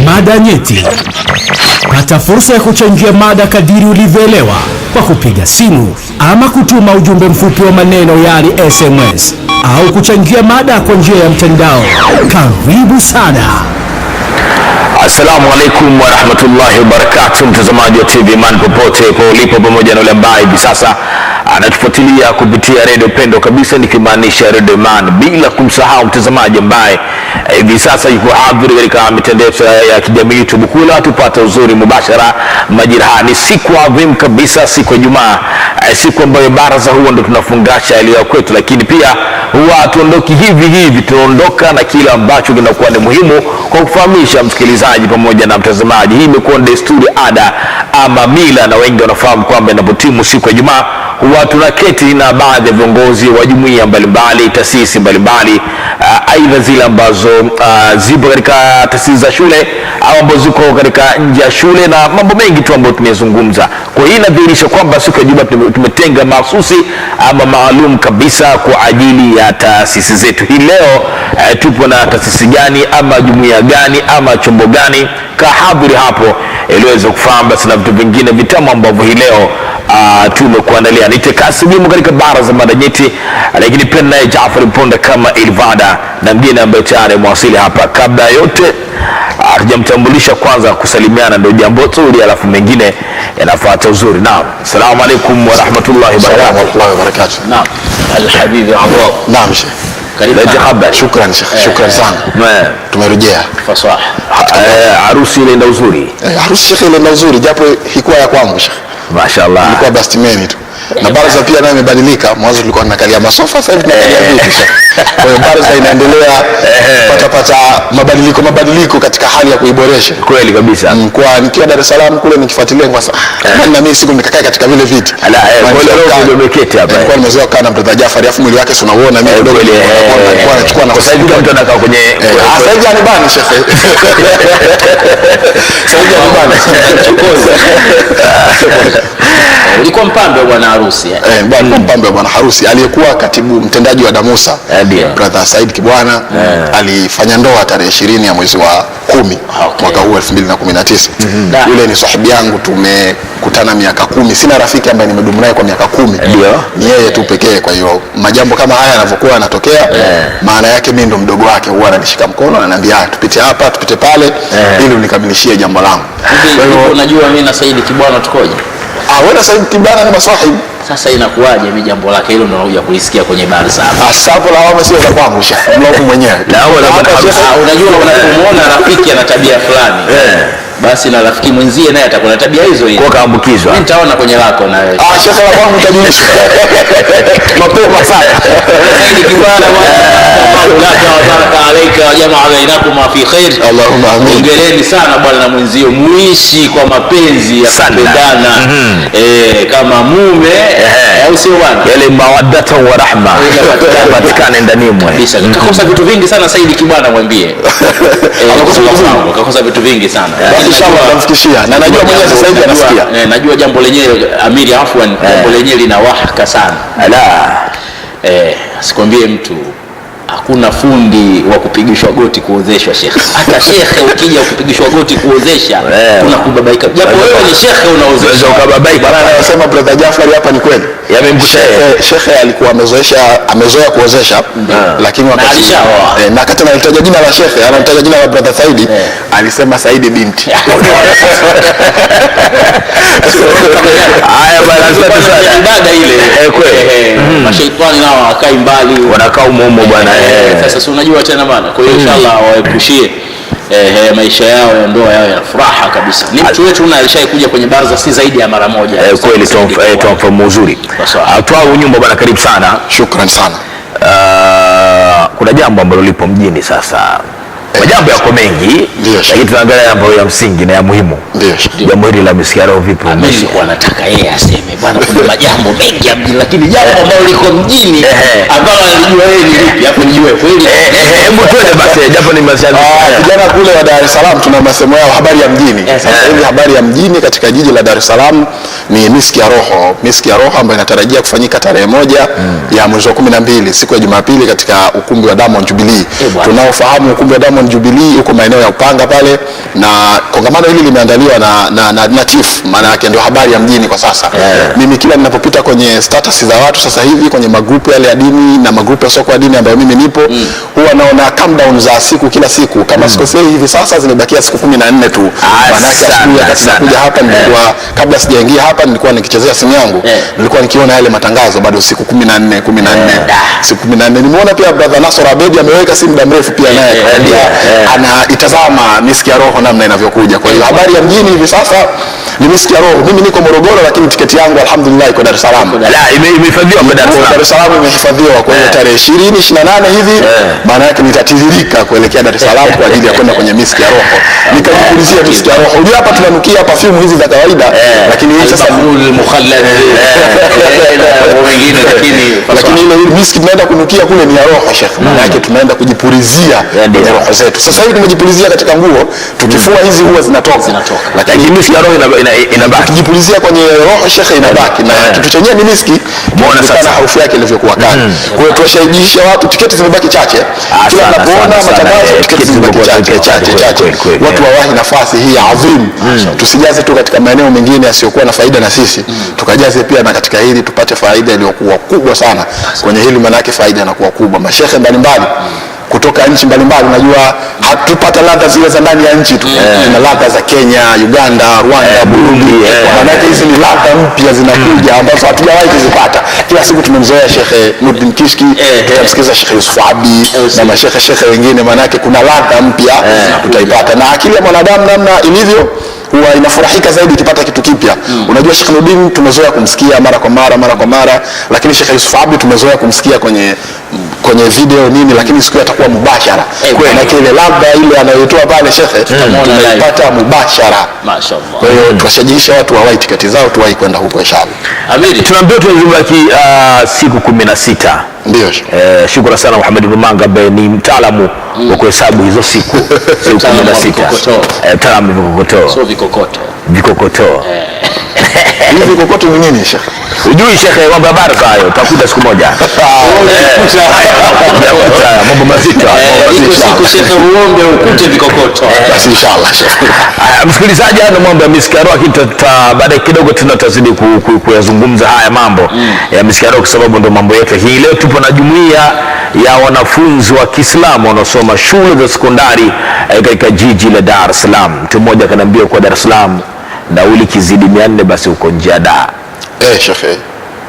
Mada nyeti. Pata fursa ya kuchangia mada kadiri ulivyoelewa kwa kupiga simu ama kutuma ujumbe mfupi wa maneno yani SMS au kuchangia mada kwa njia ya mtandao. Karibu sana. Assalamu alaikum wa rahmatullahi wa barakatuh, mtazamaji wa TV Man popote ulipo, pamoja na ule ambaye hivi sasa anatufuatilia kupitia redio pendo kabisa, nikimaanisha Radio Man, bila kumsahau mtazamaji ambaye hivi sasa yuko hadhiri katika mitandao ya kijamii YouTube kula tupata uzuri mubashara majira. Ni siku adhimu kabisa, siku ya Ijumaa, siku ambayo baraza huwa ndo tunafungasha yaliyo kwetu, lakini pia huwa tuondoki hivi, tunaondoka na kila ambacho kinakuwa ni muhimu kwa kufahamisha msikilizaji pamoja na mtazamaji. Hii imekuwa desturi, ada ama mila, na wengi wanafahamu kwamba inapotimu siku ya Ijumaa huwa tunaketi na baadhi ya viongozi wa jumuiya mbalimbali, taasisi mbalimbali, aidha zile ambazo zipo katika taasisi za shule au ambazo ziko katika nje ya shule, na mambo mengi tu ambayo tumezungumza. Kwa hiyo inadhihirisha kwamba siku ya Ijumaa tumetenga mahsusi ama maalum kabisa kwa ajili ya taasisi zetu. Hii leo tupo na taasisi gani ama jumuiya gani ama chombo gani? Kahadhiri hapo iliweza kufahamu basi na vitu vingine vitamu ambavyo hii leo tumekuandalia. Nitekasimu katika baraza mada nyeti, lakini pia naye Jaafar Mponda kama ilivada na mgeni ambaye tayari mwasili hapa. Kabla yote hatujamtambulisha, kwanza kusalimiana ndio jambo zuri, alafu mengine yanafuata uzuri. Naam, asalamu alaykum wa rahmatullahi wa barakatuh. Naam, alhabibi Abdullah. Naam sheikh, karibu. Shukran sheikh, shukran sana. Tumerejea fasaha. Harusi inaenda uzuri. Harusi sheikh inaenda uzuri, japo hikuwa ya kwangu sheikh. Mashaallah. Ilikuwa bastimeni tu. Na baraza pia nayo imebadilika. Mwanzo tulikuwa tunakalia masofa, sasa hivi tunakalia viti. Kwa hiyo baraza inaendelea pata mabadiliko katika hali ya kuiboresha. Kweli kabisa. Kwa nikiwa Dar es Salaam kule nikifuatilia kwa sasa. Na mimi siku nikakaa katika vile viti. Leo nimeketi hapa. Nilikuwa nimezoea kukaa na brother Jafari, afu mwili wake unauona mimi kidogo nilikuwa nachukua na sasa hivi mtu anakaa kwenye sasa hivi anibani sheikh. Sasa hivi anibani. Ulikuwa mpambe wa bwana harusi bwana mpambe wa bwana harusi aliyekuwa katibu mtendaji wa Damusa, brother Said Kibwana, alifanya ndoa tarehe 20 ya mwezi wa 10 mwaka huu 2019. Yule ni sahibi yangu, tumekutana miaka 10. Sina rafiki ambaye nimedumu naye kwa miaka 10. Ni yeye tu pekee. Kwa hiyo majambo kama haya yanavyokuwa yanatokea, maana yake mimi ndo mdogo wake, huwa ananishika mkono ananiambia tupite hapa tupite pale ili unikamilishie jambo langu. Kwa hiyo unajua mimi na Said Kibwana tukoje? Wewe Said Kibwana ni maswahib. Sasa inakuwaje mimi jambo lake hilo ndio nakuja kulisikia kwenye baraza hapa? Sababu la wao sio za kwangu sheikh. Mlaumu mwenyewe. Unajua unapomwona rafiki ana tabia fulani. Basi na rafiki mwenzie naye atakuwa na tabia hizo hizo. Kwa kaambukizwa. Mimi nitaona kwenye lako na wewe. Sheikh la kwangu utajulishwa. Mapema sana. Said Kibwana baraka alayka wa jamaa bainakum fi khair. Allahumma amin. Hongereni sana bwana na mwenzio, muishi kwa mapenzi ya kupendana. Kama mume au sio bwana? Yale mawaddata wa rahma patikane ndani mwe. Kabisa. Kakosa vitu vingi sana Said Kibwana, mwambie. Kakosa vitu vingi sana. Inshallah namfikishia. Na najua mwenyewe sasa hivi anasikia. Najua jambo lenyewe Amiri afwan, jambo lenyewe lina wahaka sana. Sikwambie mtu hakuna fundi wa kupigishwa goti kuozeshwa sheikh. Hata shekhe ukija kupigishwa goti kuozesha kuna kubabaika. Japo wewe ni shekhe unaozesha ukababaika. Bwana anasema brother Jafari hapa ni kweli. Yamemkushia. Shekhe alikuwa amezoea kuozesha, lakini wakati na kati analitaja jina la shekhe, analitaja jina la brother Saidi, alisema Saidi binti. Haya bwana, sasa ibada ile kweli. Mashaitani nao wakai mbali, wanakaa umo bwana. Sasa si unajua tena bana. Kwa hiyo inshallah waepushie maisha yao ya ndoa yao ya furaha kabisa. Ni mtu wetu alishaikuja kwenye baraza si zaidi ya mara moja. Kweli tumfahamu uzuri. Atwao nyumba bwana, karibu sana. Shukran sana. Kuna jambo ambalo lipo mjini sasa. Majambo yako mengi, lakini tunaangalia mambo ya msingi na ya muhimu. Ndio. Jambo hili la Miski ya Roho vipi? Nilikuwa nataka yeye aseme bwana, kuna majambo mengi ya mjini, lakini jambo ambalo liko mjini ambalo alijua yeye ni lipi? Hapo nijue kweli. Hebu twende basi, japo ni mashabiki. Vijana kule wa Dar es Salaam tuna masemo yao, habari ya mjini. Sasa hivi habari ya mjini katika jiji la Dar es Salaam ni Miski ya Roho. Miski ya Roho ambayo inatarajia kufanyika tarehe 1 ya mwezi wa 12 siku ya Jumapili katika ukumbi wa Diamond Jubilee. Tunaofahamu ukumbi wa Diamond Jubilee uko maeneo ya Upanga pale, na kongamano hili limeandaliwa na Chief, maana yake ndio habari ya mjini kwa sasa. Mimi kila ninapopita kwenye status za watu sasa hivi kwenye magrupu yale ya dini na magrupu ya soko ya dini ambayo mimi nipo, huwa naona countdown za siku kila siku. Kama sikosei hivi sasa zimebakia siku 14 tu. Maana yake asubuhi hapa nilikuwa, kabla sijaingia hapa nilikuwa nikichezea simu yangu, nilikuwa nikiona yale matangazo bado siku 14 siku 14. Nimeona pia brother Nasor Abedi ameweka si muda mrefu pia naye anaitazama Miski ya Roho namna inavyokuja. Kwa hiyo habari ya mjini hivi sasa ni Miski ya Roho. Mimi niko Morogoro, lakini tiketi yangu alhamdulillah iko Dar es Salaam. Imehifadhiwa kwa Dar es Salaam, imehifadhiwa. Kwa hiyo tarehe 28 hivi maana yake nitatiririka kuelekea Dar es Salaam kwa ajili ya kwenda kwenye Miski ya Roho. Nikajipulizia Miski ya Roho. Unajua hapa tunanukia perfume hizi za kawaida, lakini hii sasa mukhallad lakini ile miski tunaenda kunukia kule ni ya roho Sheikh. Maana yake tunaenda kujipulizia kwenye roho zetu. Sasa hivi tumejipulizia katika nguo, tukifua hizi huwa zinatoka. Lakini miski ya roho inabaki. Tukijipulizia kwenye roho Sheikh inabaki, na kitu chenyewe ni miski. Muone sasa harufu yake ilivyokuwa kali. Kwa hiyo tuwashajiisha watu, tiketi zimebaki chache. Kila tunapoona matangazo tiketi zimebaki chache. Watu wawahi nafasi hii adhim. Tusijaze tu katika maeneo mengine yasiyokuwa na faida na sisi, tukajaze pia na katika hili tupate faida iliyokuwa kubwa sana kwenye hili. Maana yake faida inakuwa kubwa. Mashehe mbalimbali kutoka nchi mbalimbali, unajua hatupata ladha zile za ndani ya nchi tu. Tuna ladha za Kenya, Uganda, Rwanda, Burundi. Maana yake hizi ni ladha mpya zinakuja ambazo hatujawahi kuzipata. Kila siku tumemzoea Sheikh Nurdin Kishki, tutamsikiza Sheikh Yusuf Abi na mashehe wengine. Maana yake kuna ladha mpya tutaipata, na akili ya mwanadamu namna ilivyo huwa inafurahika zaidi ikipata kitu kipya. Unajua Sheikh Nurdin tumezoea kumsikia mara kwa mara, lakini Sheikh Yusuf Abi tumezoea kumsikia kwenye video nini, lakini siku atakuwa mubashara. Kwa ile ladha ile anayotoa pale Sheikh tunaipata mubashara. Mashaallah. Kwa hiyo tuwashajiisha watu wawahi tiketi zao, tuwahi kwenda huko inshallah. Amiri, tunaambiwa tunazibaki siku 16. Ndio. Shukrani sana Muhammad Rumanga ambaye ni mtaalamu wa kuhesabu hizo siku 16. Mtaalamu vikokotoo. Sio vikokoto. Vikokotoo. Hivi vikokoto ni nini Sheikh? Ujui Sheikh, mambo ya baraka hayo utakuta siku moja. Mambo mazito. Siku Sheikh uombe ukute vikokoto. Basi inshallah. Msikilizaji, ana mambo ya Miski ya Roho, baada kidogo tunatazidi kuyazungumza haya mambo ya Miski ya Roho kwa sababu ndio mambo yetu. Hii leo tupo na jumuiya ya wanafunzi wa Kiislamu wanaosoma shule za sekondari katika jiji la Dar es Salaam. Mtu mmoja akaniambia kwa Dar es Salaam nauli kizidi 400 basi uko nje ya Dar. Sheikh,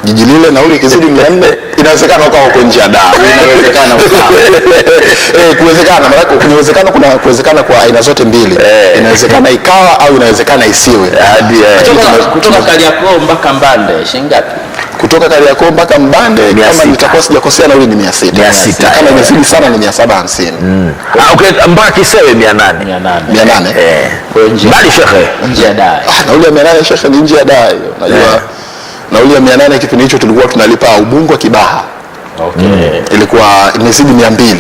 jiji lile nauli kizidi 400 inawezekana uko nje ya Dar. Inawezekana kuwezekana, maana kuna kuwezekana kwa aina zote mbili. Inawezekana ikawa au inawezekana isiwe. Kutoka Kariakoo mpaka Mbande shilingi ngapi? Kutoka Kariakoo mpaka Mbande kama nitakuwa sijakosea nauli ni 600. Kama imezidi sana ni 750. Okay, mpaka Kisewe 800. 800. Kwa nje. Bali Sheikh, nje ya Dar. Nauli ya 800 Sheikh ni nje ya Dar hiyo. Unajua nauli ya 800 kipindi hicho tulikuwa tunalipa Ubungo Kibaha. Ilikuwa imezidi 200.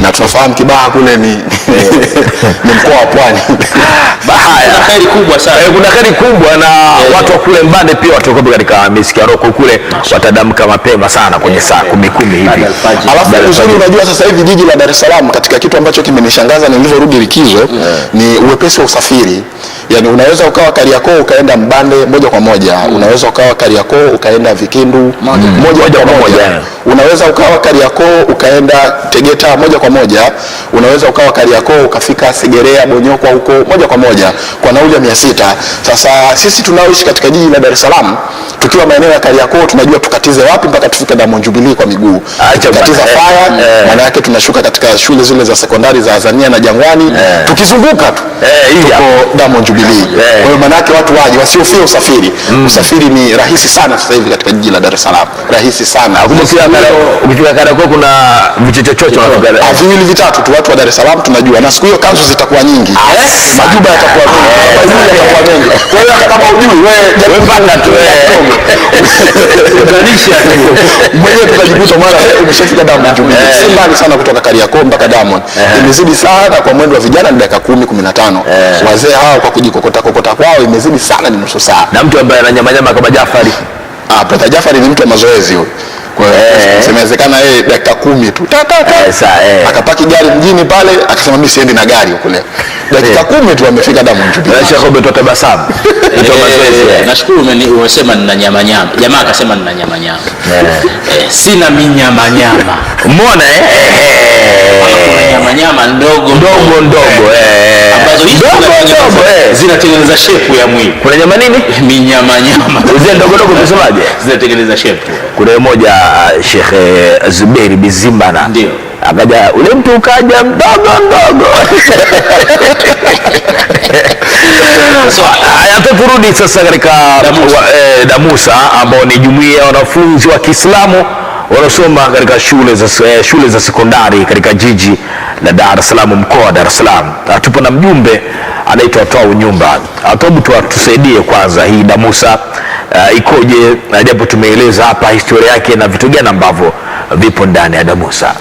Na tunafahamu Kibaha kule ni mkoa wa Pwani. Kuna kheri kubwa sana. Kuna kheri kubwa na watu wa kule Mbande pia watakuwa katika Miski ya Roho kule, watadamka mapema sana kwenye saa 10 hivi. Alafu uzuri, unajua sasa hivi jiji la Dar es Salaam katika kitu ambacho kimenishangaza nilivyorudi likizo ni uwepesi wa usafiri. Yaani unaweza ukawa Kariakoo ukaenda Mbande moja kwa moja, unaweza ukawa Kariakoo ukaenda Vikindu moja kwa moja, unaweza ukawa Kariakoo ukaenda Tegeta moja kwa moja, unaweza ukawa Kariakoo ukafika Segerea Bonyokwa huko moja kwa moja kwa nauli ya 600. Sasa sisi tunaoishi katika jiji la Dar es Salaam tukiwa maeneo ya Kariakoo tunajua tukatize wapi mpaka tufike Diamond Jubilee kwa miguu. Tukatiza Faya, maana yake tunashuka katika shule zile za sekondari za Azania na Jangwani, tukizunguka tu tuko Diamond Jubilee. Jubilee. Kwa hiyo maana yake watu waje wasiofia usafiri. Usafiri ni rahisi sana sasa hivi katika jiji la Dar es Salaam. Rahisi sana. Ukifika Kariakoo kuna vichochocho viwili vitatu tu, watu wa Dar es Salaam tunajua, na siku hiyo kanzu zitakuwa nyingi, majuba yatakuwa mengi. Kwa hiyo kama hujui wewe panda tu utanisha mwenyewe, tutajikuta mara umeshafika Diamond Jubilee. Si mbali sana kutoka Kariakoo mpaka Diamond. Imezidi sana kwa mwendo wa vijana ni dakika 10-15. Wazee hao kwa kujikokota kwao imezidi sana ni nusu saa. Na mtu ambaye ananyama kama Jafari, Brother Jafari ni mtu wa mazoezi huyo. Kwa hiyo inawezekana yeye dakika 10 tu akapaki gari mjini pale, akasema mimi siendi na gari huko leo. Dakika 10 tu amefika Diamond Jubilee. Sheikh umetoa tabasamu. Nashukuru umesema nina nyama. Jamaa akasema nina nyama. Sina minyama. Umeona kuna nyama ndogo ambazo hizo zinatengeneza shape ya mwili. Kuna nyama nini? Minyama. Zile ndogo unasemaje? Zinatengeneza shape. Kuna mmoja Sheikh Zuberi Bizimbana. Ndio. Akaja ule mtu ukaja mdogo. So turudi sasa katika Damusa ambao ni jumuiya ya wanafunzi wa Kiislamu wanaosoma katika shule za sekondari katika jiji la Dar es Salaam, mkoa wa Dar es Salaam. Tupo na mjumbe anaitwa Twau Nyumba. Tusaidie kwanza hii Damusa ikoje, japo tumeeleza hapa historia yake na vitu gani ambavyo vipo ndani ya Damusa.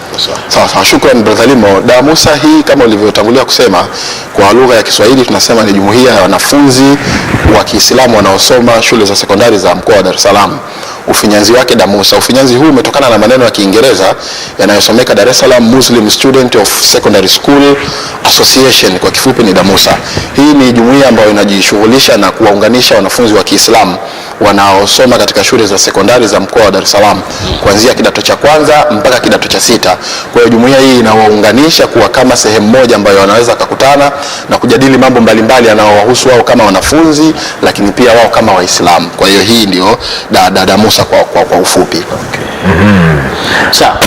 Sawa, shukrani brother Limo. Damusa hii kama ulivyotangulia kusema, kwa lugha ya Kiswahili tunasema ni jumuiya ya wanafunzi wa Kiislamu wanaosoma shule za sekondari za mkoa wa Dar es Salaam. Ufinyanzi wake Damusa. Ufinyanzi huu umetokana na maneno ya Kiingereza yanayosomeka Dar es Salaam Muslim Student of Secondary School Association, kwa kifupi ni Damusa. Hii ni jumuiya ambayo inajishughulisha na kuwaunganisha wanafunzi wa Kiislamu wanaosoma katika shule za sekondari za mkoa wa Dar es Salaam kuanzia kidato cha kwanza mpaka kidato cha 6. Kwa hiyo jumuiya hii inawaunganisha kuwa kama sehemu moja ambayo wanaweza kukutana na kujadili mambo mbalimbali yanayowahusu wao kama wanafunzi, lakini pia wao kama Waislamu. Kwa hiyo hii ndio Damusa kwa ufupi. Sawa.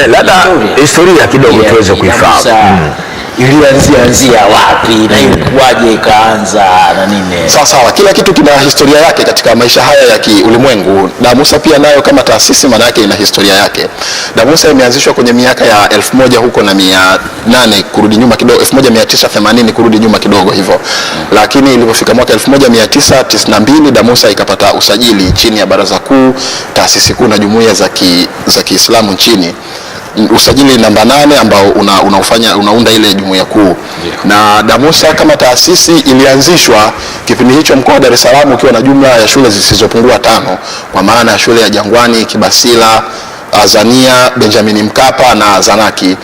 Labda historia kidogo tuweze kuifahamu. Ilianzia wapi na ilikuwaje ikaanza na nini? Sawa, kila kitu kina historia yake katika maisha haya ya kiulimwengu. Damusa pia nayo kama taasisi maana yake ina historia yake. Damusa imeanzishwa kwenye miaka ya 1000 huko na 800 kurudi nyuma kidogo, 1980 kurudi nyuma kidogo hivyo. Lakini ilipofika mwaka 1992 Damusa ikapata usajili chini ya Baraza Kuu, taasisi kuu na jumuiya za Kiislamu nchini. Usajili namba 8 ambao unaunda ile jumuiya kuu. Na Damusa kama taasisi ilianzishwa kipindi hicho mkoa wa Dar es Salaam ukiwa na jumla ya shule zisizopungua 5, kwa maana ya shule ya Jangwani, Kibasila, Azania, Benjamin Mkapa na Zanaki.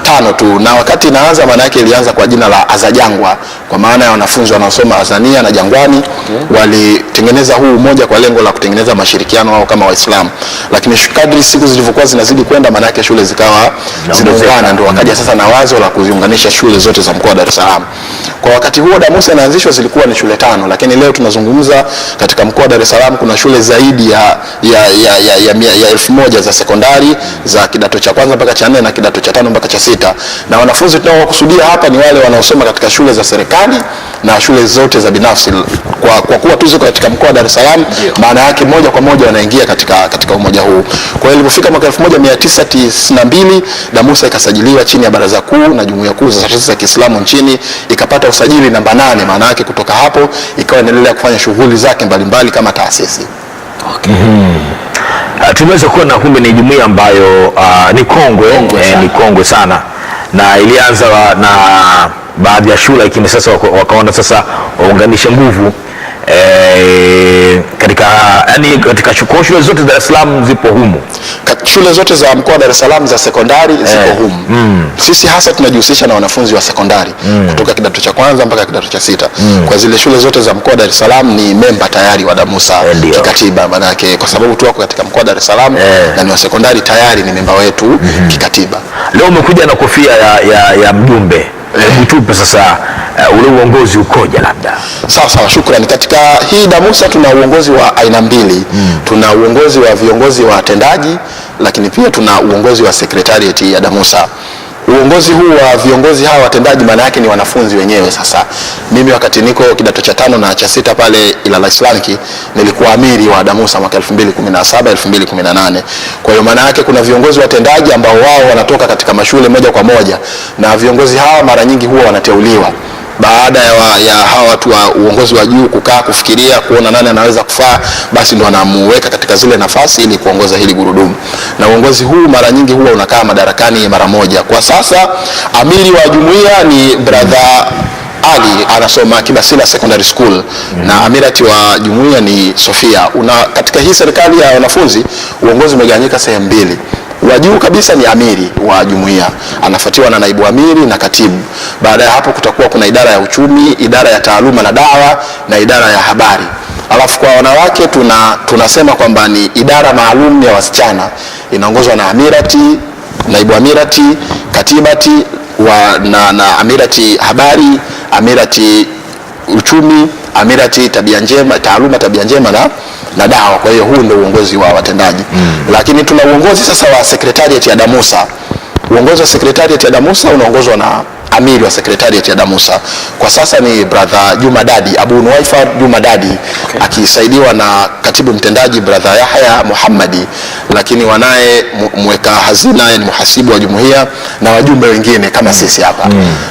5 tu. Na wakati inaanza maana yake ilianza kwa jina la Azajangwa, kwa maana ya wanafunzi wanaosoma Azania na Jangwani walitengeneza huu umoja kwa lengo la kutengeneza mashirikiano wao kama Waislamu. Lakini kadri siku zilivyokuwa zinazidi kwenda maana yake shule zikawa zinaungana, ndio wakaja sasa na wazo la kuziunganisha shule zote za mkoa wa Dar es Salaam. Kwa wakati huo Damusa inaanzishwa zilikuwa ni shule 5, lakini leo tunazungumza katika mkoa wa Dar es Salaam kuna shule zaidi ya 1000 za sekondari za kidato cha kwanza mpaka cha 4 na kidato cha 5 mpaka cha 6. Na wanafunzi tunaowakusudia hapa ni wale wanaosoma katika shule za serikali na shule zote za binafsi. Kwa kuwa tuzo katika mkoa wa Dar es Salaam, maana yake moja kwa moja wanaingia katika umoja huu. Kwa hiyo ilipofika mwaka 1992 Damusa ikasajiliwa chini ya Baraza Kuu na Jumuiya Kuu za Taasisi za Kiislamu nchini, ikapata usajili namba 8. Maana yake kutoka hapo ikawa inaendelea kufanya shughuli zake mbalimbali kama taasisi. Tumeweza kuona kumbe ni jumuiya ambayo ni kongwe sana, na ilianza na baadhi ya shule, lakini sasa wakaona sasa waunganishe nguvu katika shule zote za Dar es Salaam zipo humu. Shule zote za mkoa wa Dar es Salaam za sekondari zipo humu. Sisi hasa tunajihusisha na wanafunzi wa sekondari kutoka kidato cha kwanza mpaka kidato cha 6. Kwa zile shule zote za mkoa wa Dar es Salaam ni memba tayari wa Damusa kikatiba, maana yake kwa sababu tu wako katika mkoa wa Dar es Salaam na ni wa sekondari tayari ni memba wetu kikatiba. Leo umekuja na kofia ya mjumbe. Hebu tupe sasa ule uongozi ukoje labda? Sawa, shukrani. Katika hii Damusa tuna uongozi wa aina mbili. Tuna uongozi wa viongozi wa watendaji, lakini pia tuna uongozi wa secretariat ya Damusa. Uongozi huu wa viongozi hawa watendaji maana yake ni wanafunzi wenyewe. Sasa mimi wakati niko kidato cha 5 na cha 6 pale Ilala Islamic nilikuwa amiri wa DAMUSA mwaka 2017 2018. Kwa hiyo maana yake kuna viongozi watendaji ambao wao wanatoka katika mashule moja kwa moja, na viongozi hawa mara nyingi huwa wanateuliwa baada ya hawa watu wa uongozi wa juu kukaa kufikiria kuona nani anaweza kufaa, basi ndo anamuweka katika zile nafasi ili kuongoza hili gurudumu. Na uongozi huu mara nyingi huwa unakaa madarakani mara moja. Kwa sasa amiri wa jumuiya ni brother Ali, anasoma Kibasila Secondary School, na amirati wa jumuiya ni Sofia. Katika hii serikali ya wanafunzi uongozi umegawanyika sehemu mbili. Wa juu kabisa ni amiri wa jumuiya, anafuatiwa na naibu amiri na katibu. Baada ya hapo kutakuwa kuna idara ya uchumi, idara ya taaluma na dawa na idara ya habari. Alafu kwa wanawake tunasema kwamba ni idara maalum ya wasichana, inaongozwa na amirati, naibu amirati, katibati na amirati habari, amirati uchumi, amirati tabia njema, taaluma tabia njema na dawa. Kwa hiyo huu ndio uongozi wa watendaji. Lakini tuna uongozi sasa wa secretariat ya DAMUSA. Uongozi wa secretariat ya DAMUSA unaongozwa na amiri wa secretariat ya DAMUSA. Kwa sasa ni brother Juma Dadi, Abu Nuwaifa Juma Dadi, akisaidiwa na katibu mtendaji brother Yahya Muhammadi, lakini wanaye mweka hazina ni muhasibu wa jumuiya na wajumbe wengine kama sisi hapa.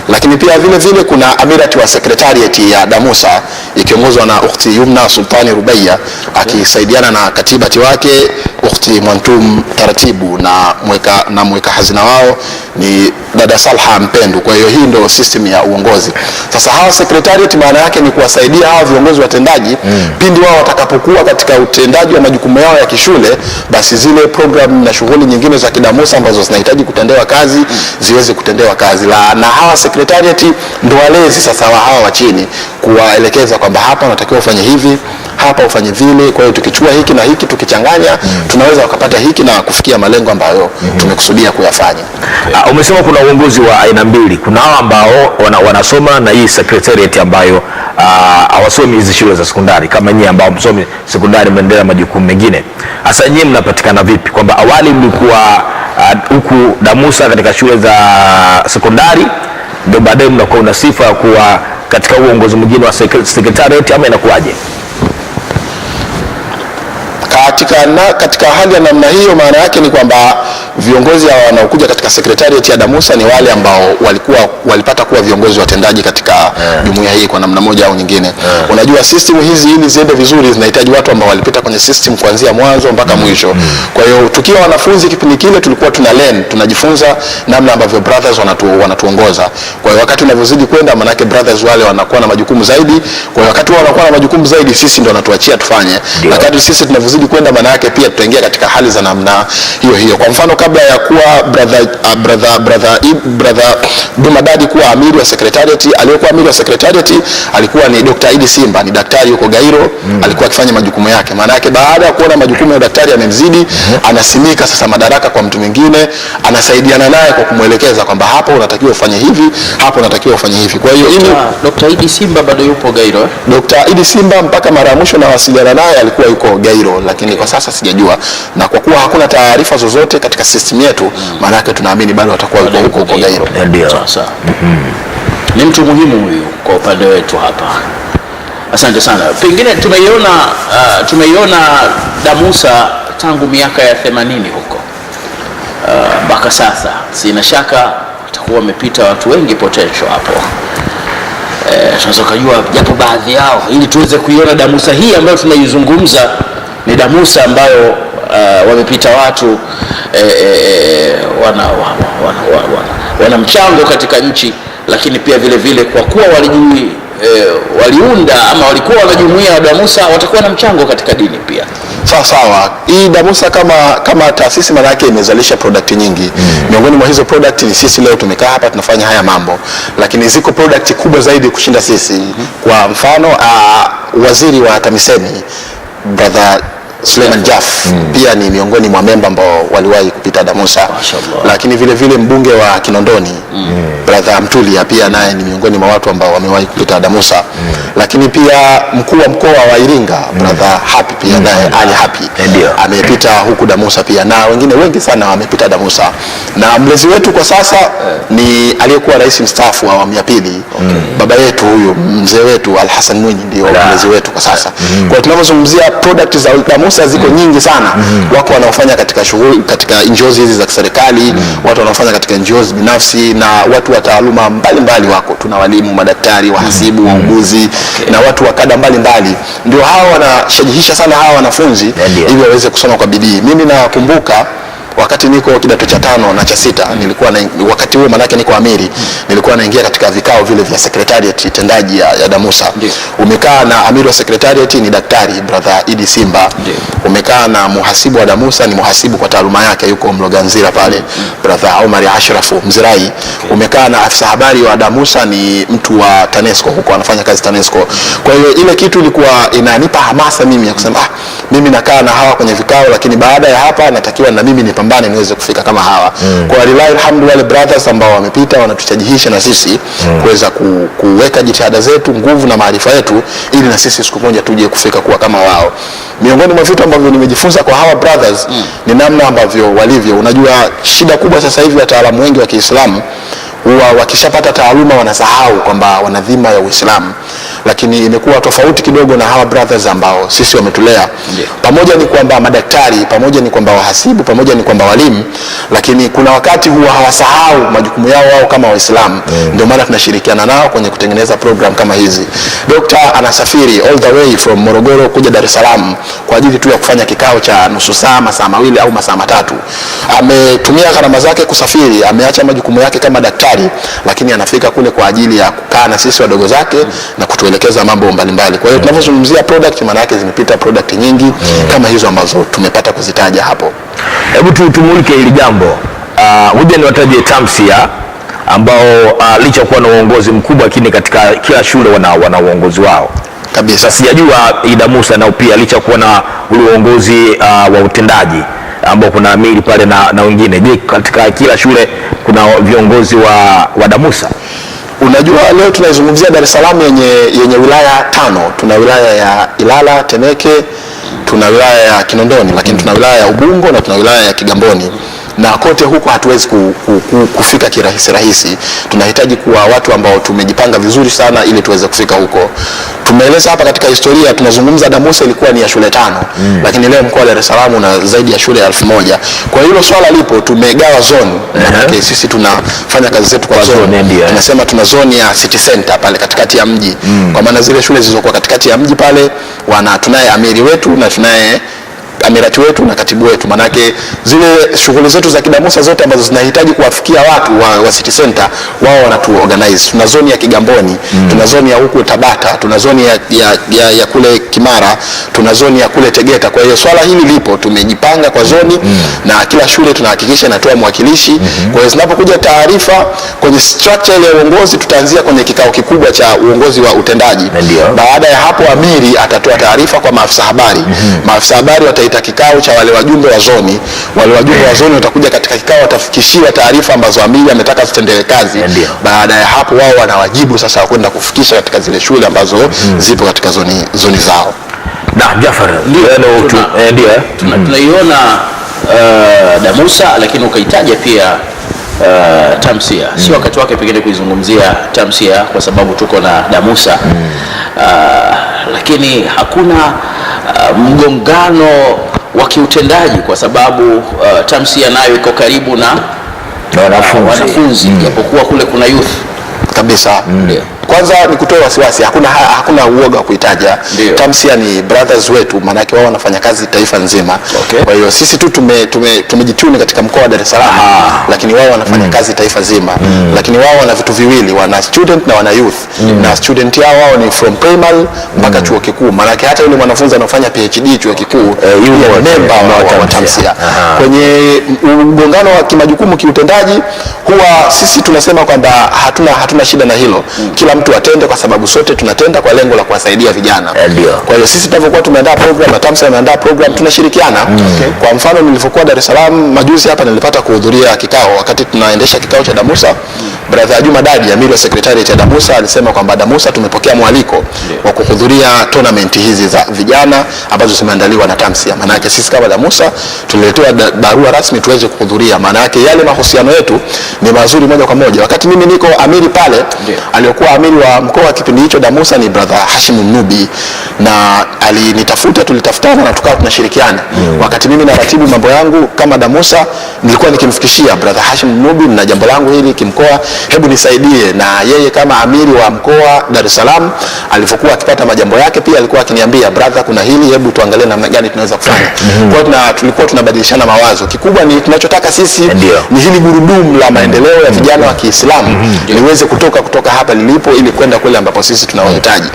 Lakini pia vile kuna amirati wa secretariat ya DAMUSA ikiongozwa na ukhti Yumna Sultani Rubaiya, akisaidiana na katibati wake ukhti Mwantum Taratibu, na mweka hazina wao ni dada Salha Mpendu. Kwa hiyo hii ndio system ya uongozi. Sasa hawa secretariat maana yake ni kuwasaidia hawa viongozi watendaji pindi wao watakapokuwa katika utendaji wa majukumu yao ya kishule, basi zile program na shughuli nyingine za kidamusa ambazo zinahitaji kutendewa kazi ziweze kutendewa kazi. Na hawa secretariat ndio walezi sasa wa hawa wa chini, kuwaelekeza kwamba hapa unatakiwa ufanye hivi, hapa ufanye vile. Kwa hiyo tukichukua hiki na hiki tukichanganya, tunaweza wakapata hiki na kufikia malengo ambayo tumekusudia kuyafanya. Umesema kuna uongozi wa aina mbili. Kuna hao ambao wanasoma na hii secretariat ambayo hawasomi hizi shule za sekondari kama nyinyi ambao msomi sekondari mnaendelea majukumu mengine. Sasa nyinyi mnapatikana vipi? Kwamba awali mlikuwa huku DAMUSA katika shule za sekondari, ndio baadaye mnakuwa una sifa ya kuwa katika uongozi mwingine wa secretariat, ama inakuwaje? Katika hali ya namna hiyo, maana yake ni kwamba viongozi wanaokuja katika secretariat ya DAMUSA ni wale ambao walipata kuwa viongozi watendaji katika jumuiya hii kwa namna moja au nyingine. Unajua system hizi ili ziende vizuri zinahitaji watu ambao walipita kwenye system kuanzia mwanzo mpaka mwisho. Kwa hiyo tukiwa wanafunzi kipindi kile tulikuwa tunajifunza namna ambavyo brothers wanatuongoza. Kwa hiyo wakati unavyozidi kwenda, maana yake brothers wale wanakuwa na majukumu zaidi. Kwa hiyo wakati wao wanakuwa na majukumu zaidi, sisi ndio wanatuachia tufanye. Na kadri sisi tunavyozidi kwenda, maana yake pia tutaingia katika hali za namna hiyo. Kwa mfano, kabla ya kuwa brother Juma Dadi kuwa amiri wa secretariat, aliyokuwa amiri wa secretariat alikuwa ni Dr. Idi Simba, ni daktari yuko Gairo, alikuwa akifanya majukumu yake. Maana yake baada ya kuona majukumu ya daktari yamemzidi, anasimika sasa madaraka kwa mtu mwingine, anasaidiana naye kwa kumwelekeza kwamba hapo unatakiwa ufanye hivi, hapo unatakiwa ufanye hivi. Kwa hiyo Dr. Idi Simba bado yupo Gairo? Dr. Idi Simba mpaka mara ya mwisho na wasiliana naye alikuwa yuko Gairo, lakini kwa sasa sijajua. Na kwa kuwa hakuna taarifa zozote katika system yetu, maana yake tunaamini bado atakuwa huko Gairo. Ndio. Sasa ni mtu muhimu huyu kwa upande wetu hapa. Asante sana. Pengine tumeiona DAMUSA tangu miaka ya 80 huko mpaka sasa. Sina shaka watakuwa wamepita watu wengi potential hapo. Tunaweza kujua japo baadhi yao ili tuweze kuiona DAMUSA hii ambayo tunaizungumza ni DAMUSA ambayo wamepita watu wana mchango katika nchi, lakini pia vile kwa kuwa waliunda ama walikuwa wanajumuia wa DAMUSA, watakuwa na mchango katika dini pia. Sawa. Hii DAMUSA kama taasisi maana yake imezalisha product nyingi. Miongoni mwa hizo product ni sisi leo tumekaa hapa tunafanya haya mambo, lakini ziko product kubwa zaidi kushinda sisi. Kwa mfano waziri wa TAMISEMI brother Suleiman Jaff pia ni miongoni mwa memba ambao waliwahi kupita Damusa. Lakini vile vile mbunge wa Kinondoni brother Mtulia pia naye ni miongoni mwa watu ambao wamewahi kupita Damusa. Lakini pia mkuu wa mkoa wa Iringa brother Happy pia naye Ali Happy amepita huku Damusa pia, na wengine wengi sana wamepita Damusa. Na mlezi wetu kwa sasa ni aliyekuwa rais mstaafu wa awamu ya pili, baba yetu huyu mzee wetu Al-Hassan Mwinyi ndio mlezi wetu kwa sasa. Kwa tunapozungumzia product za Damusa ziko nyingi sana. Wako wanaofanya katika shughuli katika NGOs hizi za serikali, watu wanaofanya katika NGOs binafsi, na watu wa taaluma mbalimbali wako. Tuna walimu, madaktari, wahasibu, wauguzi na watu wa kada mbalimbali. Ndio hao wanashajihisha sana hawa wanafunzi ili waweze kusoma kwa bidii. Mimi nakumbuka wakati niko kidato cha 5 na cha 6 nilikuwa na wakati huo manake niko amiri, nilikuwa naingia katika vikao vile vya secretariat tendaji ya Damusa. Umekaa na amiri wa secretariat ni daktari brother Idi Simba. Umekaa na muhasibu wa Damusa ni muhasibu kwa taaluma yake yuko Mloganzira pale brother Omar Ashrafu Mzirai. Umekaa na afisa habari wa Damusa ni mtu wa TANESCO huko anafanya kazi TANESCO. Kwa hiyo ile kitu ilikuwa inanipa hamasa mimi ya kusema mimi nakaa na hawa kwenye vikao, lakini baada ya hapa natakiwa na mimi nipambane niweze kufika kama hawa. Kwa lillahi alhamdu wale brothers ambao wamepita wanatuchajihisha na sisi kuweza kuweka jitihada zetu, nguvu na maarifa yetu ili na sisi siku moja tuje kufika kuwa kama wao. Miongoni mwa vitu ambavyo nimejifunza kwa hawa brothers ni namna ambavyo walivyo. Unajua shida kubwa sasa hivi wataalamu wengi wa Kiislamu huwa wakishapata taaluma wanasahau kwamba wana dhima ya Uislamu, lakini imekuwa tofauti kidogo na hawa brothers ambao sisi wametulea. Pamoja ni kwamba madaktari, pamoja ni kwamba wahasibu, pamoja ni kwamba walimu, lakini kuna wakati huwa hawasahau majukumu yao wao kama Waislamu. Ndio maana tunashirikiana nao kwenye kutengeneza program kama hizi. Dokta anasafiri all the way from Morogoro kuja Dar es Salaam kwa ajili tu ya kufanya kikao cha nusu saa, masaa mawili au masaa matatu. Ametumia gharama zake kusafiri, ameacha majukumu yake kama daktari, lakini anafika kule kwa ajili ya kukaa na sisi wadogo zake na kutuelekeza mambo mbalimbali. Kwa hiyo tunapozungumzia product maana yake zimepita product nyingi kama hizo ambazo tumepata kuzitaja hapo. Hebu tumulike hili jambo. Huja niwataje TAMSIA ambao licha kuwa na uongozi mkubwa lakini katika kila shule wana uongozi wao. Kabisa. Sijajua Damusa nao pia licha kuwa na uongozi wa utendaji ambao kuna amiri pale na wengine. Je, katika kila shule kuna viongozi wa Damusa? Unajua leo tunazungumzia Dar es Salaam yenye wilaya 5. Tuna wilaya ya Ilala, Temeke, tuna wilaya ya Kinondoni, lakini tuna wilaya ya Ubungo na tuna wilaya ya Kigamboni. Na kote huko hatuwezi kufika kirahisi. Tunahitaji kuwa watu ambao tumejipanga vizuri sana ili tuweze kufika huko. Tumeeleza hapa katika historia, tunazungumza Damusa ilikuwa ni ya shule 5, lakini leo mkoa wa Dar es Salaam una zaidi ya shule 1000. Kwa hilo swala lipo, tumegawa zone. Maana sisi tunafanya kazi zetu kwa zone. Tunasema tuna zone ya City Center pale katikati ya mji. Kwa maana zile shule zilizokuwa katikati ya mji pale tunaye amiri wetu na tunaye amirati wetu na katibu wetu. Manake zile shughuli zetu za Kidamusa zote ambazo zinahitaji kuwafikia watu wa City Center, wao wanatu organize. Tuna zoni ya Kigamboni, tuna zoni ya huku Tabata, tuna zoni ya kule Kimara, tuna zoni ya kule Tegeta. Kwa hiyo swala hili lipo, tumejipanga kwa zoni na kila shule tunahakikisha inatoa mwakilishi. Kwa hiyo zinapokuja taarifa kwenye structure ile ya uongozi, tutaanzia kwenye kikao kikubwa cha uongozi wa utendaji. Baada ya hapo amiri atatoa taarifa kwa maafisa habari. Maafisa habari wataita kikao cha wale wajumbe wa zoni. Wale wajumbe wa zoni watakuja katika kikao, watafikishiwa taarifa ambazo amiri ametaka zitendewe kazi. Baada ya hapo wao wanawajibu sasa kwenda kufikisha katika zile shule ambazo zipo katika zoni zao. Na Jafar, ndio tunaiona Damusa, lakini ukaitaja pia TAMSIA. Si wakati wake pengine kuizungumzia TAMSIA kwa sababu tuko na Damusa, lakini hakuna mgongano wa kiutendaji kwa sababu TAMSIA nayo iko karibu na wanafunzi, japokuwa kule kuna youth kabisa. Kwanza ni kutoa wasiwasi, hakuna uoga wa kuitaja. TAMSIA ni brothers wetu, maana yake wao wanafanya kazi taifa nzima. Kwa hiyo sisi tu tumejituni katika mkoa wa Dar es Salaam, lakini wao wanafanya kazi taifa zima. Lakini wao wana vitu viwili, wana student na wana youth. Na student yao wao ni from primary mpaka chuo kikuu. Maana yake hata yule mwanafunzi anafanya PhD chuo kikuu yule member wa TAMSIA. Kwenye mgongano wa kimajukumu kiutendaji, huwa sisi tunasema kwamba hatuna shida na hilo. Kila mtu atende, kwa sababu sote tunatenda kwa lengo la kuwasaidia vijana. Kwa hiyo sisi tunavyokuwa tumeandaa program na TAMSA imeandaa program, tunashirikiana. Kwa mfano nilipokuwa Dar es Salaam majuzi hapa, nilipata kuhudhuria kikao. Wakati tunaendesha kikao cha Damusa, brother Juma Dadi, amiri wa secretariat ya Damusa, alisema kwamba Damusa tumepokea mwaliko wa kuhudhuria tournament hizi za vijana ambazo zimeandaliwa na TAMSA. Maana yake sisi kama Damusa tuliletewa barua rasmi tuweze kuhudhuria. Maana yake yale mahusiano yetu ni mazuri moja kwa moja. Wakati mimi niko amiri pale, aliyokuwa amiri wa mkoa kipindi hicho Damusa ni brother Hashim Mnubi, na alinitafuta, tulitafutana na tukawa tunashirikiana. Wakati mimi naratibu mambo yangu kama Damusa, nilikuwa nikimfikishia brother Hashim Mnubi, na jambo langu hili kimkoa, hebu nisaidie. Na yeye kama amiri wa mkoa Dar es Salaam alipokuwa akipata majambo yake, pia alikuwa akiniambia, brother, kuna hili, hebu tuangalie namna gani tunaweza kufanya. Kwa hiyo tulikuwa tunabadilishana mawazo. Kikubwa ni tunachotaka sisi ni hili gurudumu la maendeleo ya vijana wa Kiislamu liweze kutoka hapa lilipo ili kwenda kule ambapo sisi tunawahitaji.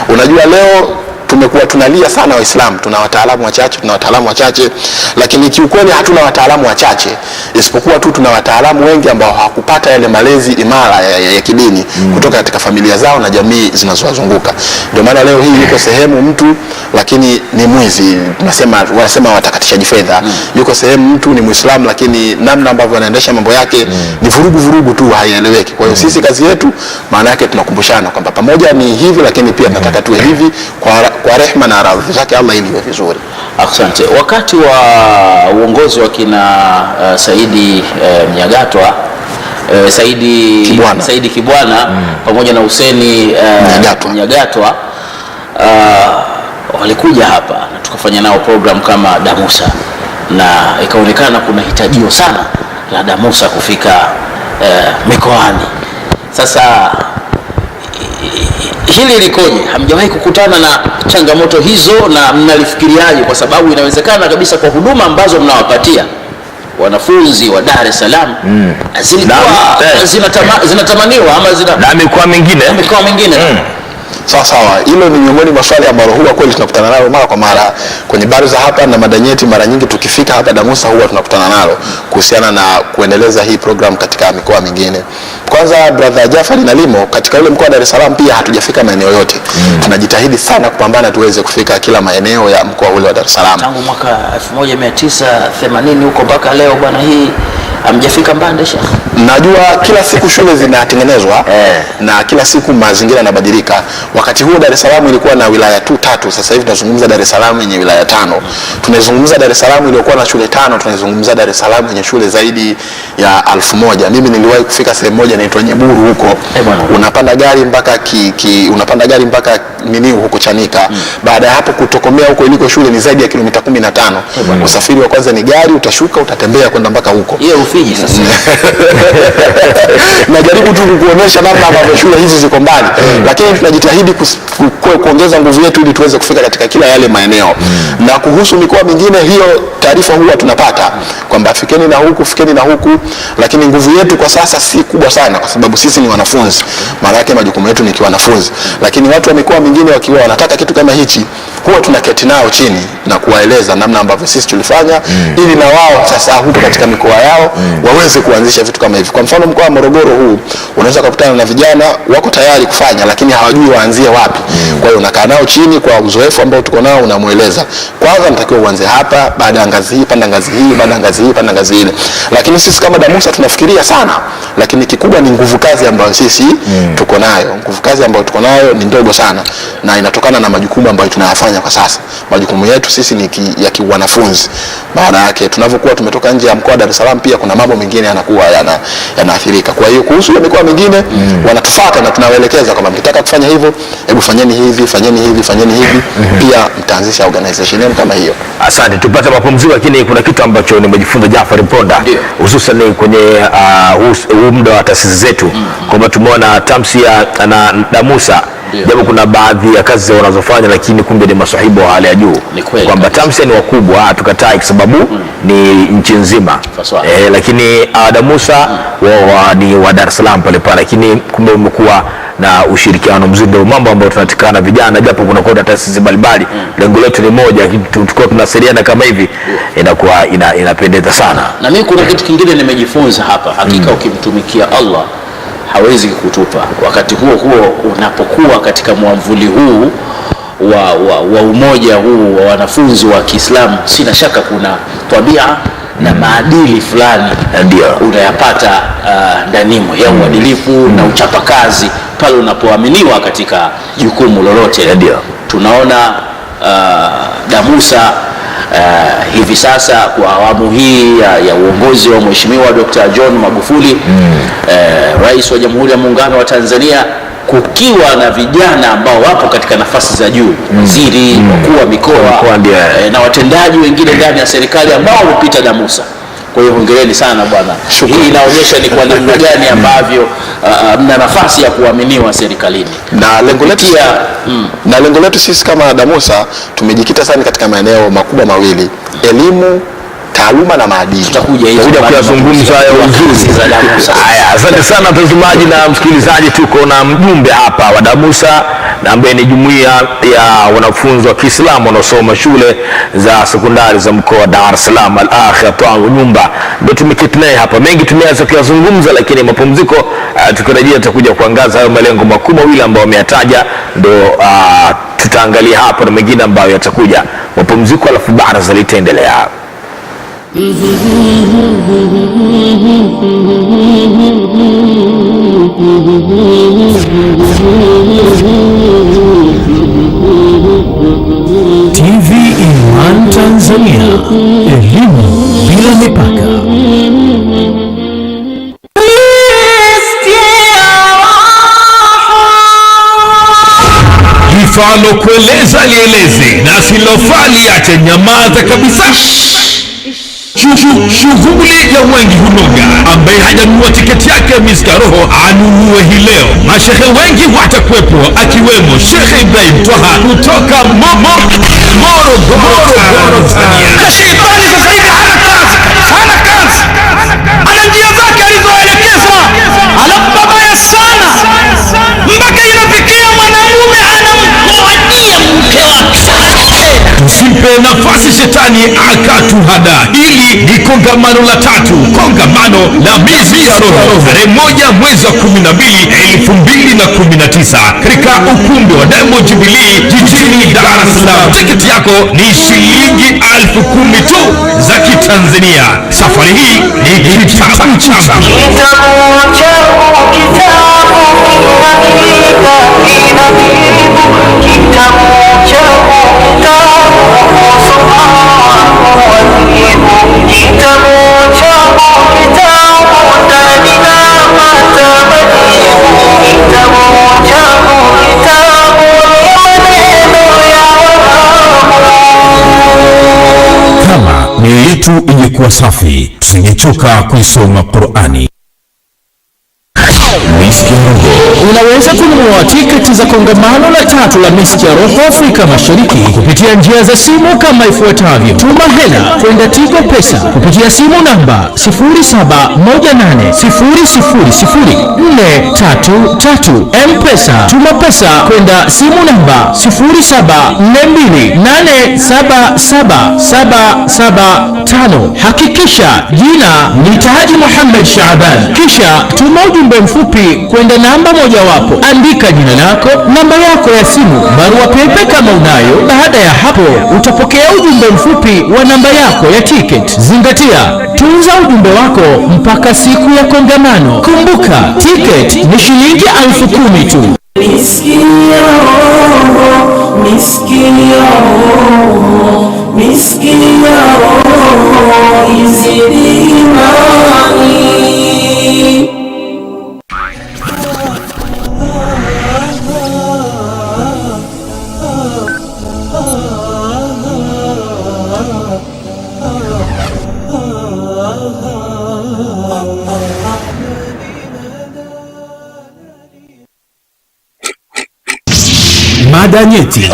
Unajua leo tumekuwa tunalia sana Waislamu, tuna wataalamu wachache, lakini kiukweli hatuna wataalamu wachache, isipokuwa tu tuna wataalamu wengi ambao hawakupata yale malezi imara ya kidini kutoka katika familia zao na jamii zinazowazunguka. Ndio maana leo hii yuko sehemu mtu lakini ni mwizi, wanasema watakatishaji fedha. Yuko sehemu mtu ni Muislamu, lakini namna ambavyo anaendesha mambo yake ni vurugu tu, haieleweki. Kwa hiyo sisi kazi yetu maana yake tunakumbushana kwamba pamoja ni hivi, lakini pia tunataka tuwe hivi kwa rehema na radhi zake Allah ili iwe vizuri. Asante. Wakati wa uongozi wa kina Saidi Mnyagatwa, Saidi Kibwana pamoja na Hussein Mnyagatwa walikuja hapa na tukafanya nao program kama Damusa, na ikaonekana kuna hitajio sana la Damusa kufika mikoani. Sasa hili likoje? Hamjawahi kukutana na changamoto hizo na mnalifikiriaje? Kwa sababu inawezekana kabisa kwa huduma ambazo mnawapatia wanafunzi wa Dar es Salaam zinatamaniwa ama na mikoa mingine. Sawa, hilo ni miongoni mwa swali ambalo huwa kweli tunakutana nalo mara kwa mara kwenye baraza hapa na madanyeti. Mara nyingi tukifika hapa Damusa huwa tunakutana nalo kuhusiana na kuendeleza hii program katika mikoa mingine. Kwanza brother Jafari na Limo, katika ule mkoa wa Dar es Salaam pia hatujafika maeneo yote. Tunajitahidi sana kupambana tuweze kufika kila maeneo ya mkoa ule wa Dar es Salaam. Tangu mwaka 1980 huko mpaka leo bwana, hii hamjafika Mbande Sheikh? Najua kila siku shule zinatengenezwa na kila siku mazingira yanabadilika. Wakati huo Dar es Salaam ilikuwa na wilaya 3. Sasa hivi tunazungumza Dar es Salaam yenye wilaya 5. Tunazungumza Dar es Salaam iliyokuwa na shule 5, tunazungumza Dar es Salaam yenye shule zaidi ya 1000. Mimi niliwahi kufika sehemu moja inaitwa Nyeburu huko. Unapanda gari mpaka Miniu huko Chanika. Baada ya hapo kutokomea huko iliko shule ni zaidi ya kilomita 15. Usafiri wa kwanza ni gari, utashuka utatembea kwenda mpaka huko. Yeye Rufiji sasa. Najaribu tu kuonyesha namna ambavyo shule hizi ziko mbali. Lakini tunajitahidi kuongeza nguvu yetu ili tuweze kufika katika kila yale maeneo. Na kuhusu mikoa mingine, hiyo taarifa huwa tunapata kwamba fikeni na huku, lakini nguvu yetu kwa sasa si kubwa sana kwa sababu sisi ni wanafunzi. Maana yake majukumu yetu ni wanafunzi. Lakini watu wa mikoa mingine wakiwa wanataka kitu kama hichi, huwa tunaketi nao chini na kuwaeleza namna ambavyo sisi tulifanya ili na wao sasa huko katika mikoa yao waweze kuanzisha vitu kama hivi. Kwa mfano mkoa wa Morogoro huu unaweza kukutana na vijana wako tayari kufanya lakini hawajui waanzie wapi. Kwa hiyo unakaa nao chini kwa uzoefu ambao tuko nao, unamueleza kwanza natakiwa uanze hapa, baada ya ngazi hii panda ngazi hii, baada ya ngazi hii panda ngazi ile. Lakini sisi kama Damusa tunafikiria sana, lakini kikubwa ni nguvu kazi ambayo sisi tuko nayo. Nguvu kazi ambayo tuko nayo ni ndogo sana na inatokana na majukumu ambayo tunayafanya kwa sasa. Majukumu yetu sisi ni ya kiwanafunzi. Maana yake tunavyokuwa tumetoka nje ya mkoa wa Dar es Salaam pia kuna mambo mengine yanakuwa yanaathirika. Kwa hiyo kuhusu mikoa mingine wanatufuata na tunawaelekeza kwamba mkitaka kufanya hivyo, hebu fanyeni hivi. Pia mtaanzisha organization kama hiyo. Asante, tupate mapumziko, lakini kuna kitu ambacho nimejifunza Jafari Mponda hususan kwenye huu muda wa taasisi zetu kwamba tumeona TAMSA na Damusa japo kuna baadhi ya kazi wanazofanya lakini kumbe ni masahibu wa hali ya juu, kwamba TAMSA ni wakubwa, hatukatai kwa sababu ni nchi nzima lakini Damusa ni wa Dar es Salaam pale, lakini kumbe umekuwa na ushirikiano mzuri. Mambo ambayo tunatikana vijana, japo kuna kwa taasisi mbalimbali, lengo letu ni moja, tukao tunasaidiana kama hivi inakuwa inapendeza sana. Na mimi kuna kitu kingine nimejifunza hapa, hakika ukimtumikia Allah hawezi kutupa. Wakati huo huo unapokuwa katika mwamvuli huu wa umoja huu wa wanafunzi wa Kiislamu, sina shaka kuna tabia na maadili fulani unayapata ndanimo ya uadilifu na uchapakazi pale unapoaminiwa katika jukumu lolote. Tunaona Damusa hivi sasa kwa awamu hii ya uongozi wa Mheshimiwa Dr. John Magufuli, Rais wa Jamhuri ya Muungano wa Tanzania, kukiwa na vijana ambao wapo katika nafasi za juu, waziri, wakuu wa mikoa na watendaji wengine ndani ya serikali ambao wamepita Damusa. Kwa hiyo hongereni sana bwana. Hii inaonyesha ni kwa namna gani ambavyo mna nafasi ya kuaminiwa serikalini. Na lengo letu sisi kama Damusa tumejikita sana katika maeneo makubwa mawili: elimu, taaluma na maadili. Tutakuja kuyazungumza ya ujuzi za Damusa. Haya, asante sana mtazamaji na msikilizaji. Tuko na mjumbe hapa wa Damusa na ambaye ni jumuiya ya wanafunzi wa Kiislamu wanaosoma shule za sekondari za mkoa wa Dar es Salaam, Al-Akhir Twangu Nyumba, ndio tumeketi naye hapa. Mengi tumeanza kuyazungumza, lakini mapumziko tukirejea tutakuja kuangaza hayo malengo makuu mawili ambayo wameyataja, ndio tutaangalia hapa na mengine ambayo yatakuja. Mapumziko alafu baraza litaendelea. TV Iman Tanzania, elimu bila mipaka. Lifalo kueleza lieleze, na silofaa liache nyamaza kabisa. Shughuli ya wengi hunoga. Ambaye hajanunua tiketi yake ya Miska Roho anunue hii leo. Mashehe wengi watakuwepo, akiwemo Sheikh Ibrahim Twaha kutoka Morogoro, Tanzania. Shetani sasa hivi hana kazi, ana njia zake alizoelekezwa, alafu babaya sana mpaka inafikia mwanamume anamhoania mke wake. Tusimpe nafasi shetani akatuhada. Hili ni kongamano la 3, kongamano la Miska Roho, tarehe 1 mwezi wa 12 2019 katika ukumbi wa Diamond Jubilee jijini Dar es Salaam. Tiketi yako ni shilingi 10,000 tu za Kitanzania. Safari hii ni kitabu changu. Kama mioyo yetu ingekuwa safi, tusingechoka kuisoma Qur'ani. Miska Roho. Unaweza kununua tiketi za kongamano la 3 la Miska Roho Afrika Mashariki kupitia njia za simu kama ifuatavyo: tuma hela kwenda Tigo Pesa kupitia simu namba 0718000433. M-Pesa tuma pesa kwenda simu namba 0742877775. Hakikisha jina ni Taji Muhammad Shaaban, kisha tuma ujumbe mfupi kwenda namba mojawapo. Andika jina lako, namba yako ya simu, barua pepe kama unayo. Baada ya hapo utapokea ujumbe mfupi wa namba yako ya ticket. Zingatia, tunza ujumbe wako mpaka siku ya kongamano. Kumbuka, ticket ni shilingi 10,000 tu. Mada nyeti.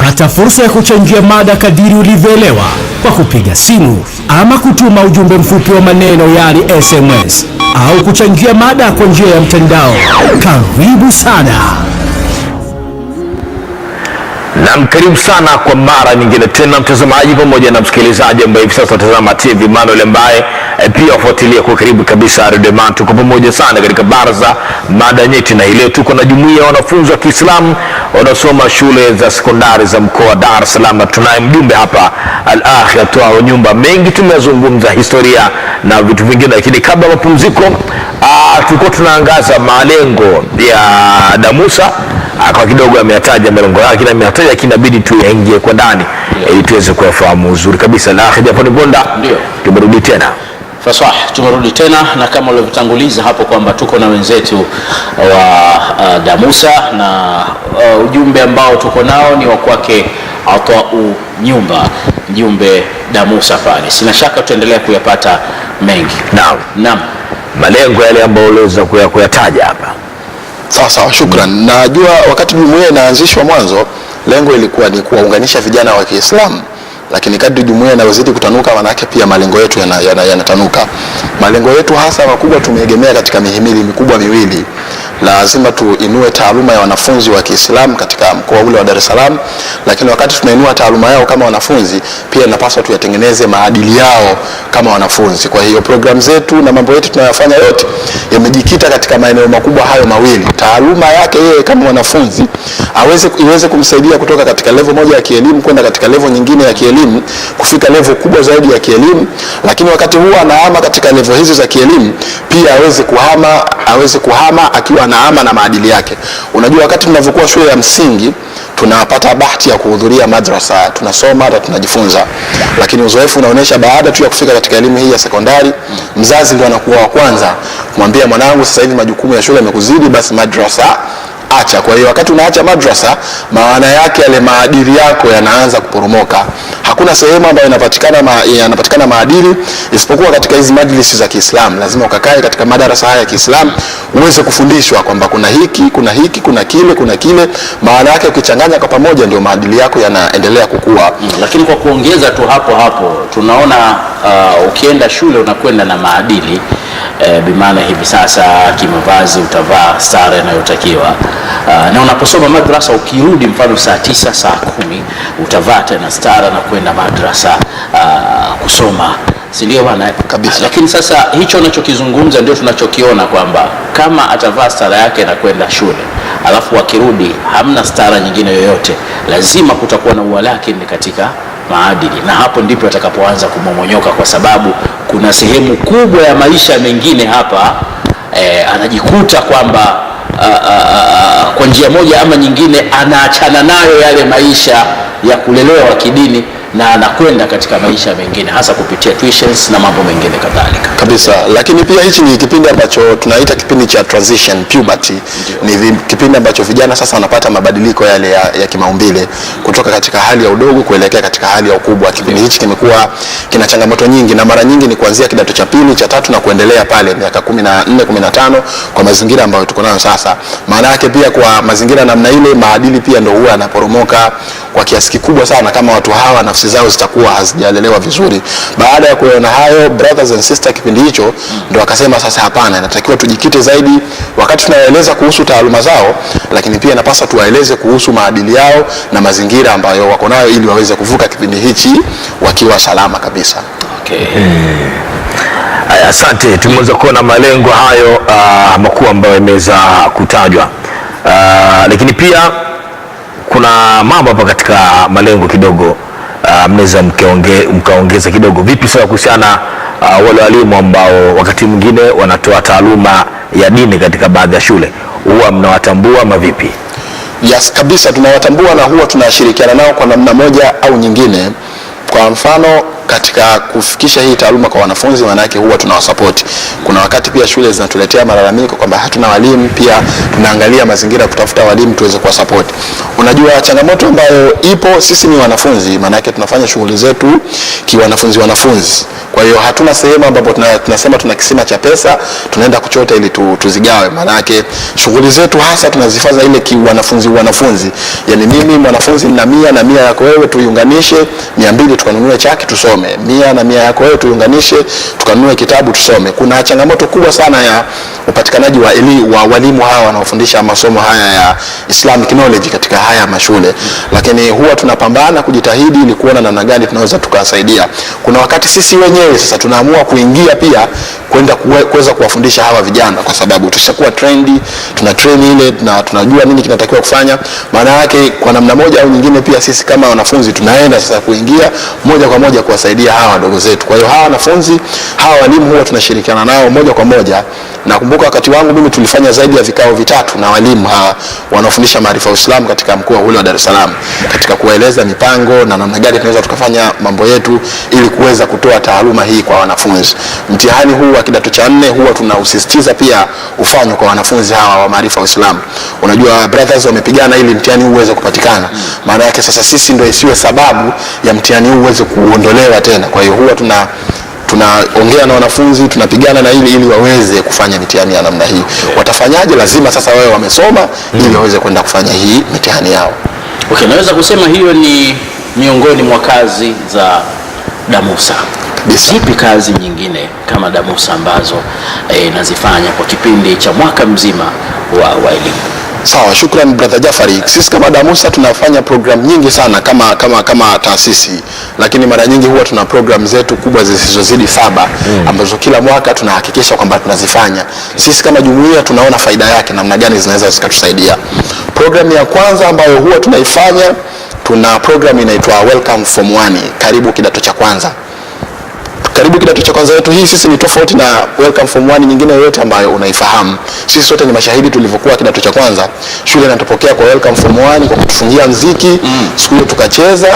Pata fursa ya kuchangia mada kadiri ulivyoelewa kwa kupiga simu ama kutuma ujumbe mfupi wa maneno, yani SMS, au kuchangia mada kwa njia ya mtandao. Karibu sana. Na karibu sana kwa mara nyingine tena mtazamaji pamoja na msikilizaji ambaye hivi sasa unatazama TV Manuel, ambaye pia ufuatilia kwa karibu kabisa Radio Man. Tuko pamoja sana katika baraza mada nyeti, na ile tuko na jumuiya ya wanafunzi wa Kiislamu wanaosoma shule za sekondari za mkoa wa Dar es Salaam. Tunaye mjumbe hapa Al-Akhi atoa nyumba mengi, tumezungumza historia na vitu vingine, lakini kabla ya mapumziko tulikuwa tunaangaza malengo ya Damusa. Kwa kidogo ameyataja malengo yake na ameyataja, lakini inabidi tuingie kwa ndani ili tuweze kufahamu uzuri kabisa. Al-Akhi Japani Bonda, ndio tumerudi tena. Faswah, tumerudi tena, na kama ulivyotanguliza hapo kwamba tuko na wenzetu wa Damusa na ujumbe ambao tuko nao ni wa kwake Atau Nyumba, mjumbe Damusa pale. Sina shaka tutaendelea kuyapata mengi. Naam. Malengo yale ambayo uliweza kuyataja hapa. Sawa, shukran. Najua wakati jumuiya inaanzishwa mwanzo, lengo ilikuwa ni kuwaunganisha vijana wa Kiislamu, lakini kadri jumuiya inazidi kutanuka, manake pia malengo yetu yanatanuka. Malengo yetu hasa makubwa tumeegemea katika mihimili mikubwa miwili. Lazima tuinue taaluma ya wanafunzi wa Kiislamu katika mkoa ule wa Dar es Salaam, lakini wakati tunainua taaluma yao kama wanafunzi, pia inapaswa tuyatengeneze maadili yao kama wanafunzi. Kwa hiyo program zetu na mambo yetu tunayofanya yote yamejikita katika maeneo makubwa hayo mawili. Taaluma yake yeye kama wanafunzi iweze kumsaidia kutoka katika level moja ya kielimu kwenda katika level nyingine ya kielimu, kufika level kubwa zaidi ya kielimu, lakini wakati huo anahama katika level hizo za kielimu pia aweze kuhama akiwa anaama na maadili yake. Unajua, wakati tunavyokuwa shule ya msingi tunapata bahati ya kuhudhuria madrasa, tunasoma hata tunajifunza, lakini uzoefu unaonyesha baada tu ya kufika katika elimu hii ya sekondari, mzazi ndio anakuwa wa kwanza kumwambia mwanangu, sasa hivi majukumu ya shule yamekuzidi, basi madrasa acha. Kwa hiyo wakati unaacha maana yake yale maadili yako yanaanza kuporomoka. Hakuna sehemu ambayo yanapatikana maadili isipokuwa katika hizi majlisi za Kiislamu. Lazima ukakae katika madarasa haya ya Kiislamu uweze kufundishwa kwamba kuna hiki, kuna kile. Maana yake ukichanganya kwa pamoja ndio maadili yako yanaendelea kukua. Lakini kwa kuongeza tu hapo tunaona ukienda shule unakwenda na maadili bimaana hivi sasa kimavazi utavaa sare inayotakiwa, na unaposoma madrasa ukirudi mfano saa 9 saa 10 utavaa tena stara na kwenda madrasa kusoma, si ndio bwana? Kabisa. Lakini sasa hicho unachokizungumza ndio tunachokiona kwamba kama atavaa stara yake na kwenda shule alafu akirudi hamna stara nyingine yoyote, lazima kutakuwa na uwalakini katika maadili, na hapo ndipo atakapoanza kumomonyoka, kwa sababu kuna sehemu kubwa ya maisha mengine hapa anajikuta kwamba kwa njia moja ama nyingine anaachana nayo yale maisha ya kulelewa kidini na anakwenda katika maisha mengine, hasa kupitia tuitions na mambo mengine kadhalika. Kabisa. Lakini pia hichi ni kipindi ambacho tunaita kipindi cha transition puberty. Ni kipindi ambacho vijana sasa wanapata mabadiliko yale ya kimaumbile kutoka katika hali ya udogo kuelekea katika hali ya ukubwa. Kipindi hichi kimekuwa kina changamoto nyingi, na mara nyingi ni kuanzia kidato cha pili, cha tatu na kuendelea pale miaka 14, 15 kwa mazingira ambayo tuko nayo sasa. Maana yake pia kwa mazingira namna ile maadili pia ndio huwa yanaporomoka kwa kiasi kikubwa sana kama watu hawa nafsi zao zitakuwa hazijalelewa vizuri. Baada ya kuona hayo, brothers and sisters, kipindi hicho ndio akasema sasa hapana, inatakiwa tujikite zaidi wakati tunaeleza kuhusu taaluma zao, lakini pia inapaswa tuwaeleze kuhusu maadili yao na mazingira ambayo wako nayo ili waweze kuvuka kipindi hichi wakiwa salama kabisa. Okay. Asante. Tumeweza kuona malengo hayo makuu ambayo yameweza kutajwa, lakini pia kuna mambo hapa katika malengo kidogo mnaweza mkaongeza kidogo. Vipi sasa kuhusiana wale walimu ambao wakati mwingine wanatoa taaluma ya dini katika baadhi ya shule, huwa mnawatambua ama vipi? Yes, kabisa tunawatambua na huwa tunashirikiana nao kwa namna moja au nyingine. Kwa mfano katika kufikisha hii taaluma kwa wanafunzi, maana yake huwa tunawasupport. Kuna wakati pia shule zinatuletea malalamiko kwamba hatuna walimu, pia tunaangalia mazingira kutafuta walimu tuweze kuwa support. Unajua changamoto ambayo ipo, sisi ni wanafunzi, maana yake tunafanya shughuli zetu wanafunzi. Kwa hiyo hatuna sehemu ambapo tunasema tuna kisima cha pesa tunaenda kuchota ili tuzigawe. Maana yake shughuli zetu hasa tunazifanya ile wanafunzi. Yaani mimi mwanafunzi nina 100 na 100 yako wewe, tuiunganishe 200 tukanunue chaki tusome. tusome, 100 na 100 yako wewe tuunganishe, tukanunue kitabu tusome. Kuna changamoto kubwa sana ya upatikanaji wa walimu hawa wanaofundisha masomo haya ya Islamic knowledge katika haya mashule, lakini huwa tunapambana kujitahidi ili kuona namna gani tunaweza tukasaidia. Kuna wakati sisi wenyewe sasa tunaamua kuingia pia kwenda kuweza kuwafundisha hawa vijana, kwa sababu tushakuwa trendy, tuna train ile na tunajua nini kinatakiwa kufanya. Maana yake kwa namna moja au nyingine pia sisi kama wanafunzi tunaenda sasa kuingia moja kwa moja kuwasaidia hawa wadogo zetu. Kwa hiyo hawa wanafunzi, hawa walimu huwa tunashirikiana nao moja kwa moja. Nakumbuka wakati wangu mimi tulifanya zaidi ya vikao 3 na walimu hawa wanaofundisha maarifa ya Uislamu katika mkoa ule wa Dar es Salaam, katika kueleza mipango na namna gani tunaweza tukafanya mambo yetu ili kuweza kutoa taaluma hii kwa wanafunzi. Mtihani huu wa kidato cha 4 huwa tunausisitiza pia ufanywe kwa wanafunzi hawa wa maarifa ya Uislamu. Unajua brothers wamepigana ili mtihani huu uweze kupatikana. Maana yake sasa sisi ndio isiwe sababu ya mtihani huu uweze kuondolewa tena. Kwa hiyo huwa tunaongea na wanafunzi, tunapigana na ili waweze kufanya mitihani ya namna hii. Watafanyaje? Lazima sasa wao wamesoma ili waweze kwenda kufanya hii mitihani yao. Okay, naweza kusema hiyo ni miongoni mwa kazi za DAMUSA. Zipi kazi nyingine kama DAMUSA ambazo nazifanya kwa kipindi cha mwaka mzima wa elimu? Sawa, shukrani brother Jafari. Sisi kama DAMUSA tunafanya program nyingi sana kama taasisi, lakini mara nyingi huwa tuna program zetu kubwa zisizozidi 7 ambazo kila mwaka tunahakikisha kwamba tunazifanya. Sisi kama jumuiya tunaona faida yake namna gani zinaweza zikatusaidia. Program ya kwanza ambayo huwa tunaifanya, tuna program inaitwa Welcome Form 1, karibu kidato cha kwanza. Karibu kidato cha kwanza yetu hii sisi ni tofauti na Welcome Form 1 nyingine yote ambayo unaifahamu. Sisi sote ni mashahidi tulivyokuwa kidato cha kwanza. Shule inatupokea kwa Welcome Form 1 kwa kutufungia mziki, siku hiyo tukacheza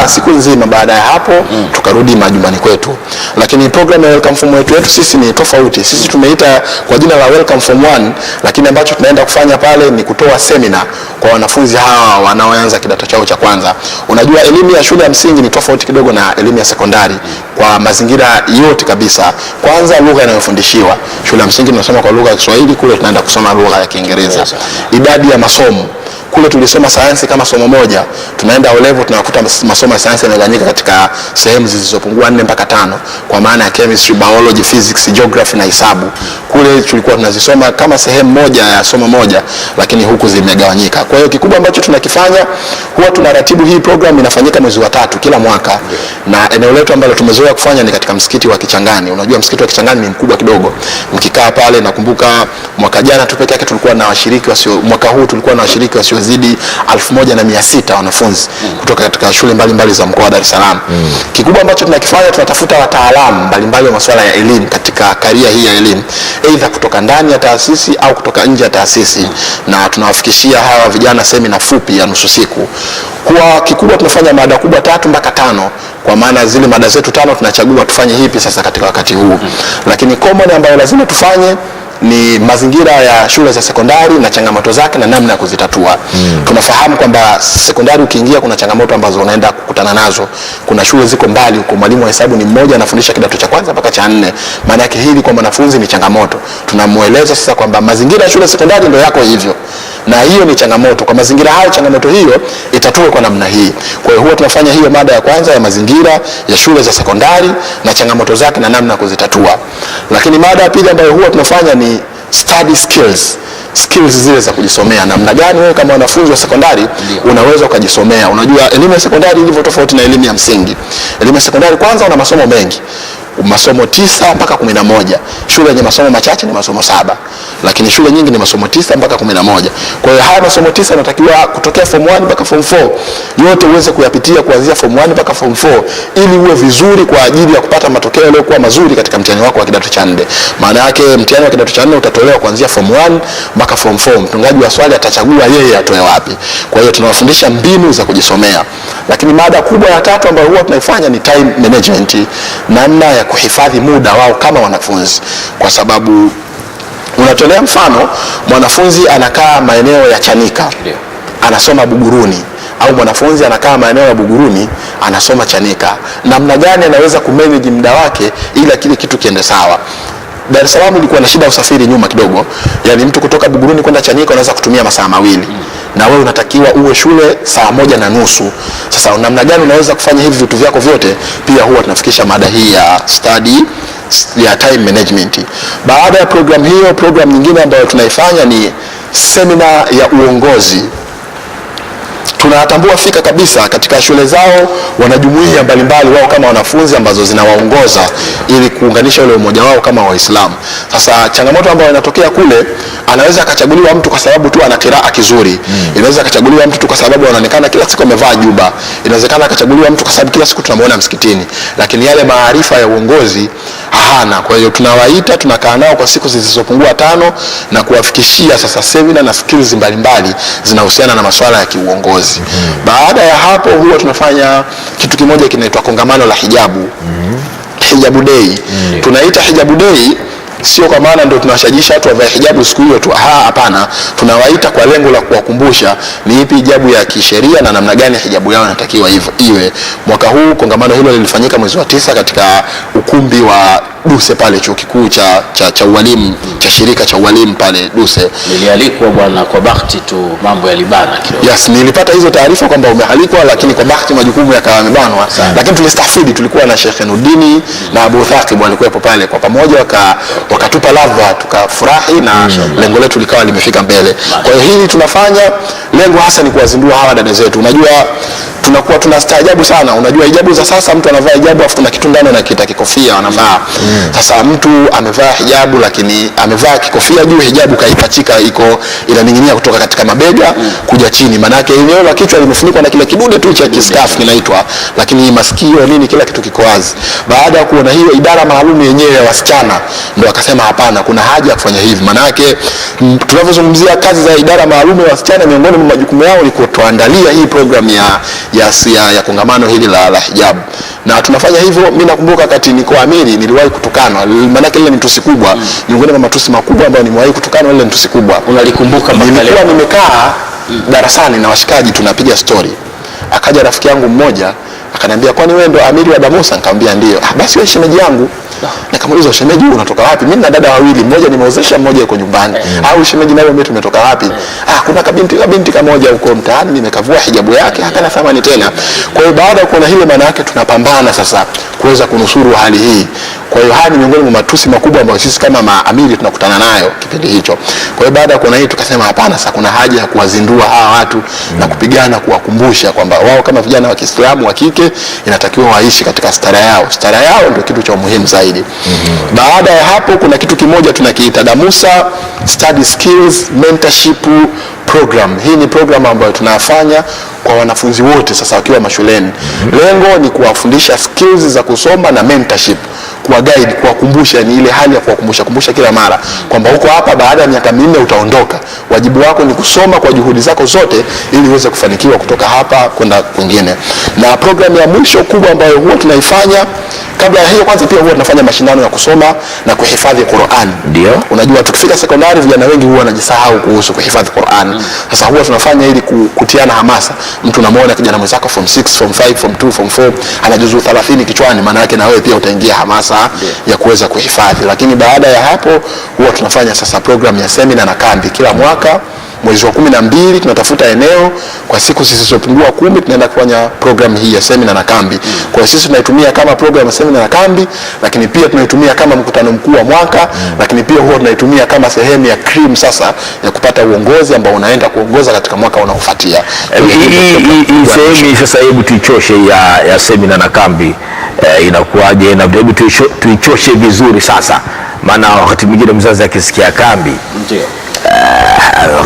siku nzima, baada ya hapo tukarudi majumbani kwetu. Lakini program ya Welcome Form yetu sisi ni tofauti. Sisi tumeita kwa jina la Welcome Form 1, lakini ambacho tunaenda kufanya pale ni kutoa seminar kwa wanafunzi hawa wanaoanza kidato chao cha kwanza. Unajua elimu ya shule ya msingi ni tofauti kidogo na elimu ya sekondari kwa mazingira yote kabisa. Kwanza lugha inayofundishiwa. Shule ya msingi tunasoma kwa lugha ya Kiswahili, kule tunaenda kusoma lugha ya Kiingereza. Idadi ya masomo. Kule tulisoma sayansi kama somo moja, tunaenda O level tunakuta masomo ya sayansi yamegawanyika katika sehemu zilizopungua 4 mpaka 5, kwa maana ya chemistry, biology, physics, geography na hesabu. Kule tulikuwa tunazisoma kama sehemu moja ya somo moja, lakini huku zimegawanyika. Kwa hiyo kikubwa ambacho tunakifanya, huwa tunaratibu hii program inafanyika mwezi wa 3 kila mwaka, na eneo letu ambalo tumezoea kufanya ni katika msikiti wa Kichangani. Unajua msikiti wa Kichangani ni mkubwa kidogo. Mkikaa pale, nakumbuka mwaka jana tu peke yake tulikuwa na washiriki mwaka huu tulikuwa na washiriki wasiozidi 1600 wanafunzi kutoka katika shule mbalimbali za mkoa wa Dar es Salaam. Kikubwa ambacho tunakifanya, tunatafuta wataalamu mbalimbali wa masuala ya elimu katika karia hii ya elimu, aidha kutoka ndani ya taasisi au kutoka nje ya taasisi, na tunawafikishia hawa vijana semina fupi ya nusu siku. Kwa kikubwa tunafanya mada kubwa 3 mpaka 5, kwa maana zile mada zetu 5 tunachagua tufanye hipi sasa katika wakati huu. Lakini common ambayo lazima tufanye ni mazingira ya shule za sekondari na changamoto zake na namna ya kuzitatua. Tunafahamu kwamba sekondari ukiingia kuna changamoto ambazo unaenda kukutana nazo. Kuna shule ziko mbali huko, mwalimu wa hesabu ni mmoja anafundisha kidato cha kwanza mpaka cha 4. Maana yake hili kwa mwanafunzi ni changamoto. Tunamueleza sasa kwamba mazingira ya shule sekondari ndio yako hivyo, na hiyo ni changamoto. Kwa mazingira hayo, changamoto hiyo itatue kwa namna hii. Kwa hiyo huwa tunafanya hiyo mada ya kwanza ya mazingira ya shule za sekondari na changamoto zake na namna ya kuzitatua. Lakini mada ya pili ambayo huwa tunafanya ni study skills zile za kujisomea. Namna gani wewe kama wanafunzi wa sekondari unaweza ukajisomea. Unajua elimu ya sekondari ilivyo tofauti na elimu ya msingi. Elimu ya sekondari kwanza una masomo mengi, masomo 9 mpaka 11. Shule yenye masomo machache ni masomo 7, lakini shule nyingi ni masomo 9 mpaka 11. Kwa hiyo haya masomo 9 yanatakiwa kutokea form 1 mpaka form 4 yote uweze kuyapitia kuanzia form 1 mpaka form 4 ili uwe vizuri kwa ajili ya kupata matokeo yaliyokuwa mazuri katika mtihani wako wa kidato cha 4. Maana yake mtihani wa kidato cha 4 utatolewa kuanzia form 1 mpaka form 4. Mtungaji wa swali atachagua yeye atoe wapi. Kwa hiyo tunawafundisha mbinu za kujisomea. Lakini mada kubwa ya 3 ambayo huwa tunaifanya ni time management, namna ya kuhifadhi muda wao kama wanafunzi. Kwa sababu unatolea mfano, mwanafunzi anakaa maeneo ya Chanika anasoma Buguruni, au mwanafunzi anakaa maeneo ya Buguruni anasoma Chanika. Namna gani anaweza kumanage muda wake ili kile kitu kiende sawa? Dar es Salaam ilikuwa na shida ya usafiri nyuma kidogo. Yaani mtu kutoka Buguruni kwenda Chanika anaweza kutumia masaa 2. na wewe unatakiwa uwe shule saa 1:30. Sasa namna gani unaweza kufanya hivi vitu vyako vyote? Pia huwa tunafikisha mada hii ya study ya time management. Baada ya program hiyo, program nyingine ambayo tunaifanya ni seminar ya uongozi. Tunatambua fika kabisa katika shule zao wanajumuiya mbalimbali wao kama wanafunzi ambazo zinawaongoza ili kuunganisha ule umoja wao kama Waislamu. Sasa changamoto ambayo inatokea kule, anaweza akachaguliwa mtu kwa sababu tu ana kiraa kizuri. Inaweza akachaguliwa mtu tu kwa sababu anaonekana kila siku amevaa juba. Inawezekana akachaguliwa mtu kwa sababu kila siku tunamuona msikitini, lakini yale maarifa ya uongozi hana. Kwa hiyo tunawaita, tunakaa nao kwa siku zisizopungua 5 na kuwafikishia sasa seminar na skills mbalimbali zinahusiana na masuala ya kiuongozi. Baada ya hapo huwa tunafanya kitu kimoja kinaitwa kongamano la hijabu. Hijabu Day. Tunaita Hijabu Day sio kwa maana ndio tunawashajisha watu wavae hijabu siku hiyo tu. Hapana, tunawaita kwa lengo la kuwakumbusha ni ipi hijabu ya kisheria na namna gani hijabu yao inatakiwa iwe. Mwaka huu kongamano hilo lilifanyika mwezi wa 9 katika ukumbi wa Duse pale chuo kikuu cha ualimu cha shirika cha ualimu pale Duse. Nilialikwa bwana, kwa bahati tu mambo yalibana kidogo. Yes, nilipata hizo taarifa kwamba umealikwa, lakini kwa bahati majukumu yakawa yamebanwa. Lakini tulistafidi, tulikuwa na Sheikh Nudini na Abu Thaqib walikuwepo pale, kwa pamoja wakatupa ladha, tukafurahi na lengo letu likawa limefika mbele. Kwa hiyo hili tunafanya, lengo hasa ni kuwazindua hawa dada zetu. Unajua tunakuwa tunastaajabu sana. Unajua hijabu za sasa, mtu anavaa hijabu afu kuna kitu ndani na kita kikofia anavaa. Sasa mtu amevaa hijabu lakini amevaa kikofia juu, hijabu kaipachika inaning'inia kutoka katika mabega kuja chini. Maana yake eneo la kichwa limefunikwa na kile kidude tu cha kiskafu kinaitwa, lakini masikio nini kila kitu kiko wazi. Baada ya kuona hiyo, idara maalum yenyewe ya wasichana ndio akasema hapana, kuna haja ya kufanya hivi. Maana yake tunavyozungumzia kazi za idara maalum ya wasichana, miongoni mwa majukumu yao ni kutuandalia hii program ya kongamano hili la hijabu. Na tunafanya hivyo. Mimi nakumbuka wakati niko amiri niliwahi kutukanwa, maana yake ile ni tusi kubwa, miongoni mwa matusi makubwa ambayo nimewahi kutukanwa, ile ni tusi kubwa. Unalikumbuka mpaka leo? Nilikuwa nimekaa darasani na washikaji tunapiga story. Akaja rafiki yangu mmoja akaniambia, kwani wewe ndo amiri wa Damusa? Nikamwambia ndio. Basi wewe shemeji yangu. Nikamuuliza, shemeji unatoka wapi? Mimi na dada wawili, mmoja nimeozesha, mmoja yuko nyumbani. Au shemeji nawe mimi tumetoka wapi? Kuna kabinti kamoja huko mtaani nimekavua hijabu yake, hakana thamani tena. Kwa hiyo baada ya kuona hilo, maana yake tunapambana sasa kuweza kunusuru hali hii. Kwa hiyo haya ni miongoni mwa matusi makubwa ambayo sisi kama maamiri tunakutana nayo kipindi hicho. Kwa hiyo baada ya kuona hii tukasema hapana, sasa kuna haja ya kuwazindua hawa watu na kupigana kuwakumbusha kwamba wao kama vijana wa Kiislamu wa kike inatakiwa waishi katika stara yao. Stara yao ndio kitu cha muhimu zaidi. Baada ya hapo kuna kitu kimoja tunakiita Damusa Study Skills Mentorship Program. Hii ni program ambayo tunafanya kwa wanafunzi wote sasa wakiwa mashuleni. Lengo ni kuwafundisha skills za kusoma na mentorship, kuwa guide, kuwakumbusha, ni ile hali ya kuwakumbusha kila mara kwamba huko hapa baada ya miaka 4 utaondoka. Wajibu wako ni kusoma kwa juhudi zako zote ili uweze kufanikiwa kutoka hapa kwenda kwingine. Na program ya mwisho kubwa ambayo huwa tunaifanya kabla ya hiyo, kwanza pia huwa tunafanya mashindano ya kusoma na kuhifadhi Qur'an. Ndio. Unajua tukifika sekondari vijana wengi huwa wanajisahau kuhusu kuhifadhi Qur'an. Sasa huwa tunafanya ili kutiana hamasa. Mtu unamuona kijana mwenzako form 6, form 5, form 2, form 4 ana juzuu 30 kichwani, maana yake na wewe pia utaingia hamasa ya kuweza kuhifadhi. Lakini baada ya hapo huwa tunafanya sasa program ya seminar na kambi. Kila mwaka mwezi wa 12 tunatafuta eneo kwa siku zisizopungua 10, tunaenda kufanya program hii ya seminar na kambi. Kwa hiyo sisi tunaitumia kama program ya seminar na kambi, lakini pia tunaitumia kama mkutano mkuu wa mwaka, lakini pia huwa tunaitumia kama sehemu ya cream sasa ya kupata uongozi ambao unaenda kuongoza katika mwaka unaofuatia. Hii sehemu sasa, hebu tuichoshe ya seminar na kambi inakuwaje? Na hebu tuichoshe vizuri sasa, maana wakati mwingine mzazi akisikia kambi ndio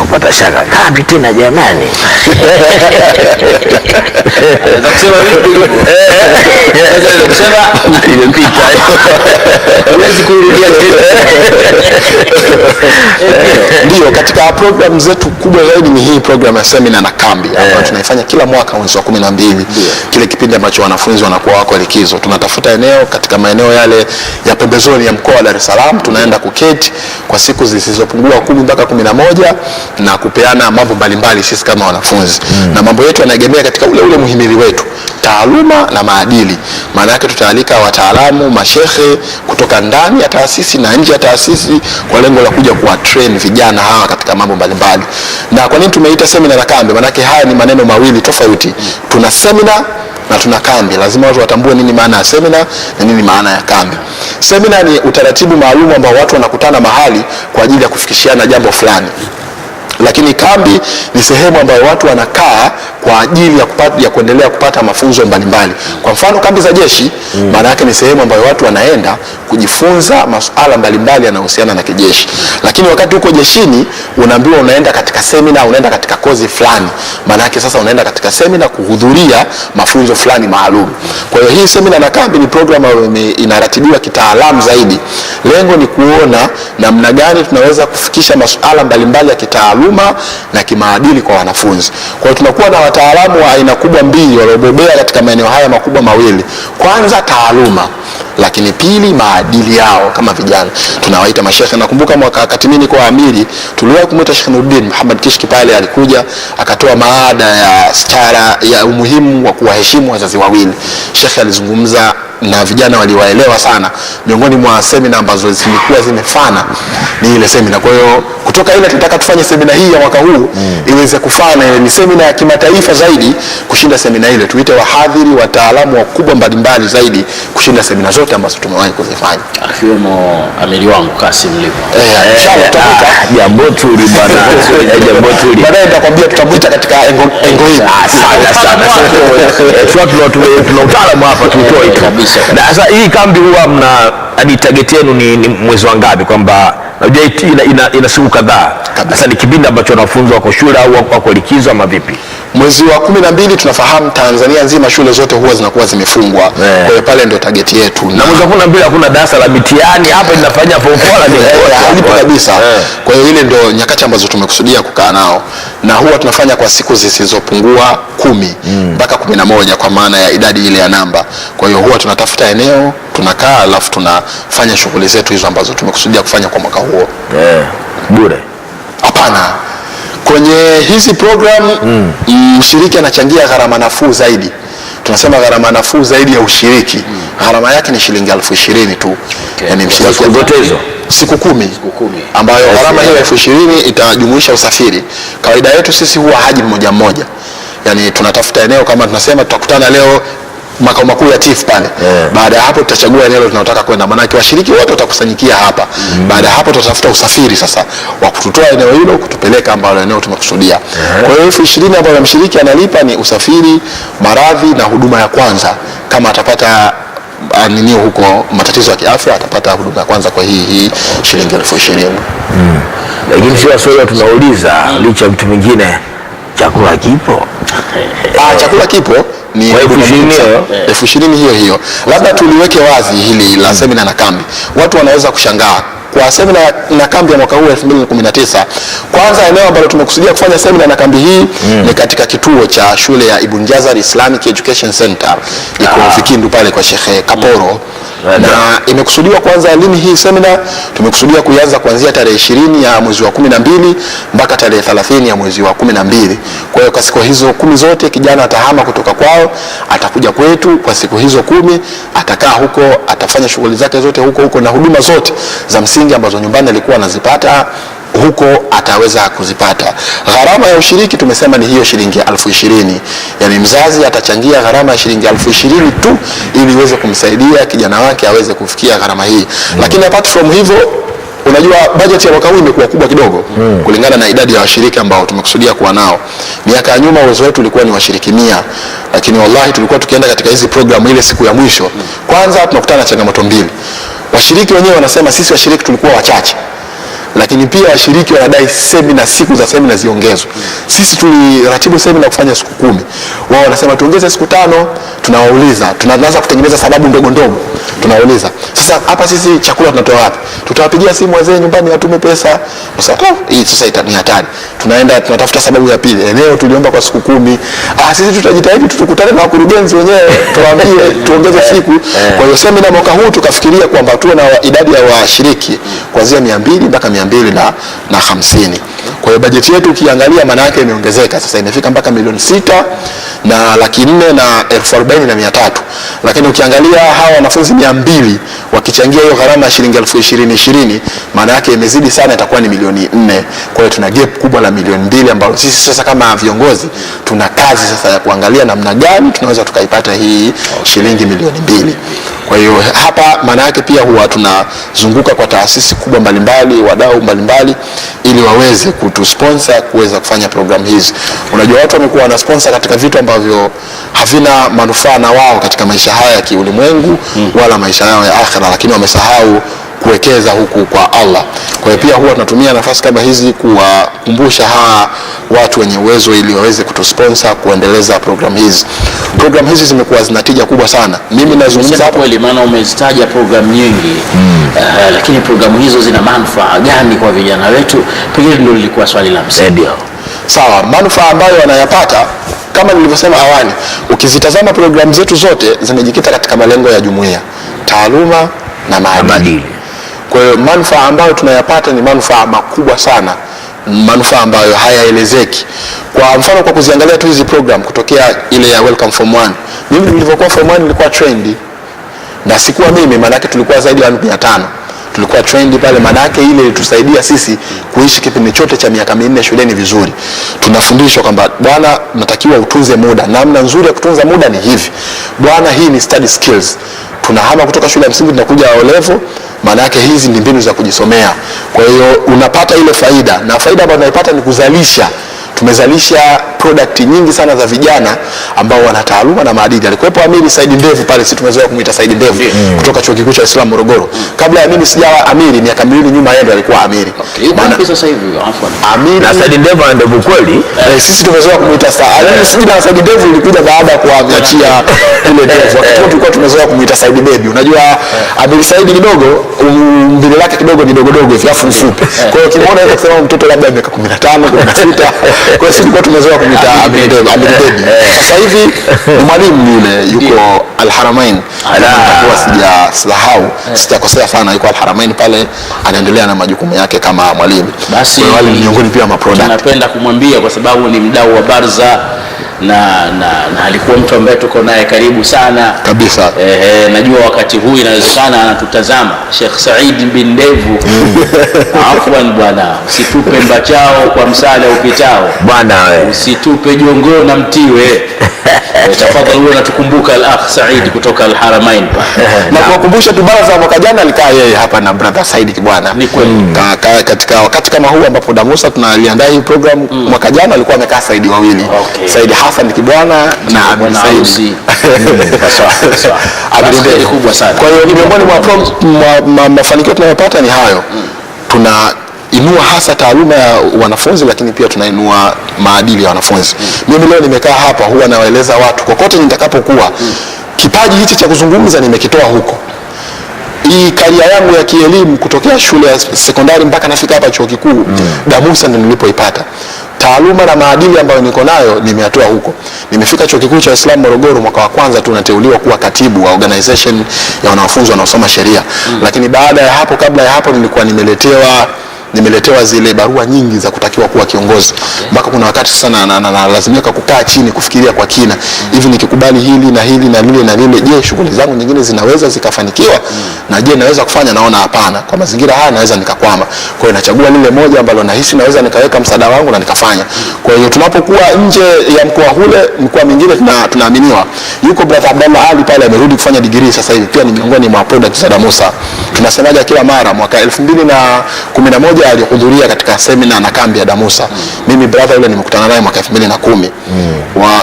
kupata shaka, kambi tena jamani. Nasema vipi? Nasema imepita. Huwezi kurudia tena. Ndio, katika program zetu kubwa zaidi ni hii program ya seminar na kambi ambayo tunaifanya kila mwaka mwezi wa 12. Kile kipindi ambacho wanafunzi wanakuwa wako likizo, tunatafuta eneo katika maeneo yale ya pembezoni ya mkoa wa Dar es Salaam, tunaenda kuketi kwa siku zisizopungua 10 mpaka 11 na kupeana mambo mbalimbali sisi kama wanafunzi. Na mambo yetu yanaegemea katika ule muhimili wetu. taaluma na maadili. Maana yake tutaalika wataalamu, mashehe kutoka ndani ya taasisi na nje ya taasisi kwa lengo la kuja kuwa train vijana hawa katika mambo mbalimbali. Na kwa nini tumeita semina na kambi? Maana yake haya ni maneno mawili tofauti. Tuna semina na tuna kambi. Lazima watu watambue nini maana ya semina na nini maana ya kambi. Semina ni utaratibu maalum ambao watu wanakutana mahali kwa ajili ya kufikishiana jambo fulani. Lakini kambi ni sehemu ambayo watu wanakaa kwa ajili ya kuendelea kupata mafunzo mbalimbali. Kwa mfano kambi za jeshi, maana yake ni sehemu ambayo watu wanaenda kujifunza masuala mbalimbali yanayohusiana na kijeshi. Lakini wakati uko jeshini unaambiwa unaenda katika semina, unaenda katika kozi fulani. Maana yake sasa unaenda katika semina kuhudhuria mafunzo fulani maalum. Kwa hiyo hii semina na kambi ni program ambayo inaratibiwa kitaalamu zaidi. Lengo ni kuona namna gani tunaweza kufikisha masuala mbalimbali ya kitaaluma na kimaadili kwa wanafunzi. Kwa hiyo tunakuwa na wataalamu wa aina kubwa mbili waliobobea katika maeneo haya makubwa mawili. Kwanza taaluma, lakini pili maadili yao kama vijana. Tunawaita mashehe. Nakumbuka wakati mimi kwa amiri tuliwahi kumuita Sheikh Nuruddin Muhammad Kishki pale, alikuja akatoa maada ya stara ya umuhimu wa kuwaheshimu wazazi wawili. Sheikh alizungumza na vijana waliwaelewa sana. Miongoni mwa semina ambazo zilikuwa zimefana ni ile semina. Kwa hiyo kutoka ile tunataka tufanye semina hii ya mwaka huu iweze kufana, ni semina ya kimataifa zaidi kushinda semina ile. Tuite wahadhiri, wataalamu wakubwa mbalimbali zaidi kushinda semina zote ambazo tumewahi kuzifanya. Akiwemo amiri wangu Kasim Lipo. Inshallah tutamuita jambo tuli bwana. Jambo tuli. Baadaye nitakwambia tutamuita katika engo hii. Sana. Tuna utaalamu hapa tutoe kabisa. Na sasa hii kambi huwa mna hadi target yenu ni mwezi wa ngapi, kwamba unajua ina siku kadhaa. Sasa ni kipindi ambacho wanafunzi wako shule au wako likizo ama vipi? Mwezi wa 12 tunafahamu Tanzania nzima shule zote huwa zinakuwa zimefungwa. Kwa hiyo pale ndio target yetu. Na mwezi wa 12 hakuna darasa la mitihani hapa linafanya form 4 ni halipo kabisa. Kwa hiyo ile ndio nyakati ambazo tumekusudia kukaa nao. Na huwa tunafanya kwa siku zisizopungua 10 mpaka 11 kwa maana ya idadi ile ya namba. Kwa hiyo huwa tunatafuta eneo, tunakaa, alafu tunafanya shughuli zetu hizo ambazo tumekusudia kufanya kwa mwaka huo. Bure? Hapana. Kwenye hizi program mshiriki anachangia gharama nafuu zaidi. Tunasema gharama nafuu zaidi ya ushiriki. Gharama yake ni shilingi 20,000 tu. Yaani mshiriki siku 10 ambayo gharama hiyo 20,000 itajumuisha usafiri. Kawaida yetu sisi huwa haji mmoja mmoja. Yaani tunatafuta eneo, kama tunasema tutakutana leo makao makuu ya TIF pale. Baada ya hapo tutachagua eneo tunalotaka kwenda. Maana yake washiriki wote watakusanyikia hapa. Baada ya hapo tutatafuta usafiri sasa wa kututoa eneo hilo kutupeleka ambalo eneo tumekusudia. Kwa hiyo 20,000 ambayo mshiriki analipa ni usafiri, maradhi na huduma ya kwanza. Kama atapata huko matatizo ya kiafya atapata huduma ya kwanza kwa hii shilingi 20,000. Lakini sio swali tunauliza, licha mtu mwingine chakula kipo? Chakula kipo. Ni 20,000 hiyo. Labda tuliweke wazi hili la semina na kambi. Watu wanaweza kushangaa. Kwa semina na kambi ya mwaka huu 2019, kwanza eneo ambalo tumekusudia kufanya semina na kambi hii ni katika kituo cha shule ya Ibn Jazar Islamic Education Center. Iko Vikindu pale kwa Sheikh Kaporo. Na imekusudiwa kwanza lini hii semina? Tumekusudia kuanza kuanzia tarehe 20 ya mwezi wa 12 mpaka tarehe 30 ya mwezi wa 12. Kwa hiyo kwa siku hizo 10 zote kijana atahama kutoka kwao, atakuja kwetu kwa siku hizo 10, atakaa huko, atafanya shughuli zake zote huko na huduma zote za msingi ambazo nyumbani alikuwa anazipata huko ataweza kuzipata. Gharama ya ushiriki tumesema ni hiyo shilingi 20,000. Yaani mzazi atachangia gharama ya shilingi 20,000 tu ili iweze kumsaidia kijana wake aweze kufikia gharama hii. Lakini apart from hivyo, unajua budget ya mwaka huu imekuwa kubwa kidogo kulingana na idadi ya washiriki ambao tumekusudia kuwa nao. Miaka ya nyuma uwezo wetu ulikuwa ni washiriki 100, lakini wallahi tulikuwa tukienda katika hizi program ile siku ya mwisho. Kwanza tunakutana na changamoto mbili. Washiriki wenyewe wanasema sisi washiriki tulikuwa wachache. Lakini pia washiriki wanadai semina, siku za semina ziongezwe. Sisi tuliratibu semina kufanya siku 10. Wao wanasema tuongeze siku 5. Tunawauliza, tunaanza kutengeneza sababu ndogo ndogo. Tunawauliza, sasa hapa sisi chakula tunatoa wapi? Tutawapigia simu wazee nyumbani watume pesa. Sasa hii sasa ni hatari. Tunaenda tunatafuta sababu ya pili. Eneo tuliomba kwa siku 10. Sisi tutajitahidi tukutane na wakurugenzi wenyewe tuwaambie tuongeze siku. Kwa hiyo semina mwaka huu tukafikiria kwamba tuwe na idadi ya washiriki kuanzia 200 mpaka 250. Kwa hiyo bajeti yetu ukiangalia maana yake imeongezeka, sasa imefika mpaka milioni 6,440,300. Lakini ukiangalia hawa wanafunzi 200 wakichangia hiyo gharama ya shilingi 20,020, maana yake imezidi sana, itakuwa ni milioni 4. Kwa hiyo tuna gap kubwa la milioni 2 ambalo sisi sasa kama viongozi tuna kazi sasa ya kuangalia namna gani tunaweza tukaipata hii shilingi milioni 2. Kwa hiyo hapa maana yake pia huwa tunazunguka kwa taasisi kubwa mbalimbali, wadau mbalimbali, ili waweze kutusponsor kuweza kufanya programu hizi. Unajua watu wamekuwa wana sponsor katika vitu ambavyo havina manufaa na wao katika maisha haya ya kiulimwengu wala maisha yao ya akhera, lakini wamesahau kuwekeza huku kwa Allah. Kwa hiyo pia huwa tunatumia nafasi kama hizi kuwakumbusha hawa watu wenye uwezo ili waweze kutusponsor kuendeleza programu hizi. Programu hizi zimekuwa zinatija kubwa sana. Mimi nazungumza hapo kweli, maana umezitaja programu nyingi. Lakini programu hizo zina manufaa gani kwa vijana wetu? Pengine ndio lilikuwa swali la msingi. Sawa, manufaa ambayo wanayapata kama nilivyosema awali, ukizitazama programu zetu zote zimejikita katika malengo ya jumuiya, taaluma na maadili. Kwa hiyo manufaa ambayo tunayapata ni manufaa makubwa sana, manufaa ambayo hayaelezeki. Kwa mfano, kwa kuziangalia tu hizi program kutokea ile ya Welcome Form 1, mimi nilivyokuwa Form 1 nilikuwa trendy, na sikuwa mimi, maana yake tulikuwa zaidi ya 500 tulikuwa trendy pale. Maana yake ile ilitusaidia sisi kuishi kipindi chote cha miaka 4 shuleni vizuri. Tunafundishwa kwamba bwana, natakiwa utunze muda, namna nzuri ya kutunza muda ni hivi bwana, hii ni study skills. Tunahama kutoka shule ya msingi tunakuja O level, maana yake hizi ni mbinu za kujisomea. Kwa hiyo unapata ile faida, na faida ambayo unaipata ni kuzalisha. Tumezalisha product nyingi sana za vijana ambao wana taaluma na maadili. Alikuwepo Amiri Said Ndevu pale, sisi tumezoea kumuita Said Ndevu kutoka Chuo Kikuu cha Islam Morogoro. Kabla ya mimi sijawa Amiri, miaka 2 nyuma yeye alikuwa Amiri. Maana sasa hivi Amiri na Said Ndevu ana ndevu kweli. Sisi tumezoea kumuita Said. Na Said Ndevu ilikuja baada ya kuachia ile ndevu. Wakati tulikuwa tumezoea kumuita Said Baby. Unajua Amiri Said kidogo umbile lake kidogo ni dogo hivi afu mfupi. Kwa hiyo kimuona hizo kusema mtoto labda miaka 15, 16. Kwa hiyo sisi tulikuwa tumezoea kumuita Amiri Baby. Sasa hivi ni mwalimu yule yuko Al-Haramain. Kwa sijasahau, sitakosea sana, yuko Al-Haramain pale anaendelea na majukumu yake kama mwalimu. Basi wale miongoni pia maproduct. Napenda kumwambia kwa sababu ni mdau wa Barza na alikuwa mtu ambaye tuko naye karibu sana kabisa. Najua wakati huu inawezekana anatutazama Sheikh Said bin Ndevu. Afwan bwana, usitupe mbachao kwa msala upitao bwana, wewe usitupe jongo na mtiwe. Tafadhali wewe unatukumbuka al-akh Said kutoka Al-Haramain na kuwakumbusha tu Barza mwaka jana alikaa yeye hapa na brother Said Kibwana. Ni kweli katika wakati kama huu ambapo Damusa tunaliandaa hii program mwaka jana alikuwa amekaa Said wawili. Said Hassan Kibwana na Abdul Said. Abdul kubwa sana. Kwa hiyo ni miongoni mwa mafanikio tunayopata ni hayo. Tunainua hasa taaluma ya wanafunzi, lakini pia tunainua maadili ya wanafunzi. Mimi leo nimekaa hapa, huwa nawaeleza watu kokote nitakapokuwa, kipaji hichi cha kuzungumza nimekitoa huko. Hii karia yangu ya kielimu kutokea shule ya sekondari mpaka nafika hapa chuo kikuu, Damusa ndio nilipoipata. Taaluma na maadili ambayo niko nayo nimeyatoa huko. Nimefika Chuo Kikuu cha Islam Morogoro mwaka wa kwanza tu nateuliwa kuwa katibu wa organization ya wanafunzi wanaosoma sheria. Lakini baada ya hapo, kabla ya hapo, nilikuwa nimeletewa zile barua nyingi za kutakiwa kuwa kiongozi. Mpaka kuna wakati sana nalazimika kukaa chini kufikiria kwa kina. Hivi nikikubali hili na hili na lile na lile, je, shughuli zangu nyingine zinaweza zikafanikiwa? Na je, naweza kufanya? Naona hapana. Kwa mazingira haya naweza nikakwama. Kwa hiyo nachagua lile moja ambalo nahisi naweza nikaweka msaada wangu na nikafanya. Kwa hiyo tunapokuwa nje ya mkoa ule, mkoa mwingine tunaaminiwa. Yuko brother Abdallah Ali pale amerudi kufanya degree sasa hivi. Pia ni miongoni mwa products za Damusa. Tunasemaje kila mara, mwaka 2011 alihudhuria katika seminar na kambi ya Damusa. Mimi brother yule nimekutana naye mwaka 2010.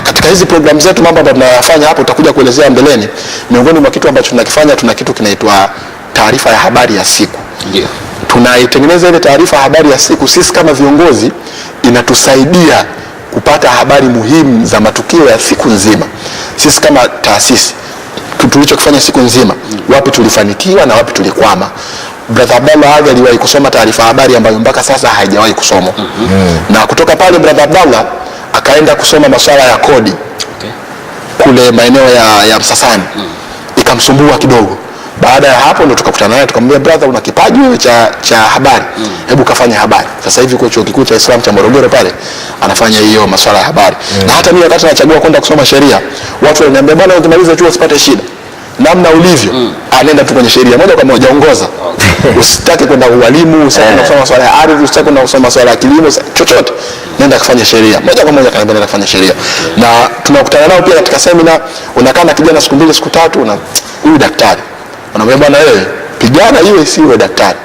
Katika hizi program zetu mambo ambayo tunayafanya hapo tutakuja kuelezea mbeleni. Miongoni mwa kitu ambacho tunakifanya, tuna kitu kinaitwa taarifa ya habari ya siku. Tunaitengeneza ile taarifa ya habari ya siku, sisi kama viongozi inatusaidia kupata habari muhimu za matukio ya siku nzima. Sisi kama taasisi tulichokifanya siku nzima, wapi tulifanikiwa na wapi tulikwama. Brother Abdallah Ali aliwahi kusoma taarifa habari ambayo mpaka sasa haijawahi kusomwa. Na kutoka pale Brother Abdallah akaenda kusoma masuala ya kodi kule maeneo ya Msasani. Ikamsumbua kidogo. Baada ya hapo ndo tukakutana naye tukamwambia, brother, una kipaji wewe cha habari, hebu kafanya habari. Sasa hivi kwa chuo kikuu cha Islam cha Morogoro pale anafanya hiyo masuala ya habari. Na hata mimi wakati nachagua kwenda kusoma sheria, watu waliniambia, bwana, ukimaliza chuo usipate shida, namna ulivyo anaenda tu kwenye sheria moja kwa moja, ongoza. Usitaki kwenda ualimu, usitaki kwenda kusoma masuala ya ardhi, usitaki kwenda kusoma masuala ya kilimo, chochote, nenda kufanya sheria moja kwa moja. Kanaenda kufanya sheria. Na tunakutana nao pia katika seminar, unakaa na kijana siku 2 siku 3, na huyu daktari anamwambia, bwana, wewe pigana iwe siwe daktari.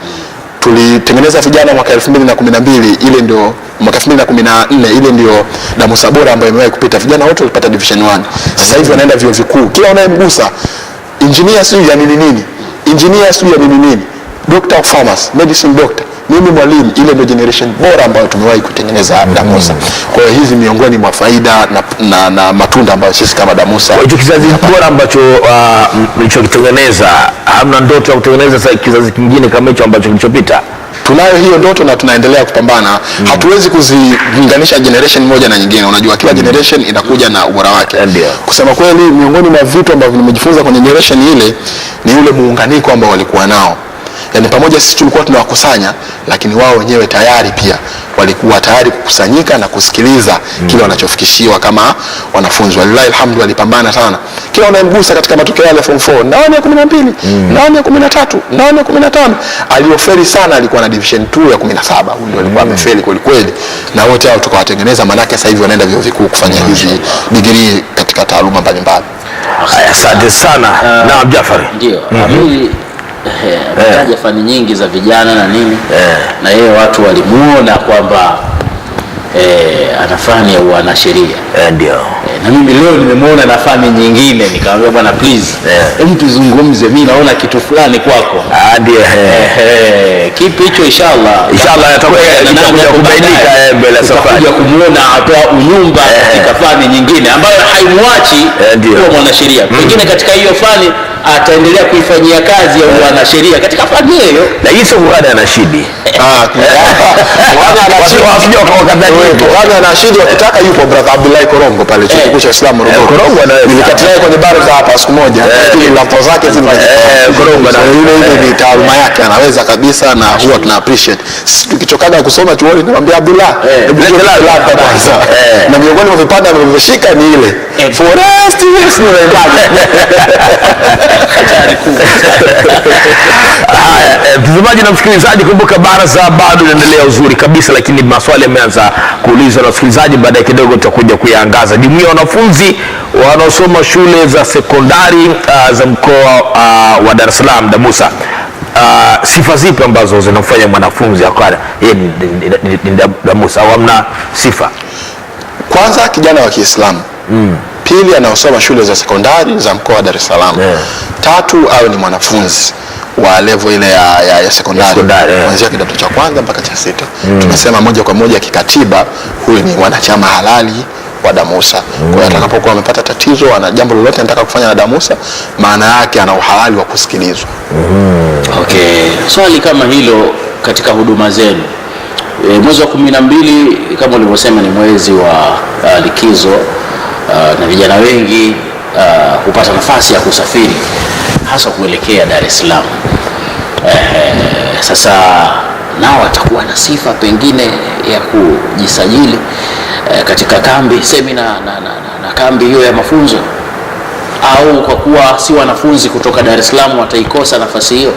Tulitengeneza vijana mwaka 2012, ile ndio mwaka 2014, ile ndio Damusa bora ambayo imewahi kupita. Vijana wote walipata division 1. Sasa hivi wanaenda vyuo vikuu. Kila unayemgusa engineer sio ya nini, engineer sio ya nini, doctor of pharmacy, medicine doctor, mimi mwalimu. Ile ndio generation bora ambayo tumewahi kutengeneza Damusa. Kwa hiyo hizi miongoni mwa faida na matunda ambayo sisi kama Damusa, kwa hiyo kizazi bora ambacho mlichokitengeneza, hamna ndoto ya kutengeneza sasa kizazi kingine kama hicho ambacho kilichopita? Tunayo hiyo ndoto na tunaendelea kupambana. Hatuwezi kuzilinganisha generation moja na nyingine. Unajua kila generation inakuja na ubora wake. Kusema kweli, miongoni mwa vitu ambavyo nimejifunza kwenye generation ile ni ule muunganiko ambao walikuwa nao. Yaani pamoja sisi tulikuwa tunawakusanya, lakini wao wenyewe tayari pia walikuwa tayari kukusanyika na kusikiliza kile wanachofikishiwa kama wanafunzi. Wallahi alhamdu, walipambana sana. Kila unayemgusa katika matokeo yale form 4, ndani ya 12, ndani ya 13, ndani ya 15, aliyofeli sana alikuwa na division 2 ya 17. Huyo ndio alikuwa amefeli kweli kweli. Na wote hao tukawatengeneza, manake sasa hivi wanaenda vyuo vikuu kufanya hizi degree katika taaluma mbalimbali. Asante sana. Na Jafari. Ndio. Ametaja fani nyingi za vijana na nini, na yeye watu walimuona kwamba ana fani ya uanasheria. Ndio. Na mimi leo nimemuona na fani nyingine, nikamwambia, bwana, please hebu tuzungumze, mimi naona kitu fulani kwako. Ndio. Kipi hicho? Inshallah itakuja kubainika mbele safari. Tutakuja kumuona atoa unyumba katika fani nyingine ambayo haimwachi kuwa mwanasheria. Pengine katika hiyo fani ataendelea kuifanyia kazi ya uanasheria katika fani hiyo. Na hii sio kuhada na shidi. Wana anashidi wakitaka, yupo brother Abdullah Korongo pale chuo kikuu cha Islam Morogoro. Korongo nilikatilia kwenye baraza hapa siku moja, lakini lapo zake zile Korongo na ile ni taaluma yake, anaweza kabisa, na huwa tuna appreciate. Sisi tukichokaga kusoma chuoni, namwambia Abdullah, na miongoni mwa vipande vilivyoshika ni ile forest yes ni mtazamaji na msikilizaji, kumbuka baraza bado inaendelea uzuri kabisa, lakini maswali yameanza kuulizwa na wasikilizaji. Baadaye kidogo tutakuja kuyaangaza. Jumuiya ya wanafunzi wanaosoma shule za sekondari za mkoa wa Dar es Salaam Damusa, sifa zipi ambazo zinamfanya mwanafunzi akana yeye ni Damusa au hamna sifa? Kwanza, kijana wa Kiislamu. Pili, anaosoma shule za sekondari za mkoa wa Dar es Salaam. Tatu, awe ni mwanafunzi wa level ile ya sekondari kuanzia kidato cha kwanza mpaka cha 6. Tunasema moja kwa moja kikatiba, huyu ni mwanachama halali wa Damusa. Kwa hiyo atakapokuwa amepata tatizo, ana jambo lolote anataka kufanya na Damusa, maana yake ana uhalali wa kusikilizwa. Okay, swali kama hilo katika huduma zenu. Mwezi wa 12 kama ulivyosema ni mwezi wa likizo, na vijana wengi hupata nafasi ya kusafiri hasa kuelekea Dar es Salaam. Sasa nao watakuwa na sifa pengine ya kujisajili katika kambi semina na kambi hiyo ya mafunzo, au kwa kuwa si wanafunzi kutoka Dar es Salaam wataikosa nafasi hiyo?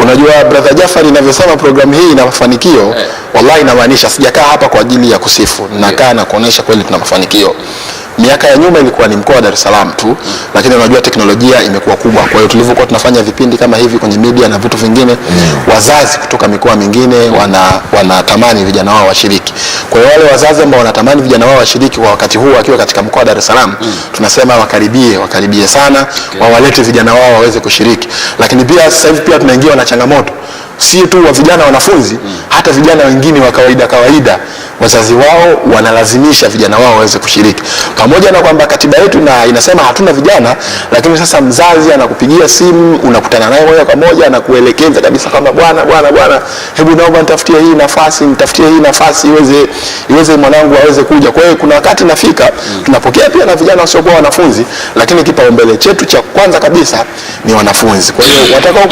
Unajua brother Jafari, ninavyosema programu hii ina mafanikio, wallahi inamaanisha sijakaa hapa kwa ajili ya kusifu, nakaa na kuonesha kweli tuna mafanikio. Miaka ya nyuma ilikuwa ni mkoa wa Dar es Salaam tu, lakini unajua teknolojia imekuwa kubwa. Kwa hiyo tulivyokuwa tunafanya vipindi kama hivi kwenye media na vitu vingine, wazazi kutoka mikoa mingine wanatamani vijana wao washiriki. Kwa hiyo wale wazazi ambao wanatamani vijana wao washiriki kwa wakati huu wakiwa katika mkoa wa Dar es Salaam, tunasema wakaribie sana, wawalete vijana wao waweze kushiriki. Lakini pia sasa hivi pia tunaingia na changamoto. si tu wa vijana wanafunzi, hata vijana wengine wa kawaida wazazi wao wanalazimisha vijana wao waweze kushiriki. Pamoja na kwamba katiba yetu na inasema hatuna vijana, lakini sasa mzazi anakupigia simu, unakutana naye moja kwa moja na kuelekeza kabisa kama bwana, hebu naomba nitafutie hii nafasi iweze mwanangu aweze kuja. Kwa hiyo kuna wakati nafika tunapokea pia na vijana wasiokuwa wanafunzi, lakini kipaumbele chetu cha kwanza kabisa ni wanafunzi. Kwa hiyo watakao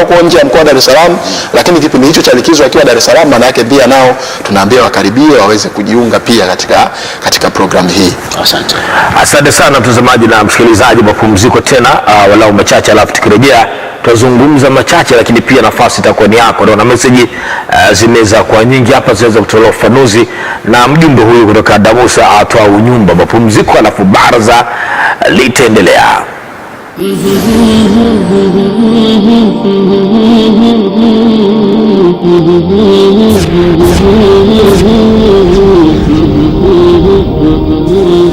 kuwa nje ya mkoa wa Dar es Salaam, lakini kipindi hicho cha likizo akiwa Dar es Salaam, maana yake pia nao tunaambia wakaribie waweze kujiunga pia katika programu hii. Asante sana mtazamaji na msikilizaji, mapumziko tena walau machache, alafu tukirejea tutazungumza machache, lakini pia nafasi itakuwa ni yako. Naona message zimeza kwa nyingi hapa, zinaweza kutolewa ufafanuzi na mjumbe huyu kutoka Damusa atoa unyumba. Mapumziko alafu baraza litaendelea.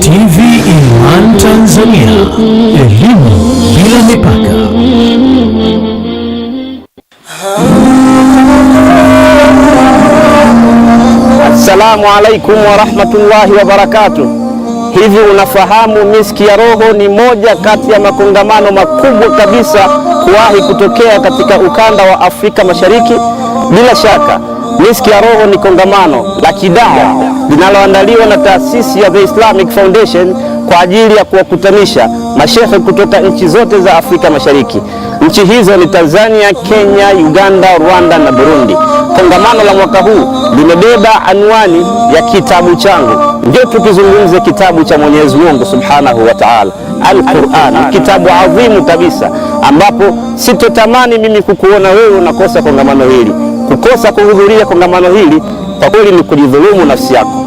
TV Iman Tanzania, elimu bila mipaka. Assalamu alaikum wa rahmatullahi wa barakatuh. Hivi unafahamu Miski ya Roho ni moja kati ya makongamano makubwa kabisa kuwahi kutokea katika ukanda wa Afrika Mashariki? Bila shaka Miski ya Roho ni kongamano la kidawa linaloandaliwa na taasisi ya The Islamic Foundation kwa ajili ya kuwakutanisha mashehe kutoka nchi zote za Afrika Mashariki. Nchi hizo ni Tanzania, Kenya, Uganda, Rwanda na Burundi. Kongamano la mwaka huu limebeba anwani ya kitabu changu. Ndio tukizungumze kitabu cha Mwenyezi Mungu Subhanahu wa Ta'ala, Al-Qur'an, kitabu adhimu kabisa, ambapo sitotamani mimi kukuona wewe unakosa kongamano hili. Kukosa kuhudhuria kongamano hili kwa kweli ni kujidhulumu nafsi yako.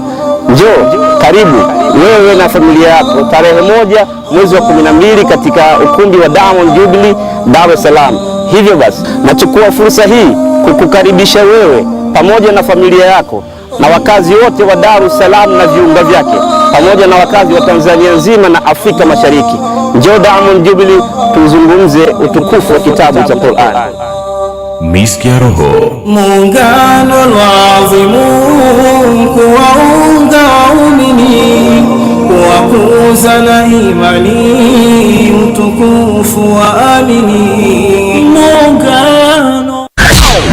Njoo, karibu wewe na familia yako tarehe 1 mwezi wa 12 katika ukumbi wa Diamond Jubilee Dar es Salaam. Hivyo basi nachukua fursa hii kukukaribisha wewe pamoja na familia yako na wakazi wote wa Dar es Salaam na viunga vyake, pamoja na wakazi wa Tanzania nzima na Afrika Mashariki. Njoo Diamond Jubilee tuzungumze utukufu wa kitabu cha Qur'an. Miski ya Roho, muungano adhimu kuwaunga waumini, kuwakuza na imani, utukufu wa amini. Muungano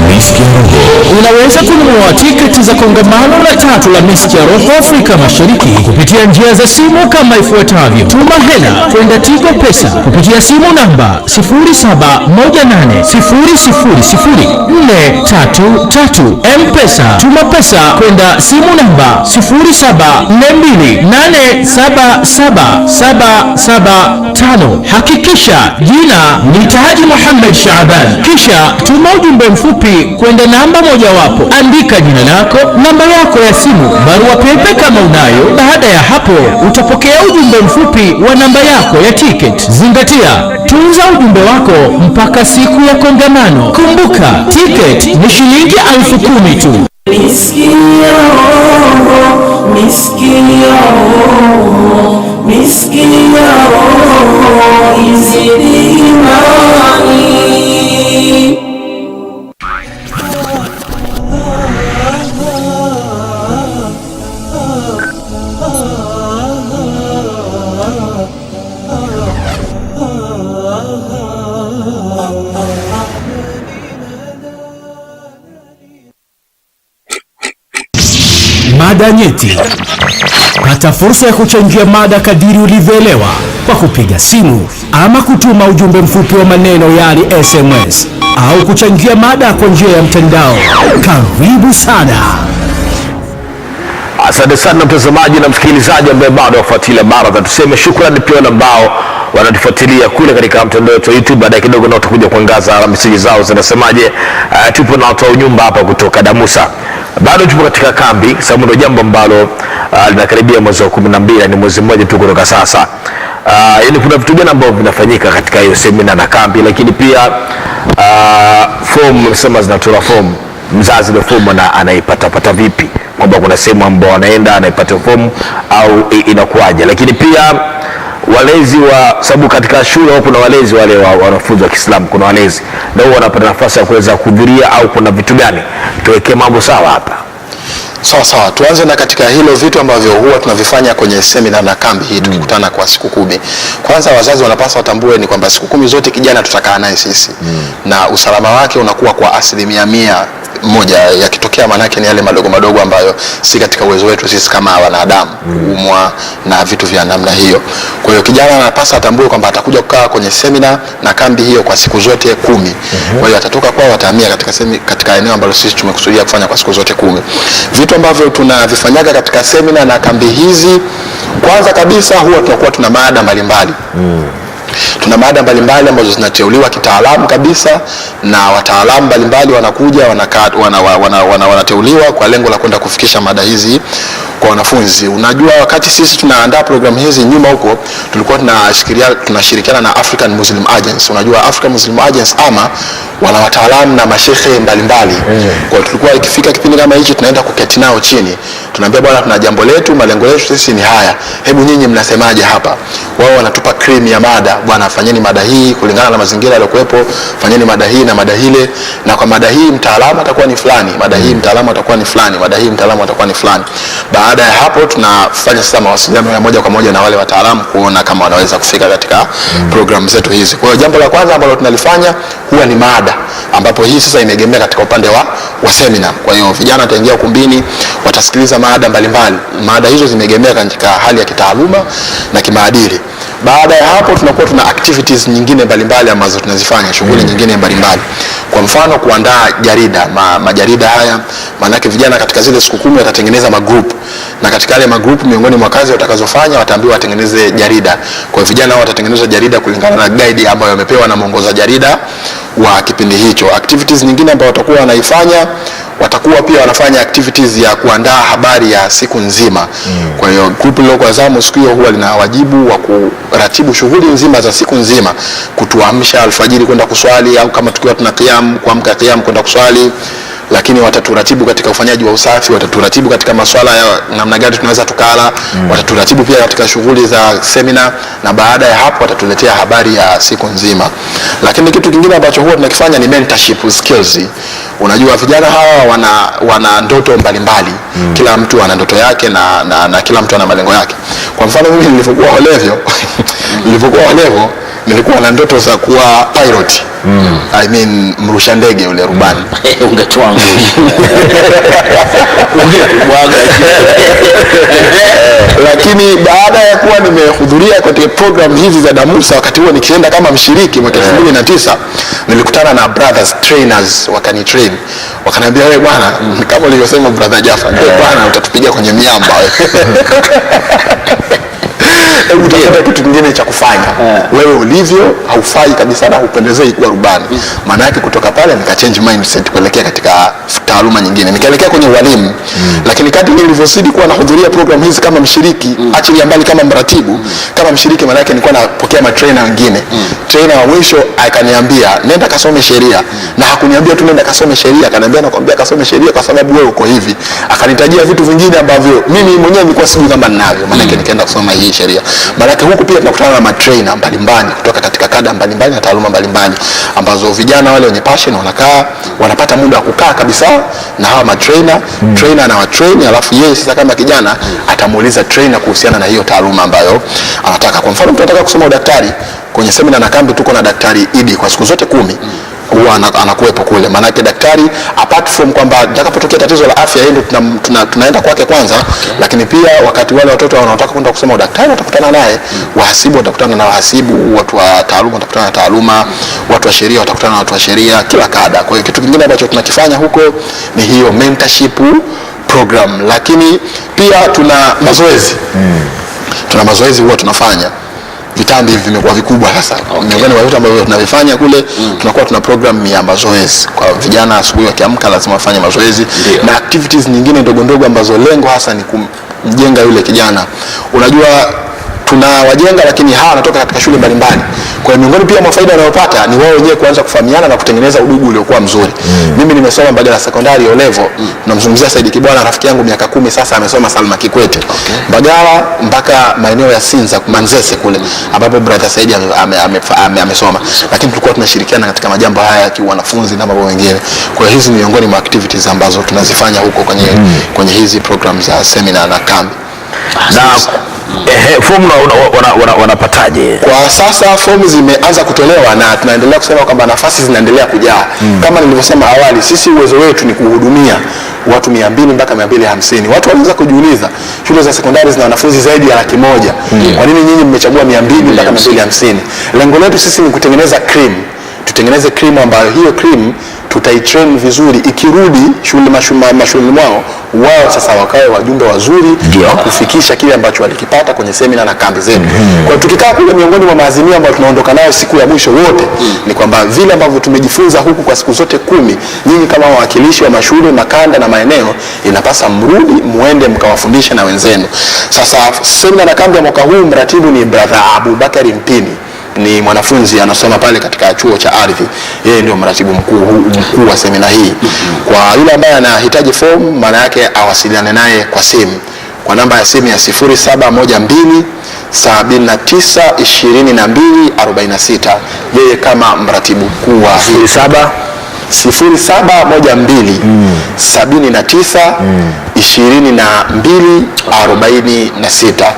Miski ya Roho. Unaweza kununua tiketi za kongamano la 3 la Miski ya Roho Afrika Mashariki kupitia njia za simu kama ifuatavyo: tuma hela kwenda Tigo Pesa kupitia simu namba 0718000433. M-Pesa tuma pesa kwenda simu namba 0742877775. Hakikisha jina ni Taji Muhammad Shaaban, kisha tuma ujumbe mfupi kwenda namba mojawapo. Andika jina lako, namba yako ya simu, barua pepe kama unayo. Baada ya hapo utapokea ujumbe mfupi wa namba yako ya ticket. Zingatia, tunza ujumbe wako mpaka siku ya kongamano. Kumbuka, ticket ni shilingi 10,000 tu. Miski ya Roho, Miski ya Roho, Miski ya Roho izidi imani. Mada nyeti. Pata fursa ya kuchangia mada kadiri ulivyoelewa kwa kupiga simu ama kutuma ujumbe mfupi wa maneno yani SMS, au kuchangia mada kwa njia ya mtandao. Karibu sana. Asante sana mtazamaji na msikilizaji ambaye bado wafuatilia baraza. Tuseme shukrani pia wale ambao wanatufuatilia kule katika mtandao wetu wa YouTube. Baadaye kidogo na tutakuja kuangaza meseji zao zinasemaje. Tupo na watu wa nyumba hapa kutoka Damusa. Bado tupo katika kambi, sababu ndio jambo ambalo linakaribia mwezi wa 12, ni mwezi mmoja tu kutoka sasa. Yaani kuna vitu gani ambavyo vinafanyika katika hiyo semina na kambi, lakini pia form msema zinatoa form, mzazi ndio form anaipata vipi, kwamba kuna sehemu ambao anaenda anaipata form au inakuaje, lakini pia walezi wa sababu katika shule kuna walezi wale wanafunzi wa Kiislamu, kuna walezi ndio wanapata nafasi ya kuweza kuhudhuria, au kuna vitu gani? Tuweke mambo sawa hapa. Sawa, tuanze na katika hilo vitu ambavyo huwa tunavifanya kwenye semina na kambi hii tukikutana kwa siku 10. Kwanza wazazi wanapaswa watambue ni kwamba siku 10 zote kijana tutakaa naye sisi na usalama wake unakuwa kwa 100%. Yakitokea manake ni yale madogo madogo ambayo si katika uwezo wetu sisi kama wanadamu kuumwa na vitu vya namna hiyo. Kwa hiyo kijana anapaswa atambue kwamba atakuja kukaa kwenye semina na kambi hiyo kwa siku zote 10. Kwa hiyo atatoka kwao atahamia katika eneo ambalo sisi tumekusudia kufanya kwa siku zote 10. Vitu ambavyo tunavifanyaga katika semina na kambi hizi, kwanza kabisa huwa tunakuwa tuna mada mbalimbali. Tuna mada mbalimbali ambazo zinateuliwa kitaalamu kabisa, na wataalamu mbalimbali wanakuja wanateuliwa kwa lengo la kwenda kufikisha mada hizi kwa wanafunzi. Unajua, wakati sisi tunaandaa programu hizi nyuma huko, tulikuwa tunashirikiana na African Muslim Agency. Unajua African Muslim Agency ama wana wataalamu na mashehe mbalimbali. Kwa tulikuwa ikifika kipindi kama hichi tunaenda kuketi nao chini. Tunaambia bwana, tuna jambo letu, malengo yetu sisi ni haya. Hebu nyinyi mnasemaje hapa? Wao wanatupa cream ya mada. Bwana, fanyeni mada hii kulingana na mazingira yaliyokuwepo, fanyeni mada hii na mada hile, na kwa mada hii mtaalamu atakuwa ni fulani, mada hii mtaalamu atakuwa ni fulani, mada hii mtaalamu atakuwa ni fulani. Baada ya hapo tunafanya sasa mawasiliano ya moja kwa moja na wale wataalamu kuona kama wanaweza kufika katika programu zetu hizi. Kwa hiyo jambo la kwanza ambalo tunalifanya huwa ni mada, ambapo hii sasa imegemea katika upande wa seminar. Kwa hiyo vijana wataingia ukumbini, watasikiliza mada mbalimbali. Mada hizo zimegemea katika hali ya kitaaluma na kimaadili. Baada ya hapo tunakuwa tuna activities nyingine mbalimbali ambazo tunazifanya, shughuli nyingine mbalimbali. Kwa mfano kuandaa jarida, majarida haya, maana yake vijana katika zile siku 10 watatengeneza magroup, na katika yale magroup miongoni mwa kazi watakazofanya wataambiwa watengeneze jarida. Kwa hiyo vijana watatengeneza jarida kulingana na guide ambayo wamepewa na mwongoza jarida wa kipindi hicho. Activities nyingine ambazo watakuwa wanaifanya, watakuwa pia wanafanya activities ya kuandaa habari ya siku nzima. Kwa hiyo group lilo kwa zamu siku hiyo huwa lina wajibu wa kuratibu shughuli nzima za siku nzima, kutuamsha alfajiri kwenda kuswali, au kama tukiwa tuna kuamka qiyam kwenda kuswali. Lakini wataturatibu katika ufanyaji wa usafi, wataturatibu katika masuala ya namna gani tunaweza tukala, wataturatibu pia katika shughuli za semina, na baada ya hapo watatuletea habari ya siku nzima. Lakini kitu kingine ambacho huwa tunakifanya ni mentorship skills. Unajua vijana hawa wana ndoto mbalimbali. Kila mtu ana ndoto yake na kila mtu ana malengo yake. Kwa mfano mimi nilipokuwa Olevo nilikuwa na ndoto za kuwa pilot. I mean mrusha ndege ule rubani. Ungetwanga. Lakini baada ya kuwa nimehudhuria katika program hizi za Damusa, wakati huo nikienda kama mshiriki mwaka 2009, nilikutana na brothers trainers, wakanitrain. Wakaniambia, wewe bwana, kama ulivyosema brother Jaffa, bwana utatupiga kwenye miamba. Hebu tafuta kitu kingine cha kufanya. Wewe ulivyo haufai kabisa na hupendezei kuwa rubani. Maana yake kutoka pale nika change mindset kuelekea katika taaluma nyingine. Nikaelekea kwenye ualimu. Lakini kadri nilivyozidi kuwa nahudhuria program hizi kama mshiriki, achilia mbali kama mratibu, kama mshiriki, maana yake nilikuwa napokea matrainer wengine. Trainer wa mwisho akaniambia, nenda kasome sheria. Na hakuniambia tu nenda kasome sheria, akaniambia nakwambia kasome sheria kwa sababu wewe uko hivi. Akanitajia vitu vingine ambavyo mimi mwenyewe nilikuwa sijui kama ninavyo. Maana yake nikaenda kusoma hii sheria. Maana huku pia tunakutana na matrainer mbalimbali kutoka katika kada mbalimbali na taaluma mbalimbali, ambazo vijana wale wenye passion wanakaa, wanapata muda wa kukaa kabisa na hawa matrainer. Trainer na watrain, alafu yeye sasa kama kijana atamuuliza trainer kuhusiana na hiyo taaluma ambayo anataka. Kwa mfano mtu anataka kusoma udaktari, kwenye semina na kambi tuko na daktari Idi kwa siku zote 10. Huwa anakuwepo kule. Maana yake daktari apart from kwamba atakapotokea tatizo la afya yeye tunaenda kwake kwanza, lakini pia wakati wale watoto wanaotaka kwenda kusoma udaktari watakutana naye, wahasibu watakutana na wahasibu, watu wa taaluma watakutana na taaluma, watu wa sheria watakutana na watu wa sheria, kila kada. Kwa hiyo kitu kingine ambacho tunakifanya huko ni hiyo mentorship program. Lakini pia tuna mazoezi. Tuna mazoezi huwa tunafanya. Vitambi hivi vimekuwa vikubwa sasa. Miongoni mwa vitu ambavyo tunavifanya kule, tunakuwa tuna program ya mazoezi. Kwa vijana asubuhi wakiamka lazima wafanye mazoezi. Na activities nyingine ndogo ndogo ambazo lengo hasa ni kumjenga yule kijana. Unajua tunawajenga, lakini hawa wanatoka katika shule mbalimbali. Kwa hiyo miongoni pia mwa faida wanayopata ni wao wenyewe kuanza kufahamiana na kutengeneza udugu uliokuwa mzuri. Mimi nimesoma Mbagala Secondary O level, namzungumzia Said Kibwana, rafiki yangu miaka 10 sasa, amesoma Salma Kikwete. Mbagala mpaka maeneo ya Sinza Manzese kule ambapo brother Said amesoma. Lakini tulikuwa tunashirikiana katika majambo haya ya wanafunzi na mambo mengine. Kwa hiyo hizi ni miongoni mwa activities ambazo tunazifanya huko kwenye hizi programs za seminar na kambi. Na fomu wanapataje? Kwa sasa fomu zimeanza kutolewa na tunaendelea kusema kwamba nafasi zinaendelea kujaa. Kama nilivyosema awali, sisi uwezo wetu ni kuhudumia watu 200 mpaka 250. Watu wanaweza kujiuliza, shule za sekondari zina wanafunzi zaidi ya 100,000. Kwa nini nyinyi mmechagua 200 mpaka 250? Lengo letu sisi ni kutengeneza cream. Tutengeneze cream ambayo hiyo cream tutaitrain vizuri, ikirudi mashuleni mwao, wao sasa wakae wajumbe wazuri wa kufikisha kile ambacho walikipata kwenye semina na kambi zetu. Kwa tukikaa kule, miongoni mwa maazimio ambayo tunaondoka nayo siku ya mwisho wote ni kwamba vile ambavyo tumejifunza huku kwa siku zote 10, nyinyi kama wawakilishi wa mashule, makanda na maeneo, inapasa mrudi muende mkawafundisha na wenzenu. Sasa semina na kambi ya mwaka huu, mratibu ni brother Abubakari Mpini, ni mwanafunzi anasoma pale katika chuo cha ardhi. Yeye ndio mratibu mkuu wa semina hii. Kwa yule ambaye anahitaji fomu, maana yake awasiliane naye kwa simu, kwa namba ya simu ya 0712 792246. Yeye kama mratibu mkuu wa 0712 792246.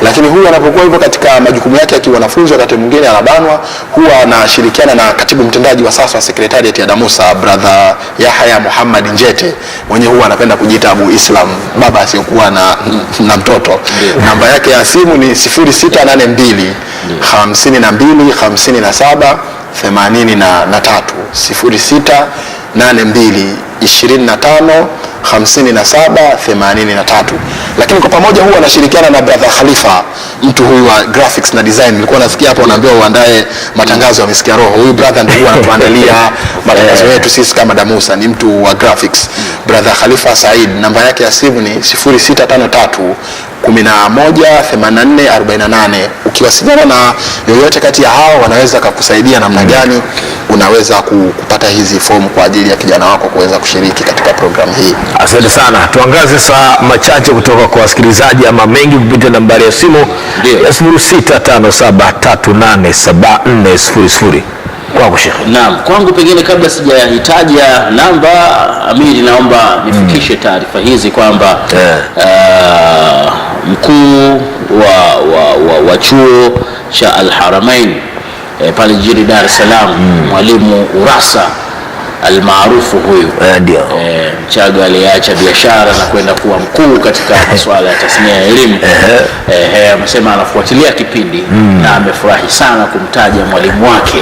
Lakini huyu anapokuwa hivyo katika majukumu yake ya kiwanafunzi, wakati mwingine anabanwa, huwa anashirikiana na katibu mtendaji wa sasa wa Secretariat ya Damusa, brother Yahya Muhammad Njete, mwenye huwa anapenda kujiita Abu Islam, baba asiyokuwa na mtoto. Namba yake ya simu ni 0682 52 57 83, 0682 25 57 83. Lakini kwa pamoja huwa anashirikiana na brother Khalifa, mtu huyu wa graphics na design. Nilikuwa nasikia hapo unaambiwa uandae matangazo ya Misikia Roho. Huyu brother ndio huwa anatuandalia matangazo yetu sisi kama Damusa, ni mtu wa graphics. Brother Khalifa Said, namba yake ya simu ni 0653 118448. Ukiwasiliana na yoyote kati ya hao, wanaweza kukusaidia namna gani unaweza kupata hizi fomu kwa ajili ya kijana wako kuweza kushiriki katika programu hii. Asante sana. Tuangaze saa machache kutoka kwa wasikilizaji ama mengi kupitia nambari ya simu ya 0657387400. Kwako Sheikh. Naam, kwangu pengine kabla sijahitaja namba, Amiri, naomba nifikishe taarifa hizi kwamba mkuu wa chuo cha Al-Haramain pale jijini Dar es Salaam, Mwalimu Urassa almaarufu huyu, Mchaga aliacha biashara na kwenda kuwa mkuu katika masuala ya tasnia ya elimu. Amesema anafuatilia kipindi na amefurahi sana kumtaja mwalimu wake.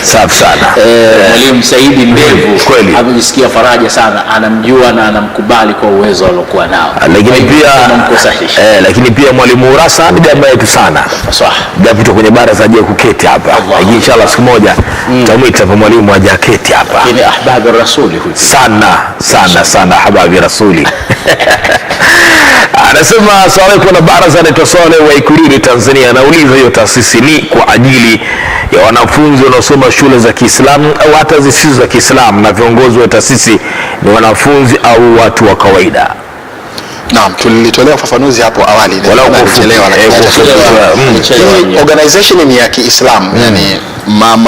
Safi sana. Mwalimu Saidi Ndevu amejisikia faraja sana, anamjua na anamkubali kwa uwezo aliokuwa nao. Lakini pia Mwalimu Urassa ni jamaa yetu sana. Japo kwenye baraza aje kuketi hapa. Inshallah siku moja tutamwita kwa mwalimu aje aketi hapa. Ni ahbabi rasuli huyu. Sana ahbabi rasuli. Anasema swali kwa baraza anaitwa Swale wa Ikulili Tanzania, anauliza hiyo taasisi ni kwa ajili ya wanafunzi wanaosoma shule za Kiislamu au hata zisizo za Kiislamu, na viongozi wa taasisi ni wanafunzi au watu wa kawaida? Naam, tulitolea ufafanuzi hapo awali, organization ni ya Kiislamu, yani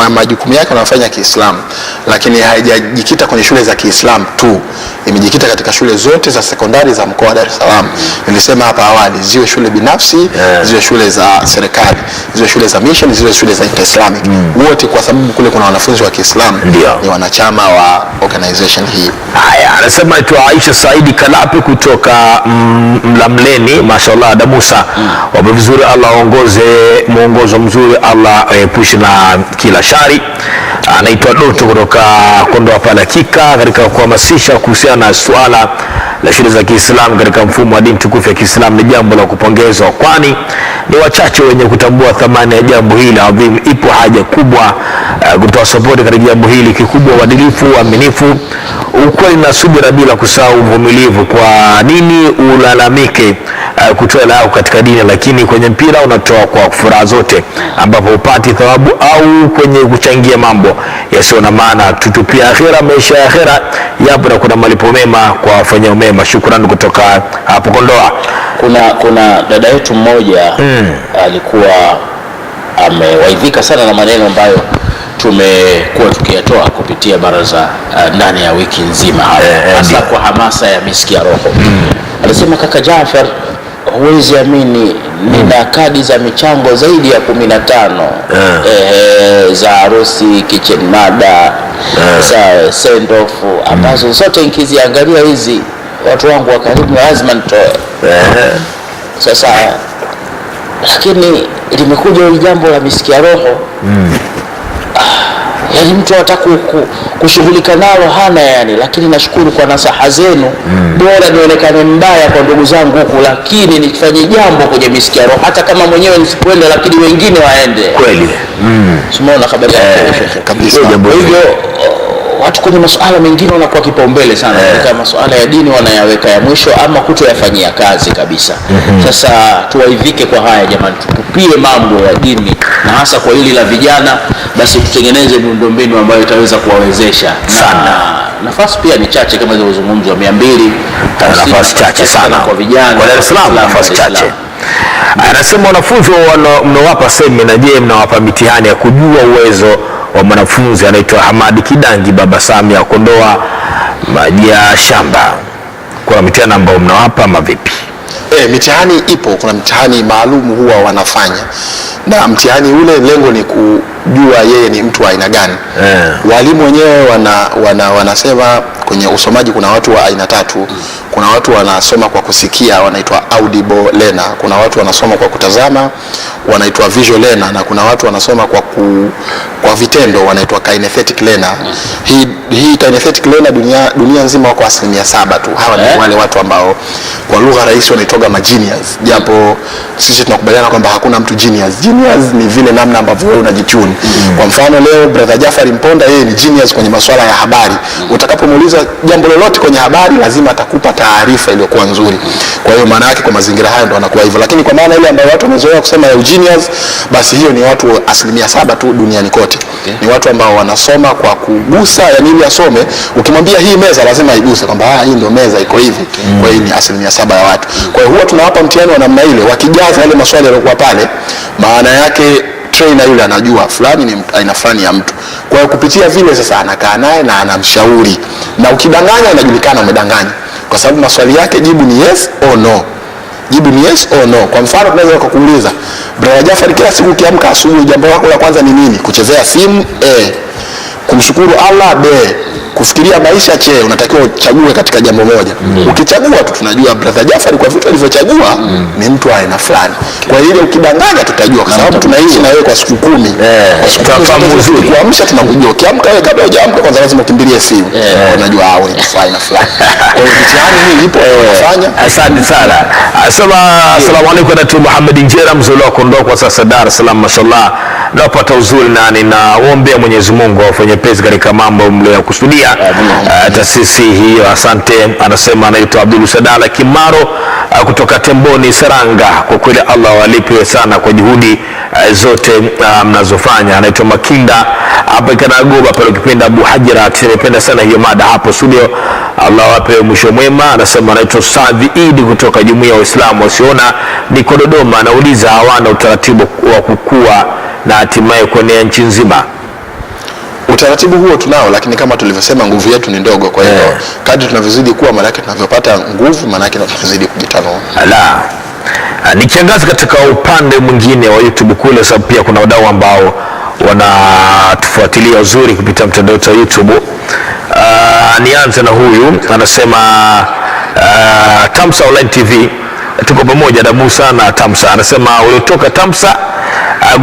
majukumu yake wanafanya Kiislamu, lakini haijajikita kwenye shule za Kiislamu tu, imejikita katika shule zote za sekondari za mkoa wa Dar es Salaam. Nilisema hapa awali, ziwe shule binafsi, ziwe shule za serikali, ziwe shule za mission, ziwe shule za Islamic, wote, kwa sababu kule kuna wanafunzi wa Kiislamu ni wanachama wa organization hii. Haya, anasema aitwa Aisha Saidi Kalape kutoka Mlamleni, mashallah Damusa, wapo vizuri, Allah aongoze muongozo mzuri, Allah epushi na kila shari. Anaitwa Doto kutoka Kondoa pale. Hakika katika kuhamasisha kuhusiana na suala la shule za Kiislamu katika mfumo wa dini tukufu ya Kiislamu ni jambo la kupongezwa, kwani ni wachache wenye kutambua thamani ya jambo hili adhimu. Ipo haja kubwa kutoa support katika jambo hili. Kikubwa uadilifu, uaminifu, ukweli na subira, bila kusahau uvumilivu. Kwa nini ulalamike kutoa hela yako katika dini, lakini kwenye mpira unatoa kwa furaha zote, ambapo upati thawabu au kwenye kuchangia mambo yasiyo na maana. Tutupia akhera, maisha ya akhera yapo na kuna malipo mema kwa wafanyao mema. Shukrani kutoka hapo Kondoa. Kuna dada yetu mmoja alikuwa amewaidhika sana na maneno ambayo tumekuwa tukiyatoa kupitia baraza ndani ya wiki nzima hasa kwa hamasa ya Miski ya Roho. Alisema, kaka Jaafar, huwezi amini, nina kadi za michango zaidi ya 15 za harusi, kitchen mada, za send off, ambazo zote nikiziangalia hizi watu wangu wa karibu lazima nitoe. Sasa lakini limekuja hili jambo la Miski ya Roho, yani mtu anataka kushughulika nalo hana yani, lakini nashukuru kwa nasaha zenu. Bora nionekane mbaya kwa ndugu zangu huku, lakini nifanye jambo kwenye Miski ya Roho, hata kama mwenyewe nisipoenda, lakini wengine waende. Kweli. Umeona habari yake kabisa. Kwa hivyo watu kwenye masuala mengine wanakuwa kipaumbele sana, katika masuala ya dini wanayaweka ya mwisho ama kutoyafanyia kazi kabisa. Sasa tuwaidhike kwa haya jamani, tutupie mambo ya dini, na hasa kwa hili la vijana, basi tutengeneze miundombinu ambayo itaweza kuwawezesha sana. Nafasi pia ni chache kama zilizozungumzwa, 200, nafasi chache sana kwa vijana. Kwa Dar es Salaam nafasi chache. Anasema wanafunzi mnawapa semina, je, mnawapa mitihani ya kujua uwezo wa mwanafunzi? Anaitwa Hamadi Kidangi, baba Samia Kondoa maji ya shamba. Kuna mitihani ambayo mnawapa ama vipi? Mitihani ipo, kuna mitihani maalum huwa wanafanya, na mtihani ule lengo ni kujua yeye ni mtu wa aina gani. Walimu wenyewe wanasema kwenye usomaji kuna watu wa aina 3. Kuna watu wanasoma kwa kusikia, wanaitwa audible learner. Kuna watu wanasoma kwa kutazama, wanaitwa visual learner, na kuna watu wanasoma kwa vitendo, wanaitwa kinesthetic learner. Hii kinesthetic learner dunia nzima wako 7% tu. Hawa ni wale watu ambao kwa lugha rahisi wanaitwa genius, japo sisi tunakubaliana kwamba hakuna mtu genius. Genius ni vile namna ambavyo wewe unajitune. Kwa mfano leo brother Jafari Mponda, yeye ni genius kwenye masuala ya habari. Utakapomuuliza jambo lolote kwenye habari, lazima atakupa taarifa iliyokuwa nzuri. Kwa hiyo maana yake kwa mazingira haya ndo anakuwa hivyo. Lakini kwa maana ile ambayo watu wamezoea kusema ya genius, basi hiyo ni watu 7% tu duniani kote. Ni watu ambao wanasoma kwa kugusa, yani ili asome, ukimwambia hii meza lazima aiguse kwamba hii ndio meza iko hivi. Kwa hiyo ni 7% ya watu. Kwa hiyo huwa tunawapa mtihani wa namna ile, wakijaza yale maswali yaliokuwa pale, maana yake trainer yule anajua fulani ni aina fulani ya mtu. Kwa hiyo kupitia vile sasa anakaa naye na anamshauri, na ukidanganya inajulikana umedanganya, kwa sababu maswali yake jibu ni yes or no. Jibu ni yes or no. Kwa mfano tunaweza kukuuliza, brother Jafari, kila siku ukiamka asubuhi jambo lako la kwanza ni nini? Kuchezea simu? Kumshukuru Allah? Kufikiria maisha? Unatakiwa uchague katika jambo moja. Ukichagua tu tunajua brother Jafari kwa vitu alivyochagua ni mtu aina fulani. Kwa hiyo tukidanganya tutajua, kwa sababu tunaishi na wewe kwa siku 10. Kwa siku 10 kuamsha tunakujua. Ukiamka wewe kabla hujaamka kwanza lazima ukimbilie simu. Unajua wewe ni aina fulani. Kwa hiyo mtihani hii ipo tunafanya. Asante sana. Asalamu alaykum na Muhammad Njera mzalo wa Kondoa kwa sasa Dar es Salaam, mashallah. Napata uzuri na ninaombea Mwenyezi Mungu afanye pesi katika mambo mliokusudia taasisi hiyo. Asante. Anasema anaitwa Abdul Sadala Kimaro kutoka Temboni Seranga. Kwa kweli Allah walipe sana kwa juhudi zote mnazofanya. Anaitwa Makinda hapa Kanagoba pale, ukipenda Abu Hajira. Tunapenda sana hiyo mada hapo studio. Allah wape mwisho mwema. Anasema anaitwa Saadi Idi kutoka Jumuiya ya Waislamu Wasiona niko Dodoma. Anauliza hawana utaratibu wa kukua na hatimaye kuenea nchi nzima? Utaratibu huo tunao, lakini kama tulivyosema nguvu yetu ni ndogo. Kwa hiyo kadri tunavyozidi kuwa, maana yake tunavyopata nguvu, maana yake tunazidi kujitanua. Nikiangaza katika upande mwingine wa YouTube kule, sababu pia kuna wadau ambao wanatufuatilia uzuri kupitia mtandao wa YouTube. Nianze na huyu anasema Tamsa Online TV, tuko pamoja na Musa na Tamsa. Anasema uliotoka Tamsa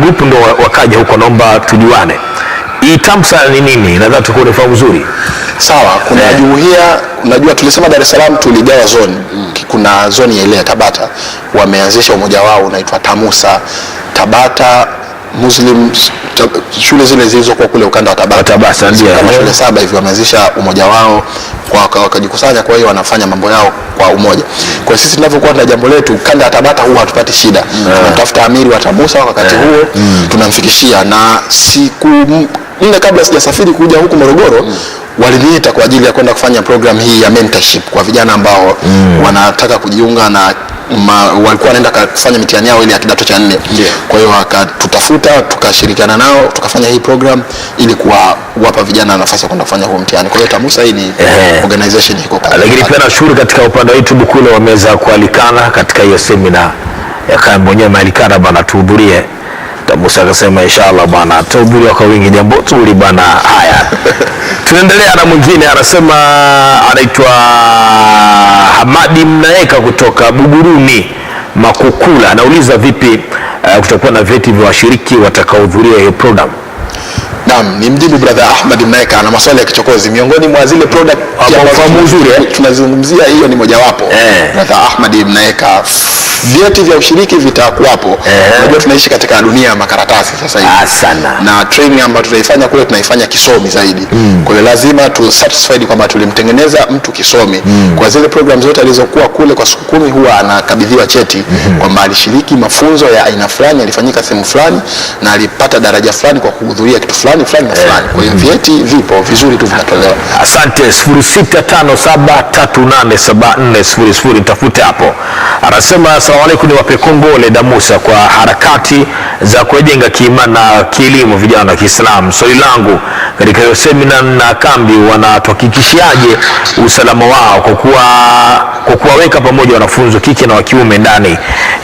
group ndo wakaja huko, naomba tujuane. Hii Tamsa ni nini? Nadhani tuko unafahamu vizuri. Sawa, kuna jumuiya, unajua tulisema Dar es Salaam tuligawa zone. Kuna zone ya ile ya Tabata, wameanzisha umoja wao unaitwa Tamusa. Tabata Muslim shule zile zilizokuwa kule ukanda wa Tabata kama shule 7 hivi wameanzisha umoja wao wakajikusanya, kwa hiyo wanafanya mambo yao kwa umoja. Kwa sisi tunavyokuwa na jambo letu ukanda wa Tabata huwa hatupati shida. Tunatafuta amiri wa Tamusa wakati huo tunamfikishia, na siku 4 kabla sijasafiri kuja huku Morogoro waliniita kwa ajili ya kwenda kufanya program hii ya mentorship kwa vijana ambao wanataka kujiunga na walikuwa wanaenda kufanya mitihani yao ile ya kidato cha 4. Kwa hiyo wakatutafuta tukashirikiana nao tukafanya hii program ili kuwapa vijana nafasi ya kwenda kufanya huo mtihani. Kwa hiyo Tamusa hii ni organization iko pale. Lakini pia nashukuru katika upande wa YouTube kule wameweza kualikana katika hiyo seminar ya kama mwenyewe maalikana bana tuhudhurie. Tamusa akasema inshallah bwana tuhudhuria kwa wingi, jambo zuri bwana. Haya. Tunaendelea na mwingine anasema anaitwa Hamadi Mnaeka kutoka Buguruni Makukula, anauliza vipi kutakuwa na vyeti vya washiriki watakaohudhuria hiyo program? Naam, ni mjibu brother Ahmad Mnaeka na maswali ya kichokozi miongoni mwa zile product tunazungumzia, hiyo ni mojawapo. Brother Ahmad Mnaeka, vyeti vya ushiriki vitakuwapo. Unajua tunaishi katika dunia ya makaratasi sasa hivi sana, na training ambayo tutaifanya kule tunaifanya kisomi zaidi. Kwa hiyo lazima tu satisfied kwamba tulimtengeneza mtu kisomi. Kwa zile programs zote alizokuwa kule kwa siku 10 huwa anakabidhiwa cheti kwamba alishiriki mafunzo ya aina fulani, alifanyika sehemu fulani na alipata daraja fulani kwa kuhudhuria kitu fulani na fulani. Kwa hiyo vyeti vipo vizuri tu vinatolewa. Asante. 0657387400 nitafute hapo. Anasema asalamu alaykum, niwape kongole Damusa kwa harakati za kujenga kiimani na kielimu vijana wa Kiislamu. Swali langu, katika hiyo seminar na kambi wanatuhakikishiaje usalama wao kwa kuwaweka pamoja wanafunzi kike na wa kiume ndani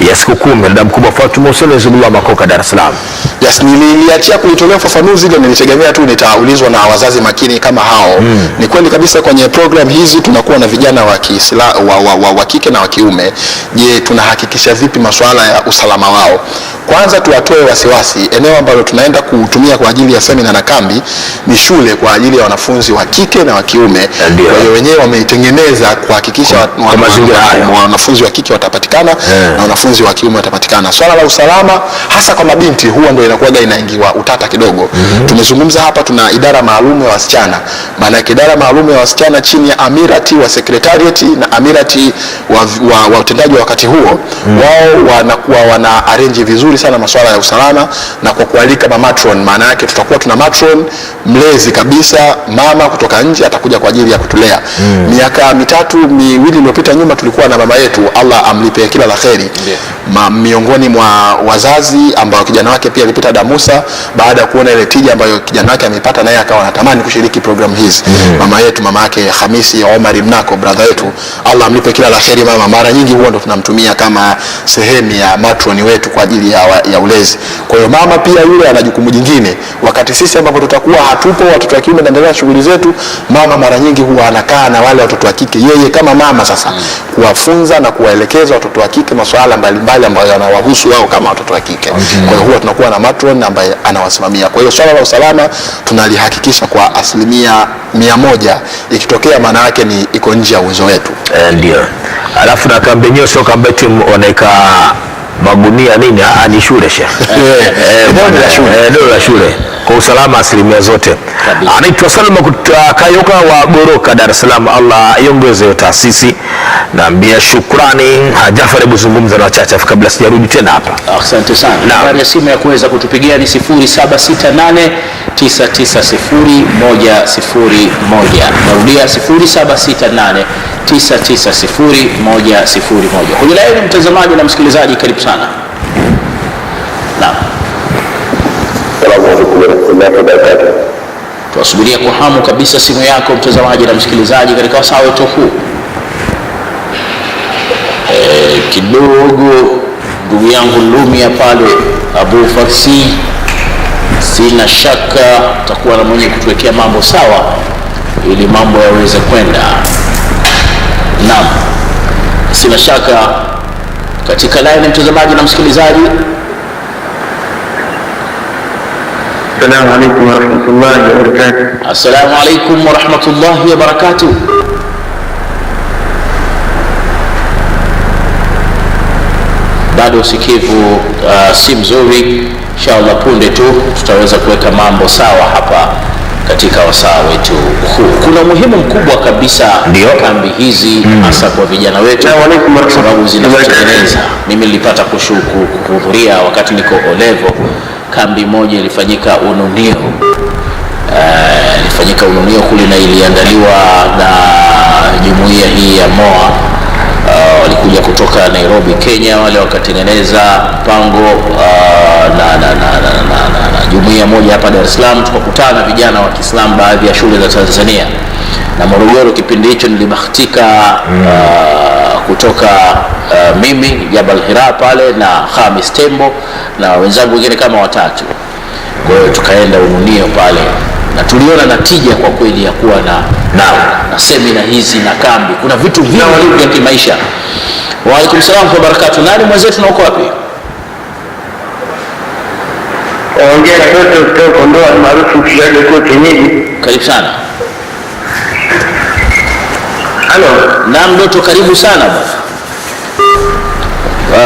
ya siku 10? Dada mkubwa Fatuma Hussein Zubullah Makoka, Dar es Salaam. Yes, niliachia kulitolea ufafanuzi ile, nilitegemea tu nitaulizwa na wazazi makini kama hao. Ni kweli kabisa kwenye program hizi tunakuwa na vijana wa Kiislamu wa kike na wa kiume. Je, tunahakikisha vipi masuala ya usalama wao? Kwanza tuwatoe wasiwasi, eneo ambalo tunaenda kutumia kwa ajili ya semina na kambi ni shule kwa ajili ya wanafunzi wa kike na wa kiume. Kwa hiyo wenyewe wameitengeneza kuhakikisha wanafunzi wa kike watapatikana na wanafunzi wa kiume watapatikana. Swala la usalama hasa kwa mabinti huwa ndio inakuwa inaingiwa utata kidogo. Tumezungumza hapa, tuna idara maalum ya wasichana. Maana yake idara maalum ya wasichana chini ya amirati wa secretariat na amirati wa utendaji wa wakati huo, wao wanakuwa wana arrange vizuri sana masuala ya usalama na kwa kualika mamatron. Maana yake tutakuwa tuna matron mlezi kabisa, mama kutoka nje atakuja kwa ajili ya kutulea. Miaka 2 iliyopita nyuma tulikuwa na mama yetu, Allah amlipe kila la kheri, miongoni mwa wazazi ambao kijana wake pia alipita Damusa. Baada ya kuona ile tija ambayo kijana wake amepata, naye akawa anatamani kushiriki program hizi. Mama yetu, mama yake Hamisi Omar Mnako, brother yetu, Allah amlipe kila la kheri. Mama mara nyingi huwa ndo tunamtumia kama sehemu ya matroni wetu kwa ajili ya ulezi. Kwa hiyo mama pia yule ana jukumu jingine, wakati sisi ambapo tutakuwa hatupo, watoto wa kiume wanaendelea shughuli zetu, mama mara nyingi huwa anakaa na wale watoto wa kike, yeye kama mama sasa kuwafunza na kuwaelekeza watoto wa kike masuala mbalimbali ambayo yanawahusu wao kama watoto wa kike. Kwa hiyo huwa tunakuwa na matron ambaye anawasimamia. Kwa hiyo swala la usalama tunalihakikisha kwa 100%. Ikitokea maana yake ni iko nje ya uwezo wetu. Ndio. Alafu na kambi yenyewe sio kambi yetu wanaika magunia nini, ni shule shehe. Ndio la shule. Kwa usalama asilimia zote. Anaitwa Salma Kayoka wa Goroka, Dar es Salaam. Allah iongeze taasisi. Naambia shukrani. Jafar, hebu zungumza na wachache kabla sijarudi tena hapa. Asante sana. Nambari ya simu ya kuweza kutupigia ni 0768990101. Narudia 0768990101. Kwenye laini mtazamaji na msikilizaji, karibu sana. Naam. Tuwasubiria kwa hamu kabisa simu yako mtazamaji na msikilizaji katika wasaa wetu huu. Kidogo ndugu yangu Lumia pale Abu Farsi, sina shaka utakuwa na mwenye kutuwekea mambo sawa ili mambo yaweze kwenda. Naam, sina shaka katika line mtazamaji na msikilizaji. Assalamu alaykum wa rahmatullahi wa barakatuh. Assalamu alaykum wa rahmatullahi wa barakatuh. bado usikivu si mzuri. Inshallah punde tu tutaweza kuweka mambo sawa hapa katika wasaa wetu huu. Kuna umuhimu mkubwa kabisa kambi hizi hasa kwa vijana wetu kwa sababu zinatengeneza. Mimi nilipata kuhudhuria wakati niko Olevo, kambi moja ilifanyika Ununio. Ilifanyika Ununio kule na iliandaliwa na jumuiya hii ya MOA. Walikuja kutoka Nairobi, Kenya, wale wakatengeneza mpango na jumuiya moja hapa Dar es Salaam. Tukakutana vijana wa Kiislamu baadhi ya shule za Tanzania na Morogoro. Kipindi hicho nilibahatika kutoka mimi Jabal Hira pale na Khamis Tembo na wenzangu wengine kama watatu. Kwa hiyo tukaenda Ununio pale na tuliona natija kwa kweli ya kuwa na semina hizi na kambi. Kuna vitu vingi vya kimaisha. Wa alaikum salaam wa barakatuh. Nani mwenzetu na uko wapi? Ongea na Doto kutoka Kondoa maarufu kiasi kwa kienyeji. Karibu sana. Halo. Naam Doto, karibu sana bwana.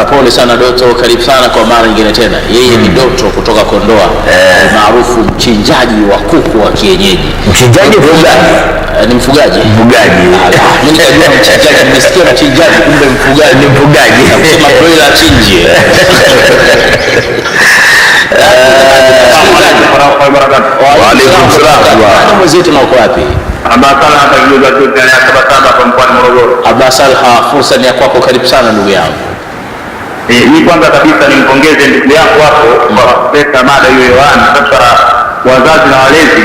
Pole sana Doto, karibu sana kwa mara nyingine tena. Yeye ni Doto kutoka Kondoa, maarufu mchinjaji wa kuku wa kienyeji. Mchinjaji mfugaji? Ni mfugaji. Mfugaji. Mimi nikajua mchinjaji, nimesikia mchinjaji kumbe mfugaji. Ni mfugaji. Nasema broiler chinje. Wa alaikum salaam. Nani mwenzetu na uko wapi? Abasala hapa kidogo tu tena Sabasaba kwa mkoa wa Morogoro. Abasala, fursa ni kwako, karibu sana ndugu yangu. Ni kwanza kabisa nimpongeze ndugu yangu hapo kwa kuleta mada hiyo hewani. Sasa wazazi na walezi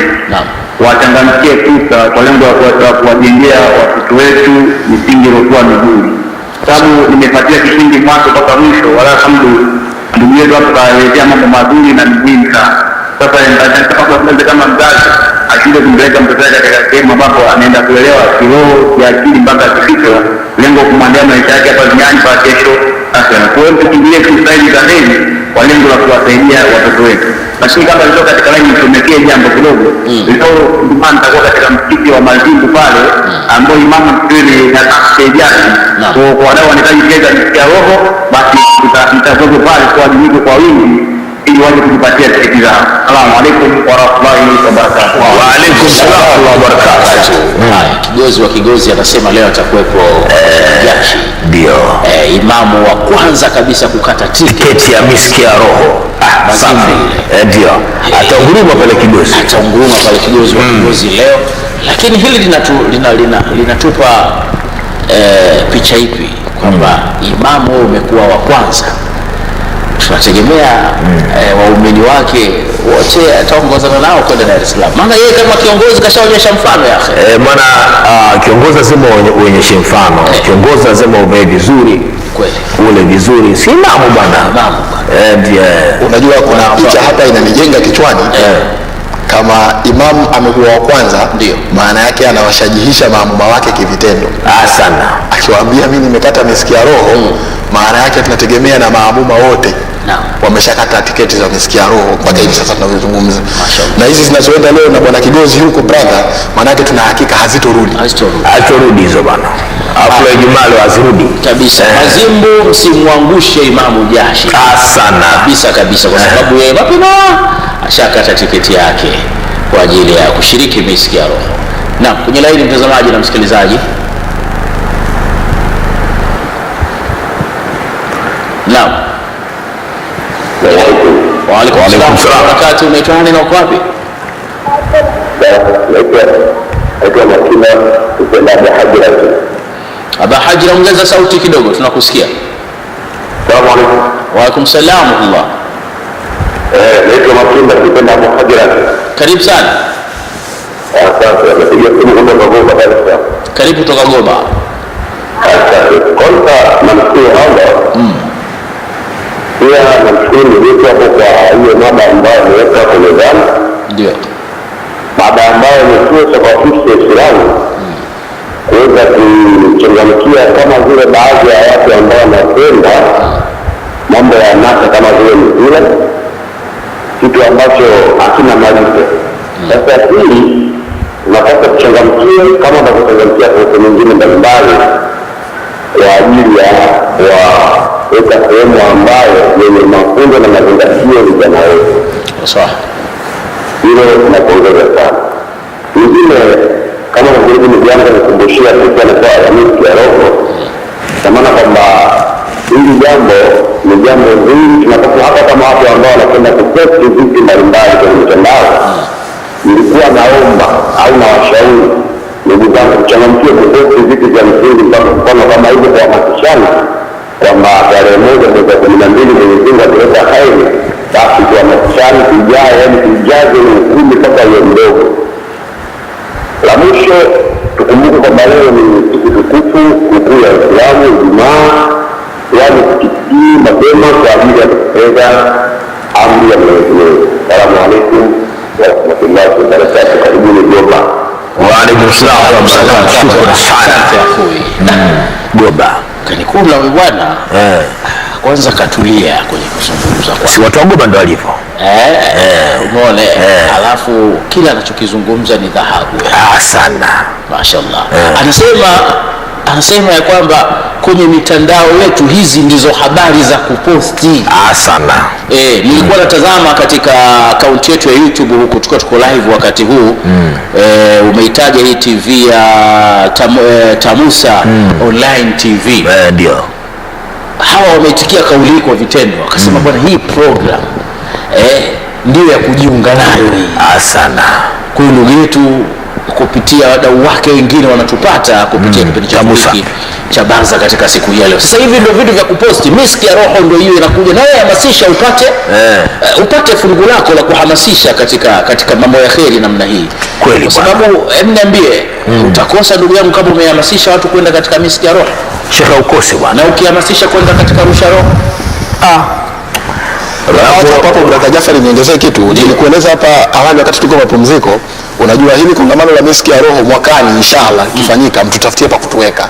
wachangamkie fursa kwa lengo la kuwajengea watoto wetu misingi iliyokuwa mizuri, sababu nimefuatia kipindi mwanzo mpaka mwisho, wala alhamdulillah ndugu yetu hapo kaelezea mambo mazuri na muhimu sana. Sasa nataka kama mzazi ashinde kumpeleka mtoto wake katika sehemu ambapo anaenda kuelewa kiroho, kiakili mpaka kifikra, lengo kumwandaa maisha yake hapa duniani kwa kesho. Sasa kwa hiyo tukiingie kusaidi za dini kwa lengo la kuwasaidia watoto wetu. Lakini kama leo katika laini tumekee jambo kidogo, leo ndio nitakuwa katika msikiti wa Mazimbu pale ambao imamu mtweni na taksejani kwa wadau wanahitaji kujenga msikiti ya roho, basi tutakuwa pale kwa ajili kwa wingi ili waje kujipatia tiketi zao. Asalamu alaykum wa rahmatullahi wa barakatuh. Wa alaykum salaam wa barakatuh. Kigozi wa Kigozi anasema leo atakuwepo Jashi. Ndio. Imamu wa kwanza kabisa kukata tiketi ya miski ya roho. Safi. Ndio. Ataunguruma pale Kigozi. Ataunguruma pale Kigozi wa Kigozi leo. Lakini hili linatupa picha ipi kwamba imamu umekuwa wa kwanza. Tunategemea waumini wake wote ataongozana nao kwenda Dar es Salaam. Maana yeye kama kiongozi kashaonyesha mfano yake. Maana kiongozi lazima uonyeshe mfano. Kiongozi lazima uvae vizuri. Kweli. Ule vizuri. Si imamu bwana. Imamu bwana. Ndio. Unajua kuna picha hapa inanijenga kichwani. Kama imamu amekuwa wa kwanza, maana yake anawashajihisha maamuma wake kivitendo. Sana. Akiwaambia mimi nimekata miski ya roho, maana yake tunategemea na maamuma wote wameshakata tiketi za miski ya roho mpaka hivi sasa tunavyozungumza. Na hizi zinazoenda leo na bwana Kigozi huko brother, maana yake tuna hakika hazitorudi hizo bwana. Hapo ya Jumalo hazirudi kabisa. Mazimbu msimwangushe Imamu Jashi. Sana. Kabisa kwa sababu yeye mapema ashakata tiketi yake kwa ajili ya kushiriki miski ya roho. Na kwenye laini mtazamaji na msikilizaji. Naam. Wa alaikum salaam wa barakatuh. Unaitwa nani na uko wapi? Naitwa Makina kutoka Hajira. Aba Hajira, ongeza sauti kidogo tunakusikia. Salamu alaykum. Wa alaikum salaam wa rahmatullah. Naitwa Makina kutoka Hajira. Karibu sana. Asante. Napiga simu kutoka Goma kabisa. Karibu kutoka Goma. Asante. Kwanza namshukuru Allah. Pia namshukuru ndugu hapo kwa hiyo mada ambayo ameweka hapo mezani. Ndio. Mada ambayo ni fursa kwa sisi Waislamu kuweza kuchangamkia kama vile baadhi ya watu ambao wanapenda mambo ya nasa kama vile mpira, kitu ambacho hakina malipo. Sasa hii unapaswa kuchangamkia kama unavyochangamkia fursa nyingine mbalimbali kwa ajili ya weka sehemu ambayo yenye mafunzo na mazingatio vijana wetu. Sawa. Hilo tunapongeza sana. Ingine kama vile ni jambo kukumbushia kuhusiana kwa Alhamisi ya Roho, kwa maana kwamba hili jambo ni jambo zuri, tunapaswa hata kama watu ambao wanapenda kuposti vitu mbalimbali kwenye mitandao, nilikuwa naomba au na washauri ndugu zangu kuchangamkia kuposti vitu vya msingi, mfano kama hivyo kuhamasishana kwamba tarehe 1 mwezi wa 12 Mwenyezi Mungu ataleta heri, basi kuhamasishana kujae, yaani kujaze ni ukumi mpaka uwe mdogo. La mwisho tukumbuke kwamba leo ni siku tukufu, sikukuu ya Uislamu, Ijumaa, yaani tukitii mapema kwa ajili ya kutekeleza amri ya Mwenyezi Mungu. Asalamu alaykum wa rahmatullahi wa barakatuh. Karibuni Goba. Wa alaykum salaam wa barakatuh. Shukrani sana. Goba. Kanikula wewe bwana. Kwanza katulia kwenye kuzungumza kwa. Si watu wa Goba ndio walivyo. Umeona? Alafu kila anachokizungumza ni dhahabu. Sana. Mashaallah. Anasema ya kwamba kwenye mitandao yetu hizi ndizo habari za kuposti. Sana. Nilikuwa natazama katika akaunti yetu ya YouTube huko, tuko live wakati huu. Umeitaja hii TV ya Tamusa Online TV. Ndio. Hawa wameitikia kauli kwa vitendo, wakasema bwana, hii program ndio ya kujiunga nayo hii. Sana. Kwa hiyo ndugu yetu kupitia wadau wake wengine wanatupata kupitia kipindi cha muziki cha Banza katika siku hii leo. Sasa hivi ndio vitu vya kuposti, miski ya roho ndio hiyo inakuja na wewe, hamasisha upate fungu lako la kuhamasisha katika mambo ya kheri namna hii. Kweli, kwa sababu niambie, utakosa ndugu yangu kama umehamasisha watu kwenda katika miski ya roho? Shekha ukose bwana. Na ukihamasisha kwenda katika rusha roho? Hapo brother Jafari, niongezee kitu. Nilikueleza hapa awali wakati tuko mapumziko, unajua hili kongamano la miski ya roho mwakani inshallah ikifanyika, mtutafutie pa kutuweka.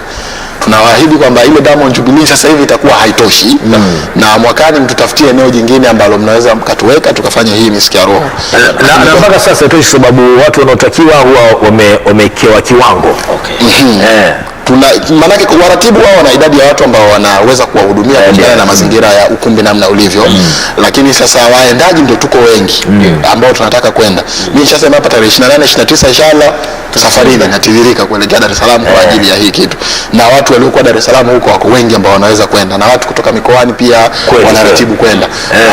Tunawaahidi kwamba ile Diamond Jubilee sasa hivi itakuwa haitoshi, na mwakani mtutafutie eneo jingine ambalo mnaweza mkatuweka tukafanya hii miski ya roho. Na mpaka sasa haitoshi, sababu watu wanaotakiwa huwa wamekewa kiwango. Maanake waratibu wao wana idadi ya watu ambao wanaweza kuwahudumia kulingana na mazingira ya ukumbi namna ulivyo, lakini sasa waendaji ndio tuko wengi ambao tunataka kwenda. Mimi nishasema hapa tarehe 28 29 inshallah safari inatiririka kuelekea Dar es Salaam kwa ajili ya hii kitu, na watu waliokuwa Dar es Salaam huko wako wengi ambao wanaweza kwenda, na watu kutoka mikoani pia wanaratibu kwenda.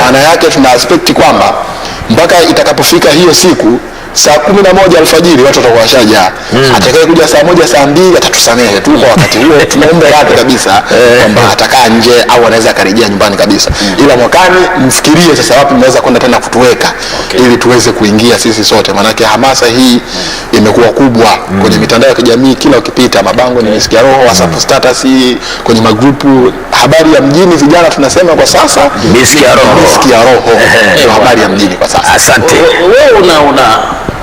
Maana yake tuna expect kwamba mpaka itakapofika hiyo siku saa 11 alfajiri watu watakuwa washajaa. Atakaye kuja saa 1 saa 2 atatusamehe tu kwa wakati huo, tunaomba radhi kabisa kwamba atakaa nje au anaweza akarejea nyumbani kabisa. Ila mwakani mfikirie sasa wapi mnaweza kwenda tena kutuweka ili tuweze kuingia sisi sote, maanake hamasa hii imekuwa kubwa kwenye mitandao ya kijamii. Kila ukipita mabango ni miski ya roho, WhatsApp status, kwenye magrupu, habari ya mjini vijana tunasema kwa sasa miski ya roho. Miski ya roho ndio habari ya mjini kwa sasa. Asante. Wewe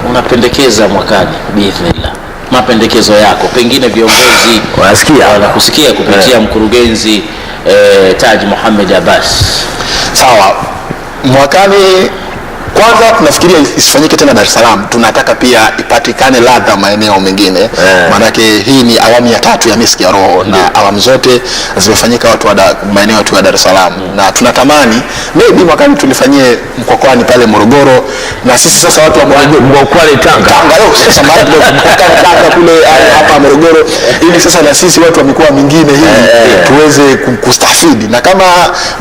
unapendekeza mwakani biidhnillah, mapendekezo yako, pengine viongozi wanakusikia kupitia mkurugenzi Taji Mohamed Abbas. Sawa, mwakani kwanza tunafikiria isifanyike tena Dar es Salaam, tunataka pia ipatikane ladha maeneo mengine. Maanake hii ni awamu ya 3 ya miski ya roho, na awamu zote zimefanyika watu wa maeneo tu ya Dar es Salaam, na tunatamani maybe mwakani tulifanyie Mkwakwani pale Morogoro, na sisi sasa watu wa Mkwakwani Tanga leo sasa Tanga kule hapa Morogoro, ili sasa na sisi watu wa mikoa mingine hii tuweze kustafidi, na kama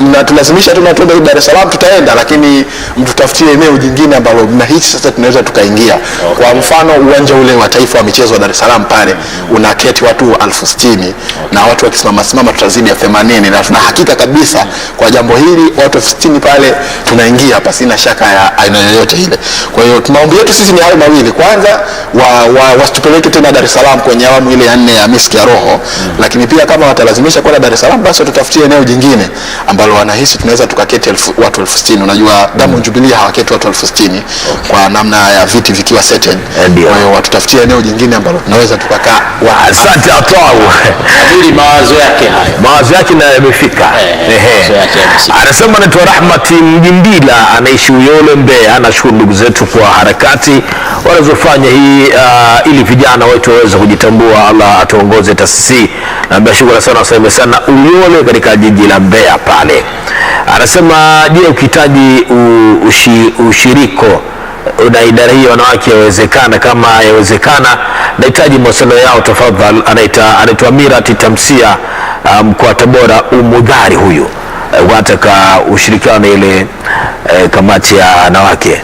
mnatulazimisha tu na tuende Dar es Salaam tutaenda, lakini mtutafutie eneo jingine ambalo mnahisi sasa tunaweza tukaingia. Kwa mfano uwanja ule wa taifa wa michezo wa Dar es Salaam pale unaketi watu 60,000 na watu wakisimama tutazidi ya 80, na tuna hakika kabisa kwa jambo hili watu 60 pale tunaingia hapa, sina shaka ya aina yoyote ile. Kwa hiyo maombi yetu sisi ni hayo mawili. Kwanza wasitupeleke tena Dar es Salaam kwenye awamu ile ya 4 ya miski ya roho, lakini pia kama watalazimisha kwenda Dar es Salaam basi tutafutie eneo jingine ambalo wanahisi tunaweza tukaketi watu 60,000. Unajua Diamond Jubilee hawaketi watu 60,000 kwa namna ya viti vikiwa setted. Kwa hiyo watutafutie eneo jingine ambalo tunaweza tukakaa. Asante Atau. Hili mawazo yake hayo. Mawazo yake na yamefika. Anasema anaitwa Rahmati Mjindila, anaishi Uyole, Mbeya. Anashukuru ndugu zetu kwa harakati wanazofanya hii ili vijana wetu waweze kujitambua. Allah atuongoze taasisi. Naambia shukrani sana, asante sana Uyole katika jiji la Mbeya pale. Anasema je, ukihitaji ushiriko na idara hii wanawake yawezekana? Kama yawezekana, nahitaji mawasiliano yao tafadhali. Anaitwa Mirati Tamsia, mkoa wa Tabora, Umudhari. Huyu wataka ushirikiano ile kamati ya wanawake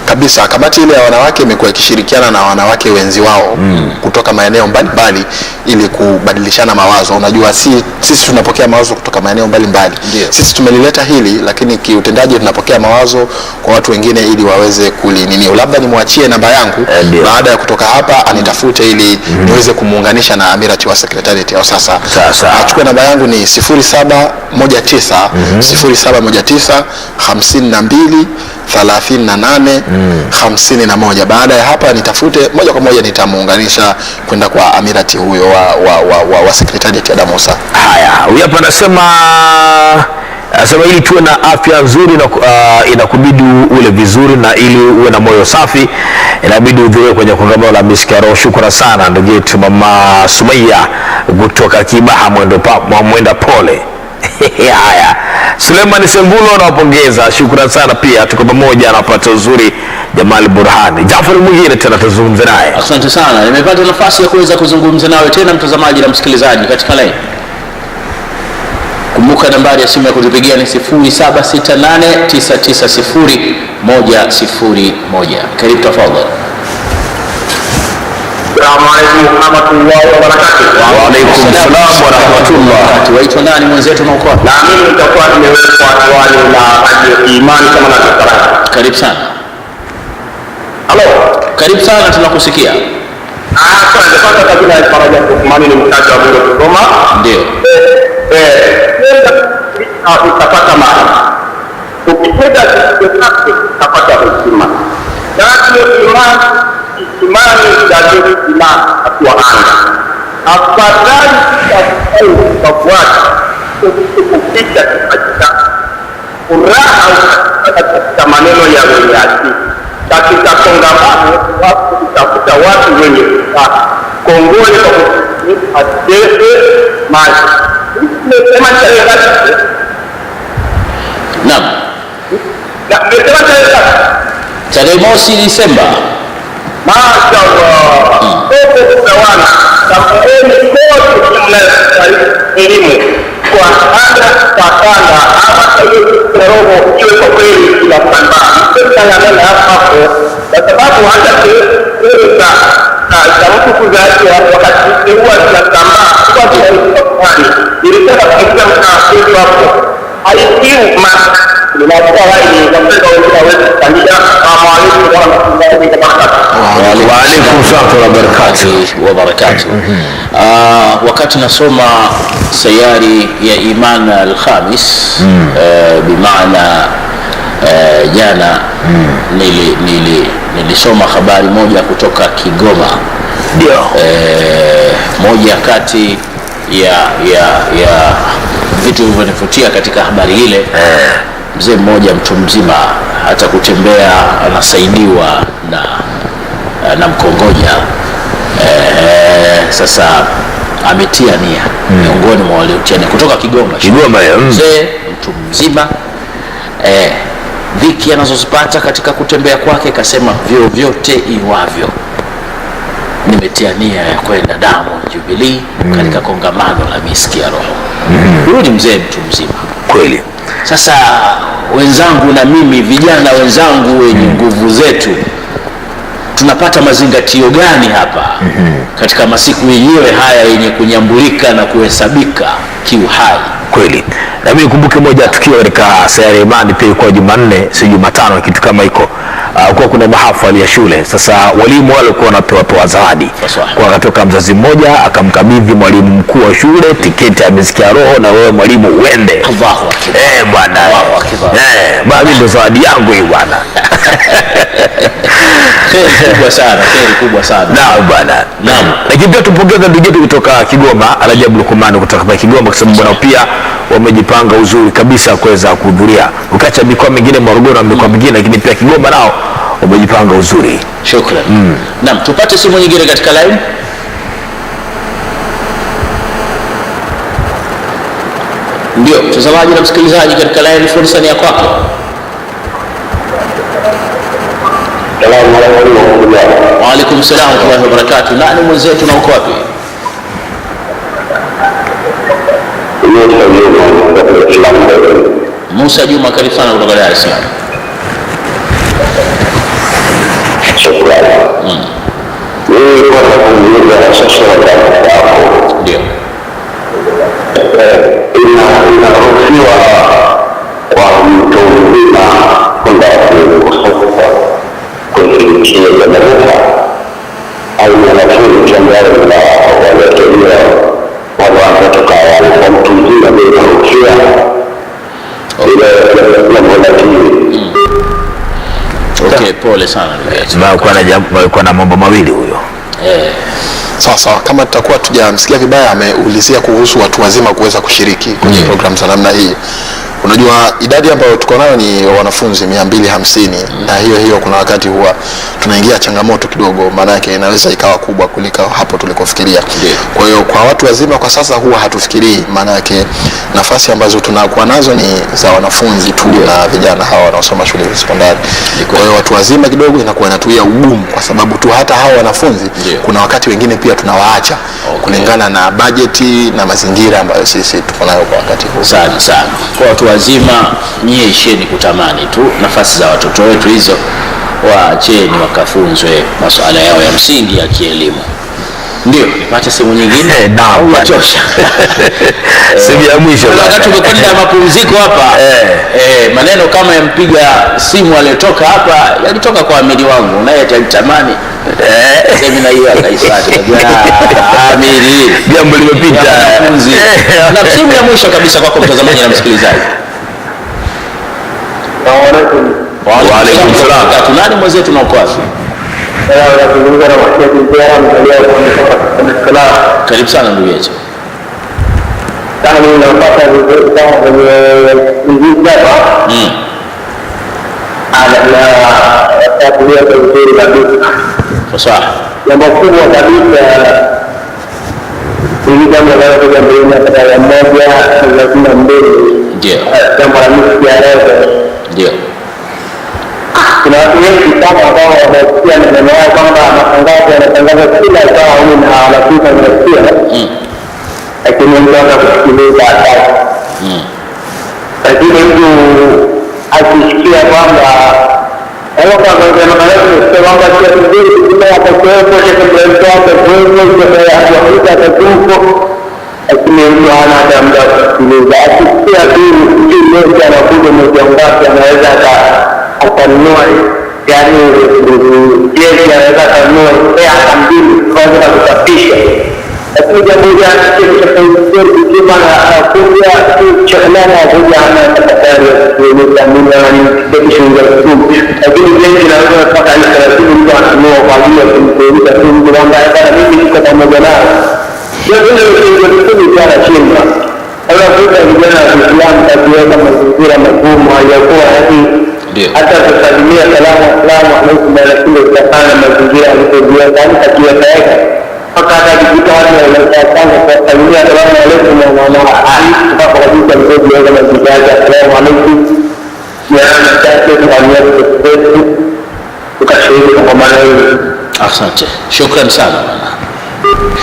kabisa. Kamati ile ya wanawake imekuwa ikishirikiana na wanawake wenzi wao kutoka maeneo mbalimbali ili kubadilishana mawazo. Unajua sisi tunapokea mawazo kutoka maeneo mbalimbali. Sisi tumelileta hili, lakini kiutendaji tunapokea mawazo kwa watu wengine ili waweze kulinini. Labda nimwachie namba yangu baada ya kutoka hapa anitafute ili niweze kumuunganisha na Amirati wa Secretariat yao. Sasa achukue namba yangu ni 0719 52 38 51. Baada ya hapa nitafute moja kwa moja, nitamuunganisha kwenda kwa Amirati huyo wa Secretariat ya Damusa. Haya, huyu hapa anasema ili tuwe na afya nzuri na inakubidi ule vizuri, na ili uwe na moyo safi inabidi udhuriwe kwenye kongamano la Miski ya Roho. Shukrani sana ndugu yetu Mama Sumaiya kutoka Kibaha mwenda pole. Haya, Suleiman Sembulo nawapongeza, shukrani sana pia, tuko pamoja, anapata uzuri. Jamal Burhani, Jafari mwingine tena tuzungumze naye. Asante sana, nimepata nafasi ya kuweza kuzungumza nawe tena mtazamaji na msikilizaji katika line. Kumbuka nambari ya simu ya kutupigia ni 0768990101. Karibu tafadhali. Assalamu alaykum warahmatullahi wabarakatuh. Wa alaykum salaam warahmatullahi. Waitwa nani mwenzetu na uko? Na mimi nitakuwa nimewekwa swali la imani kama na tarafa. Karibu sana. Halo. Karibu sana, tunakusikia. Asante. Kwanza kabisa faraja kukumani ni mkazi wa Bungo Kigoma. Ndio. Utapata maana. Ukipenda kitu utapata hekima. Na imani ndio imani kwa anga. Afadhali kwa kufuata kupita katika furaha katika maneno ya wenyeji. Katika kongamano watu kutafuta watu wenye furaha. Kongole kwa kuadese maji. Nimesema tarehe ngapi? Naam. Nimesema tarehe ngapi? Tarehe mosi Disemba. Mashaallah. Wana tafueni kote mna elimu kwa hata takanda ama roho iwe kwa kweli kila kanda. Mtangana hapo kwa sababu hata kwa mtu kuzalisha wakati huwa tunatambaa kwa sababu ilitaka kuingia mtaani hapo. Haikiu ninakuwa wapi katika waweza kandia kama Wa alaykum salaam wa barakatuh. Wakati nasoma sayari ya Iman al-Khamis, bimaana jana nilisoma habari moja kutoka Kigoma. Ndio. Moja kati ya vitu vilivyonivutia katika habari ile, mzee mmoja mtu mzima hata kutembea anasaidiwa na mkongoja. Sasa ametia nia miongoni mwa waliotia nia kutoka Kigoma. Mzee mtu mzima, dhiki anazozipata katika kutembea kwake, kasema vyovyote iwavyo nimetia nia ya kwenda Diamond Jubilee katika kongamano la Miski ya Roho. Huyu ni mzee mtu mzima kweli. Sasa wenzangu na mimi vijana wenzangu wenye nguvu zetu tunapata mazingatio gani hapa katika masiku yenyewe haya yenye kunyambulika na kuhesabika kiuhai? Kweli. Na mimi nikumbuke moja tukio katika sayari imani pia kwa Jumanne, si Jumatano, kitu kama hiko. kwa kuna mahafali ya shule. Sasa walimu wale walikuwa wanapewa zawadi. Kwa akatoka mzazi mmoja akamkabidhi mwalimu mkuu wa shule tiketi ya Miskia Roho, na wewe mwalimu uende. Bwana. Baba ndio zawadi yangu hii bwana. Kubwa sana, kubwa sana. Naam bwana. Naam. Lakini pia tupongeze ndugu yetu kutoka Kigoma, Rajabu Lukumani kutoka Kigoma, kwa sababu nao pia wamejipanga uzuri kabisa kuweza kuhudhuria. Ukacha mikoa mingine Morogoro na mikoa mingine, lakini pia Kigoma nao wamejipanga uzuri. Shukrani. Naam, tupate simu nyingine katika line. Ndio, mtazamaji na msikilizaji katika line, fursa ni ya kwako. Wa alaikum salaam wa rahmatullahi wa barakatuh. Nani mwenzetu na uko wapi? Musa Juma, karibu sana kutoka Dar es Salaam. Ndio. Inaruhusiwa kwa mtu mzima kwenda kusoma kwenye nchi ya Tanzania au wanafunzi ambao wanatumia wanatoka kwa mtu mzima bila kuruhusiwa ile mambo. Okay, pole sana Walikuwa na mambo mawili huyo. Sasa kama tutakuwa tujamsikia vibaya, ameulizia kuhusu watu wazima kuweza kushiriki kwenye program za namna hii. Unajua idadi ambayo tuko nayo ni wanafunzi 250 na hiyo kuna wakati huwa tunaingia changamoto kidogo, maana yake inaweza ikawa kubwa kuliko hapo tulikofikiria. Kwa hiyo kwa watu wazima kwa sasa huwa hatufikirii, maana yake nafasi ambazo tunakuwa nazo ni za wanafunzi tu na vijana hawa wanaosoma shule za sekondari. Kwa hiyo watu wazima kidogo inakuwa inatuia ugumu, kwa sababu tu hata hao wanafunzi kuna wakati wengine pia tunawaacha kulingana na bajeti na mazingira ambayo sisi tuko nayo kwa wakati huu. Sana. Kwa watu wazima nyie isheni kutamani tu nafasi za watoto wetu hizo, waacheni wakafunzwe masuala yao ya msingi ya kielimu. Ndio, nipate simu nyingine. Naam, unachosha. Simu ya mwisho. Wakati tumekwenda mapumziko hapa, maneno kama yampiga simu aliyotoka hapa yalitoka kwa amiri wangu, naye atalitamani semina hiyo akaipata. Amiri, jambo limepita. Na simu ya mwisho kabisa kwako mtazamaji na msikilizaji. Wa alaikum salaam. Nani mwenzetu na uko wapi? Karibu sana ndugu yetu. Jambo kubwa kabisa hili jambo linalokuja mbele ya tarehe 1/12. Ndio. Jambo la Miskia Roho. Ndio. Kuna watu wengi sana ambao wamesikia maneno yao kwamba matangazo yanatangaza kila saa huyu na wanafika wanasikia, lakini mtu anakusikiliza hataki. Lakini mtu akisikia kwamba lakini mtu hana hata muda wa kusikiliza. Akisikia tu yote anakuja mwezi ngapi anaweza akanunua, yaani jezi anaweza akanunua hata mbili kwanza kusafisha. Lakini jambo hili kama anakuja chakula na kuja ana tafakari ya muda ni shilingi 10, lakini jezi inaweza kupata 30 mtu anunua kwa ajili ya kumsaidia tu mtu ambaye hata mimi niko pamoja naye. Ndio shilingi sana chini. Kuta vijana wa Kiislamu katika mazingira magumu hayakuwa hata kusalimia salamu alaikum, lakini kutokana na mazingira yaliyojua sana katika mpaka hata kipita watu wanataka kusalimia salamu alaikum na kwa kabisa mtoto wa mazingira salamu alaikum ya mtaki kwa mmoja tukashiriki kwa maana hiyo. Asante, shukrani sana bwana.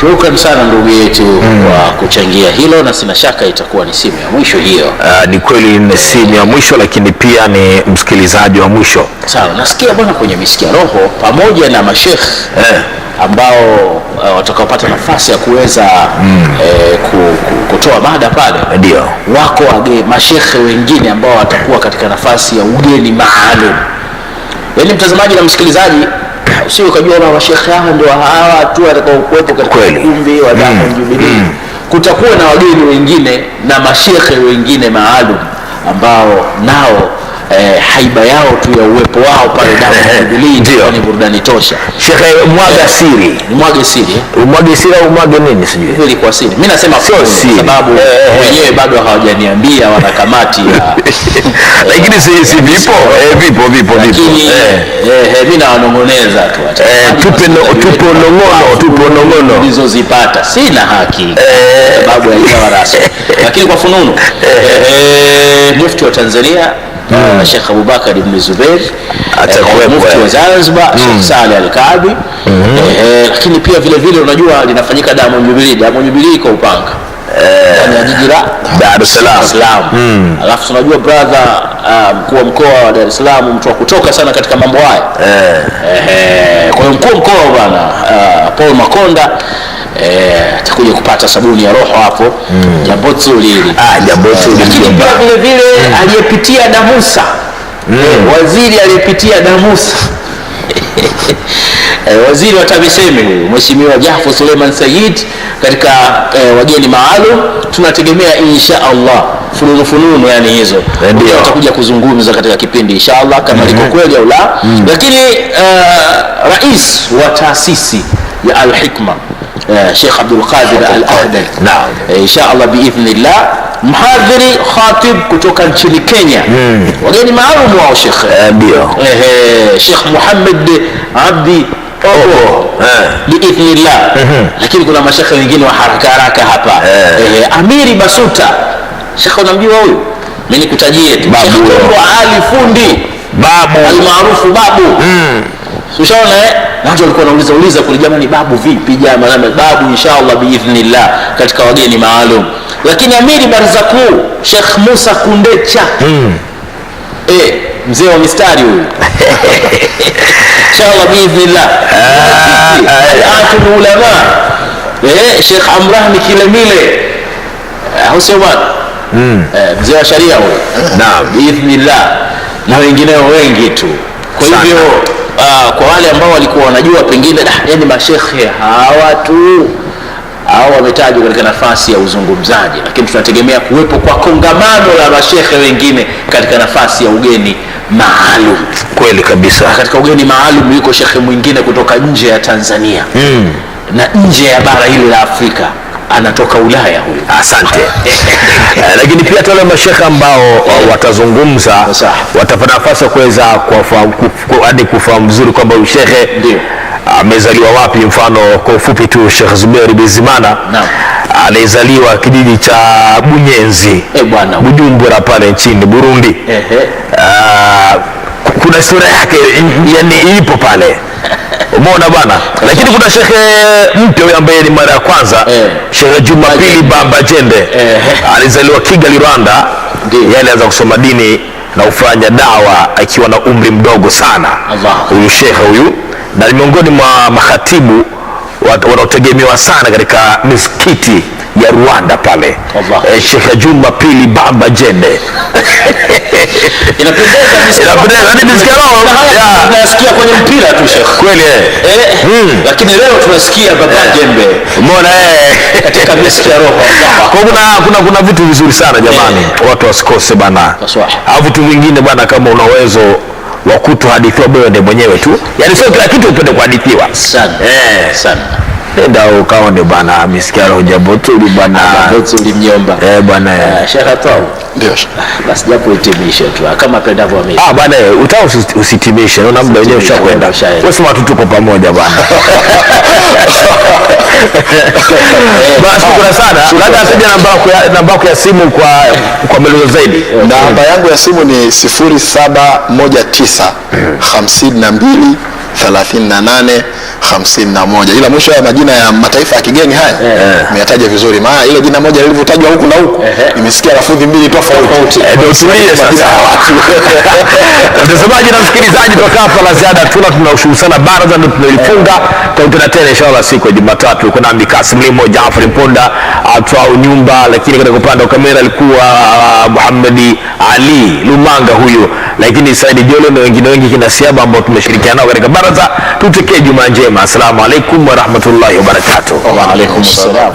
Shukrani sana ndugu yetu kwa kuchangia hilo, na sina shaka itakuwa ni simu ya mwisho hiyo. Ni kweli ni simu ya mwisho, lakini pia ni msikilizaji wa mwisho. Sawa, nasikia bwana kwenye Miskia Roho pamoja na mashekh ambao watakaopata nafasi ya kuweza kutoa mada pale, ndio wako mashekhe wengine ambao watakuwa katika nafasi ya ugeni maalum. Yaani mtazamaji na msikilizaji, sio ukajua na mashekhe hawa ndio hawa tu watakao kuwepo katika ukumbi wa Diamond Jubilee. Kutakuwa na wageni wengine na mashekhe wengine maalum ambao nao haiba yao tu ya uwepo wao pale Diamond Jubilee ni burudani tosha. Shekhe, mwaga siri. Ni mwage siri. Mwage siri au mwage nini sijui. Hiyo ilikuwa siri. Mimi nasema sio siri sababu wenyewe bado hawajaniambia wana kamati ya lakini si vipo. Vipo. Mimi nawanongoneza tu. Tupo nongono nilizozipata. Sina haki sababu ya jawa rasmi. Lakini kwa fununu mufti wa Tanzania Sheikh Abubakar ibn Zubair atakuwa mufti wa Zanzibar Sheikh Saleh Al-Kaabi. Lakini pia vile unajua linafanyika Diamond Jubilee. Diamond Jubilee iko Upanga ndani jiji la Dar es Salaam. Alafu tunajua brother mkuu wa mkoa wa Dar es Salaam mtu wa kutoka sana katika mambo haya. Kwa hiyo mkuu wa mkoa bwana Paul Makonda atakuja kupata sabuni ya roho hapo. Jambo zuri. Jambo zuri. Lakini pia vile aliyepitia Damusa. Waziri aliyepitia Damusa. Waziri wa TAMISEMI Mheshimiwa Jafo Suleiman Said katika wageni maalum. Tunategemea insha Allah fununu yani hizo ndio watakuja kuzungumza katika kipindi insha Allah kama liko kweli au la. Lakini rais wa taasisi ya Al-Hikma Sheikh Abdul Qadir Al-Ahdal insha Allah biidhnillah, mhadhiri khatib kutoka nchini Kenya. Wageni maalum wao Sheikh ndio Sheikh Muhammad Abdi biidhnillah. Lakini kuna mashekhe wengine wa haraka hapa. Amiri Basuta, Sheikh unamjua huyu? Mimi nikutajie tu Sheikh Ali Fundi babu almaarufu babu. Ushaona na watu walikuwa wanauliza kule, jamani babu vipi jamani? Babu inshallah biidhnillah katika wageni maalum. Lakini amiri baraza kuu Sheikh Musa Kundecha mzee wa mistari huyu inshallah biidhnillah. Atul ulama Sheikh Amrani Kilemile au sio bwana? Mzee wa sharia huyu naam biidhnillah, na wengineo wengi tu. Kwa hivyo kwa wale ambao walikuwa wanajua pengine yani mashekhe hawa tu au wametajwa katika nafasi ya uzungumzaji, lakini tunategemea kuwepo kwa kongamano la mashekhe wengine katika nafasi ya ugeni maalum. Kweli kabisa. Katika ugeni maalum yuko shekhe mwingine kutoka nje ya Tanzania na nje ya bara hili la Afrika, anatoka Ulaya huyu. Asante. Lakini pia wale mashekhe ambao watazungumza watapata nafasi ya kuweza kufahamu vizuri kwamba shekhe amezaliwa wapi. Mfano kwa ufupi tu, Sheikh Zuberi Bizimana alizaliwa kijiji cha Bunyenzi Bujumbura pale nchini Burundi. Kuna historia yake yani ipo pale, umeona bwana. Lakini kuna shekhe mpya huyo ambaye ni mara ya kwanza Sheikh Jumapili Bamba Jende alizaliwa Kigali Rwanda. Yeye alianza kusoma dini na ufanya dawa akiwa na umri mdogo sana huyu shekhe huyu, na ni miongoni mwa makhatibu wanaotegemewa sana katika misikiti ya Rwanda pale. Sheikh Jumapili Bamba Jende. Inapendeza hadi nisikia roho. Tunasikia kwenye mpira tu Sheikh. Kweli lakini leo tunasikia Baba Jembe. Umeona katika misikiti ya roho. Kuna vitu vizuri sana jamani. Watu wasikose bana. Au vitu vingine bana, kama una uwezo wa kutohadithiwa wewe mwenyewe tu. Yaani sio kila kitu upende kuhadithiwa. Sana. Sana. Nenda ukaone bwana misikia roho jambo tu bwana. Jambo tu mnyomba. Bwana Sheikh Atau. Ndio. Basi japo itimishe tu kama pendavyo mimi. Bwana utao usitimishe. Unaona muda wenyewe ushakwenda. Wewe sema tuko pamoja bwana. Basi kuna sana. Labda asije namba yako ya simu kwa maelezo zaidi. Namba yangu ya simu ni 0719 52 38 51, ila mwisho ya majina ya mataifa ya kigeni haya nimeyataja vizuri, maana ile jina moja lilivyotajwa huku na huku nimesikia lafudhi mbili tofauti. Ndio tulie sasa mtazamaji na msikilizaji, toka hapa la ziada tunashukuru sana baraza, ndio tunalifunga. Tutakutana tena inshallah siku ya Jumatatu. Kuna Ambi Kasim Limo, Jafari Mponda, Atwau Nyumba, lakini katika upande wa kamera alikuwa Muhammad Ali Lumanga huyu, lakini Said Jolo na wengine wengi kina Siaba ambao tumeshirikiana nao katika baraza. Tutekee Juma njema. Asalamu alaykum wa rahmatullahi wa barakatuh. Wa alaykum assalam.